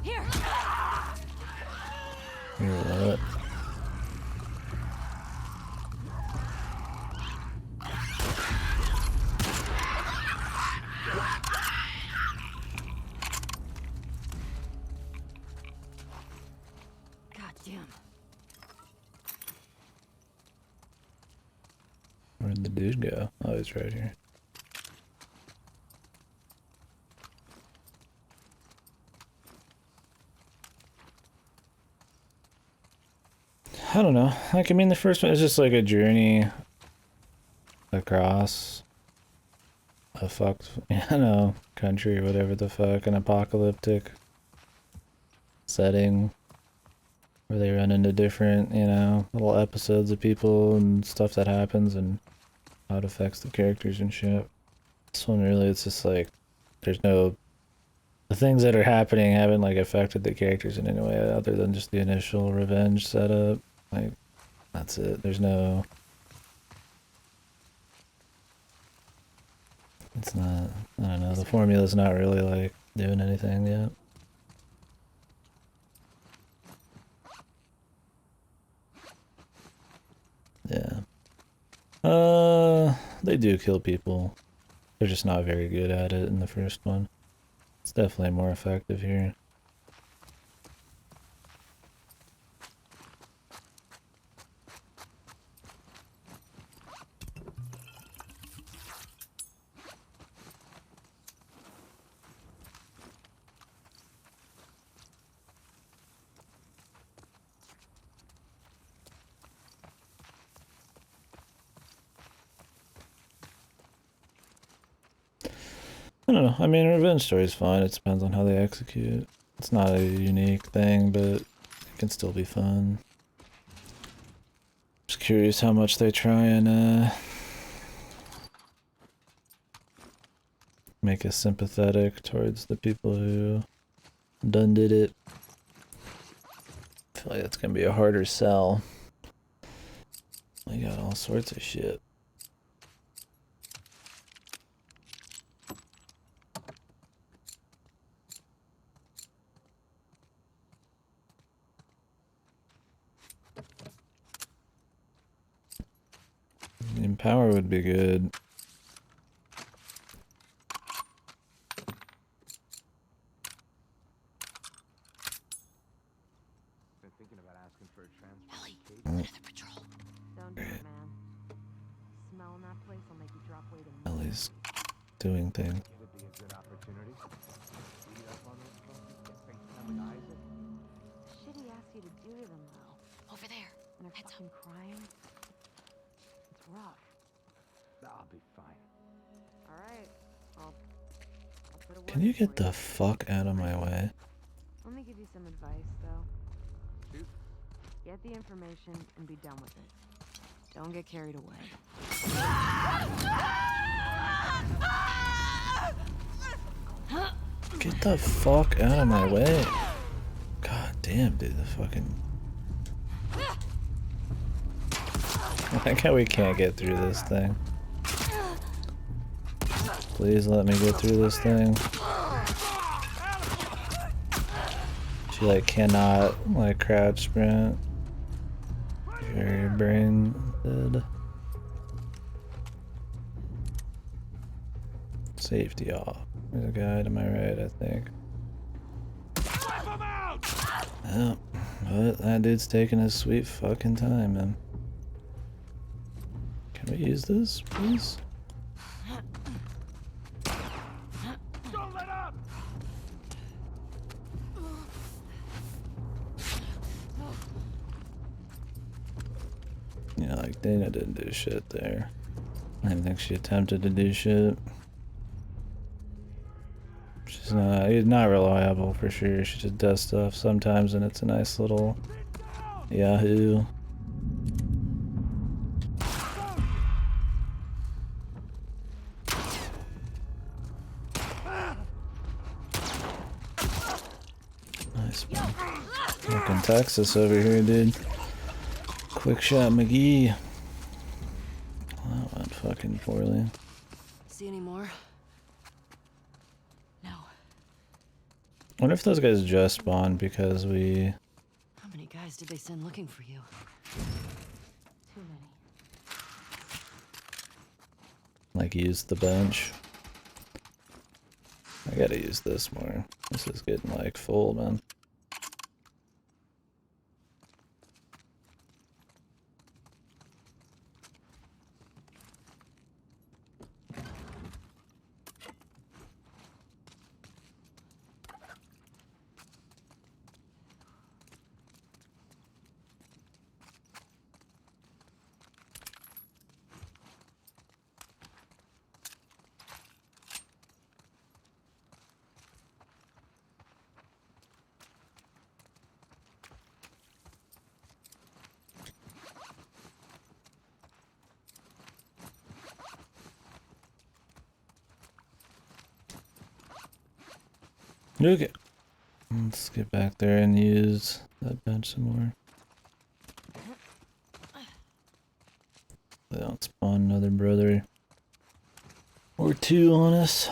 Here, what? God damn. Where'd the dude go? Oh, he's right here. I don't know. Like, I mean, the first one is just like a journey across a fucked, country or whatever the fuck, an apocalyptic setting where they run into different, little episodes of people and stuff that happens and how it affects the characters and shit. This one really, it's just like, the things that are happening haven't like affected the characters in any way other than just the initial revenge setup. Like, that's it. There's no... It's not... I don't know. The formula's not really, like, doing anything yet. Yeah. They do kill people. They're just not very good at it in the first one. It's definitely more effective here. I don't know. I mean, revenge story is fine. It depends on how they execute. It's not a unique thing, but it can still be fun. Just curious how much they try and make us sympathetic towards the people who done did it. I feel like that's gonna be a harder sell. We got all sorts of shit. Empower would be good. Been thinking about asking for a transfer. Ellie, another patrol. Don't do it, man. Smelling that place will make you drop weight in Ellie's doing things. It'd be a good opportunity. Read up on those trophies, get face time with Isaac. The shit he asked you to do to them, though. Over there. And they're Heads fucking crying. It's rough. I'll be fine. Alright. I'll put a word Can you in get for the fuck out of my way? Let me give you some advice, though. Shoot. Get the information and be done with it. Don't get carried away. Get the fuck out of my way. God damn, dude, the fucking... I like how we can't get through this thing. Please let me get through this thing. She like cannot like crouch sprint. Very brain dead. Safety off. There's a guy to my right, I think. Yeah, but that dude's taking his sweet fucking time, man. Can we use this, please? Don't let up! You know, like Dana didn't do shit there. I didn't think she attempted to do shit. She's not reliable for sure. She just does stuff sometimes and it's a nice little Yahoo. Nice one. Fucking Texas over here, dude. Quick shot McGee. Well, that went fucking poorly. See any more? No. I wonder if those guys just spawned because we... How many guys did they send looking for you? Too many. like used the bench. I gotta use this more. This is getting like full, man. Okay. Let's get back there and use that bench some more. They don't spawn another brother or two on us.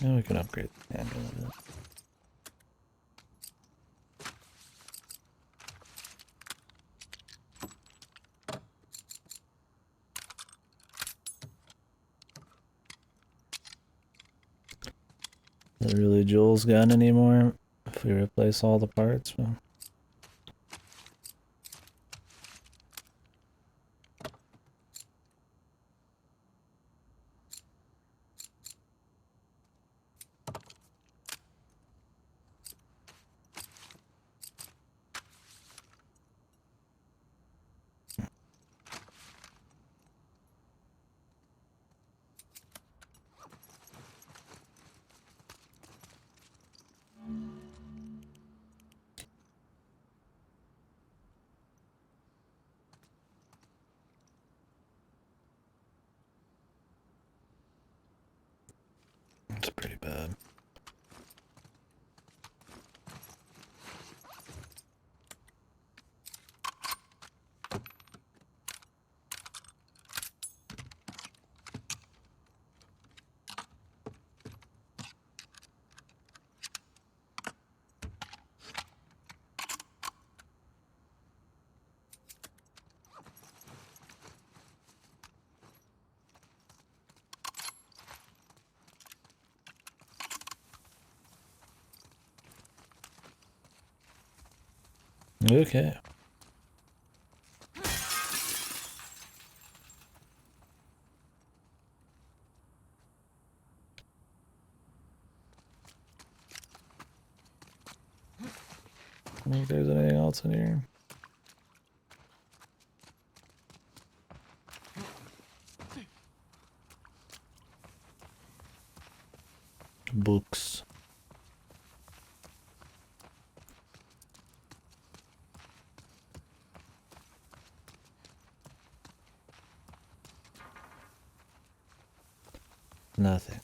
And we can upgrade the handle of it. Is it really Joel's gun anymore? If we replace all the parts? Well, it's pretty bad. Okay. I don't think there's anything else in here. Books. Nothing.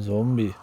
Zombie.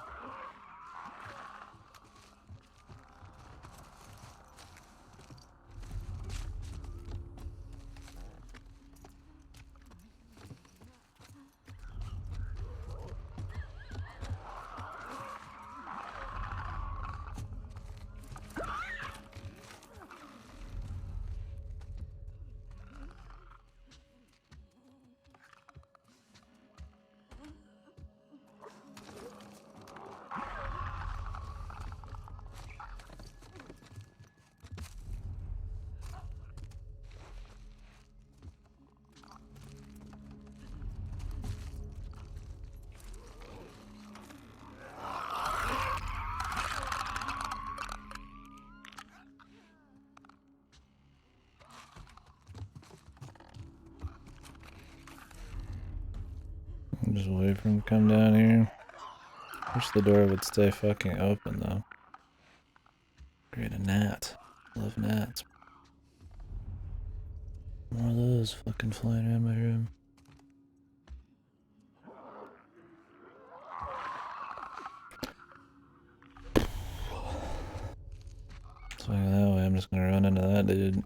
I'm just wait for him to come down here. Wish the door would stay fucking open though. Create a gnat. Love gnats. More of those fucking flying around my room. Swing that way, I'm just gonna run into that dude.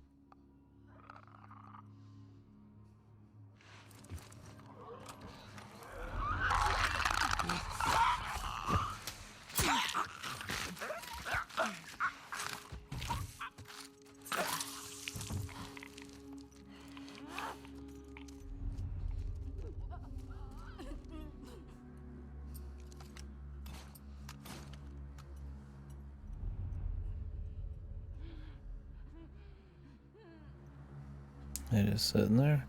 They just sitting there.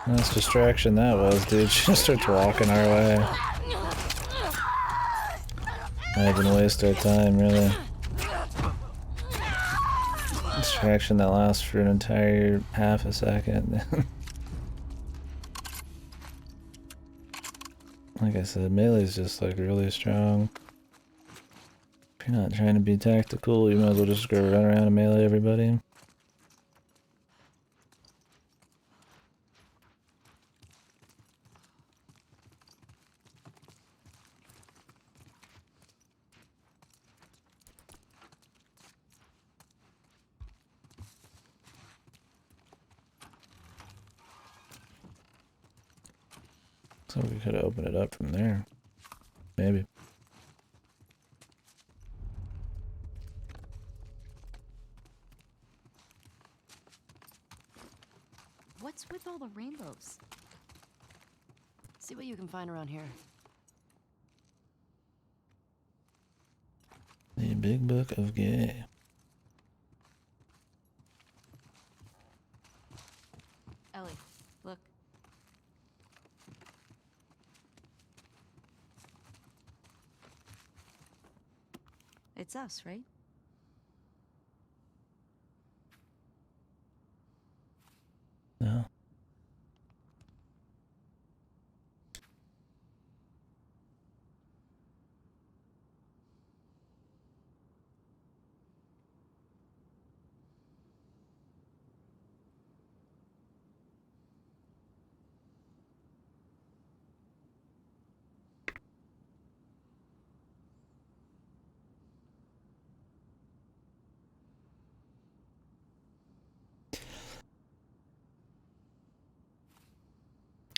Nice distraction that was, dude. She just starts walking our way. Not even waste our time, really. Distraction that lasts for an entire half a second. Like I said, melee's just like really strong. If you're not trying to be tactical, you might as well just go run around and melee everybody. So we could open it up from there. Maybe. What's with all the rainbows? See what you can find around here. The Big Book of Gay. Ellie, look. It's us, right? No.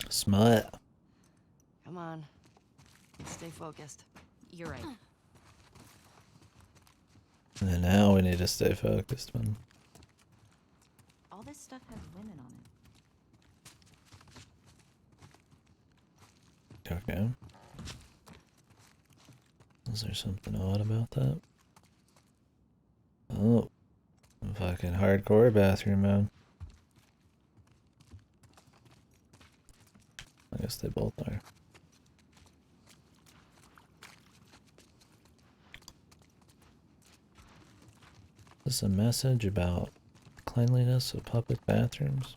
Smut. Come on. Stay focused. You're right. And then now we need to stay focused, man. All this stuff has women on it. Okay. Is there something odd about that? Oh. Fucking hardcore bathroom, man. guess they both are. Is this a message about cleanliness of public bathrooms?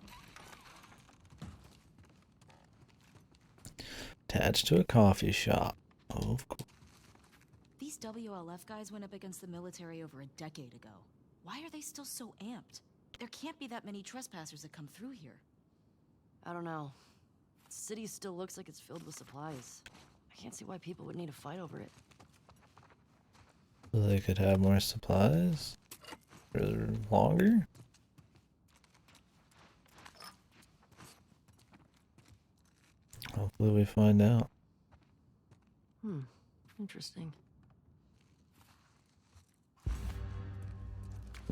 Attached to a coffee shop. Oh, of course. These WLF guys went up against the military over a decade ago. Why are they still so amped? There can't be that many trespassers that come through here. I don't know. The city still looks like it's filled with supplies. I can't see why people would need to fight over it. So they could have more supplies for longer? Hopefully we find out. Interesting.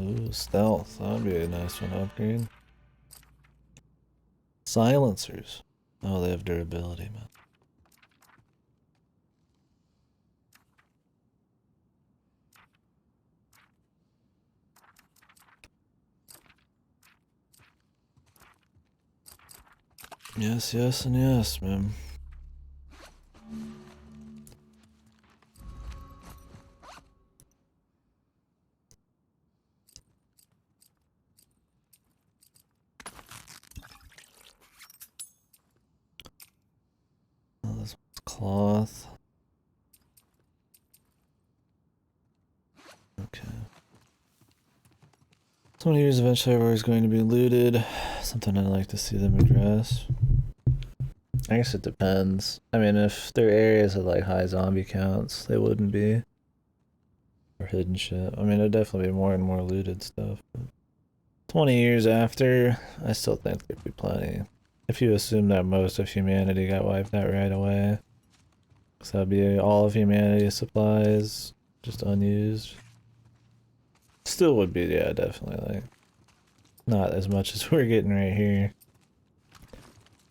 Ooh, stealth. That would be a nice one to upgrade. Silencers. Oh, they have durability, man. Yes, yes, and yes, man. Oh, this one's cloth. Okay. 20 years eventually everywhere's going to be looted. Something I'd like to see them address. I guess it depends. I mean, if there are areas with like high zombie counts, they wouldn't be. Or hidden shit. I mean, it'd definitely be more and more looted stuff. But 20 years after, I still think there'd be plenty. If you assume that most of humanity got wiped out right away. Because that'd be all of humanity's supplies, just unused. Still would be, yeah, definitely, like, not as much as we're getting right here.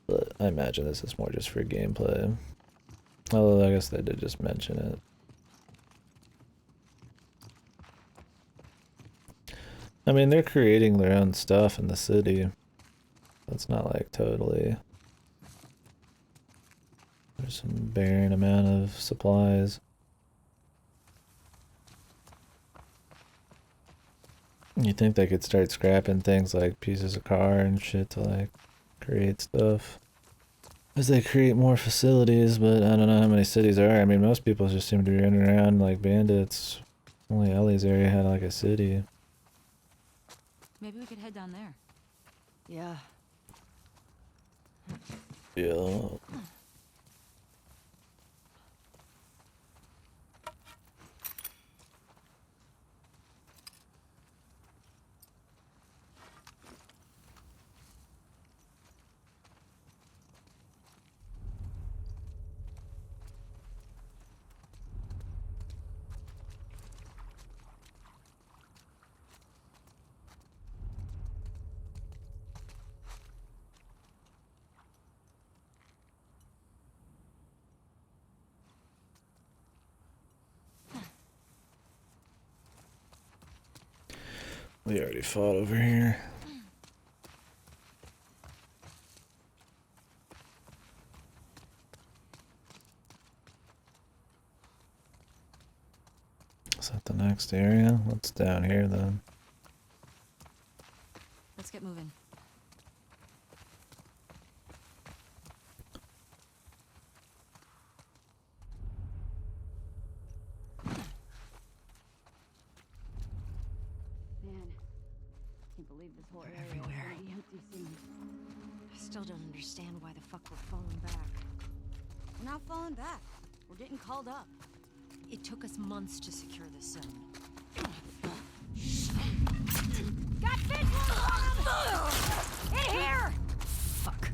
But I imagine this is more just for gameplay. Although I guess they did just mention it. I mean, they're creating their own stuff in the city. It's not like totally... There's some barren amount of supplies. You think they could start scrapping things like pieces of car and shit to like create stuff as they create more facilities, but I don't know how many cities there are. I mean, most people just seem to be running around like bandits. Only Ellie's area had like a city. Maybe we could head down there. Yeah. Yeah. We already fought over here. Is that the next area? What's down here then? Let's get moving. Man, can't believe this whole area everywhere. is gonna be empty soon. I still don't understand why the fuck we're falling back. We're not falling back. We're getting called up. It took us months to secure this zone. Got visuals on 'em! In here! Fuck.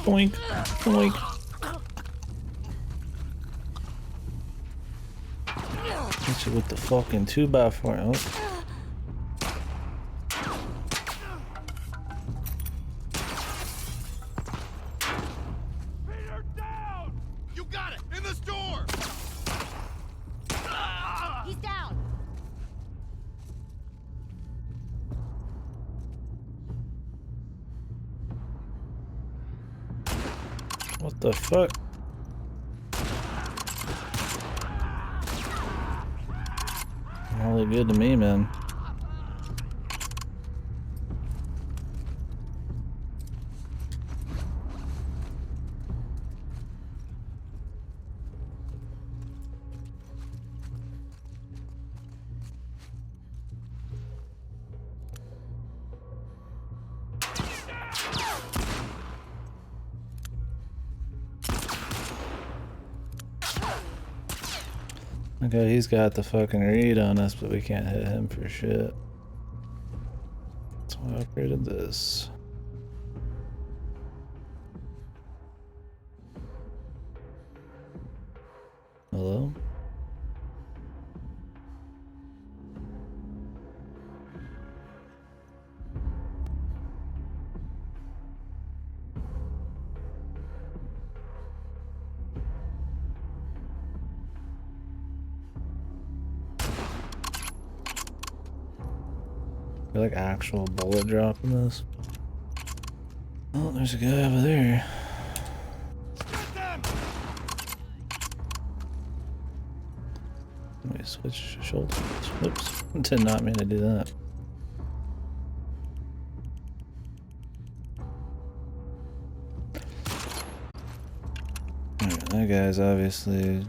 Boink, boink. Hit you with the fucking 2x4. Oh. Peter, down! You got it! In the store! He's down! What the fuck? All look good to me, man. Okay, he's got the fucking read on us, but we can't hit him for shit. So I upgraded this. Hello? Feel like actual bullet drop in this. Oh, there's a guy over there. Let me switch shoulders. Whoops. Did not mean to do that. Alright, that guy's obviously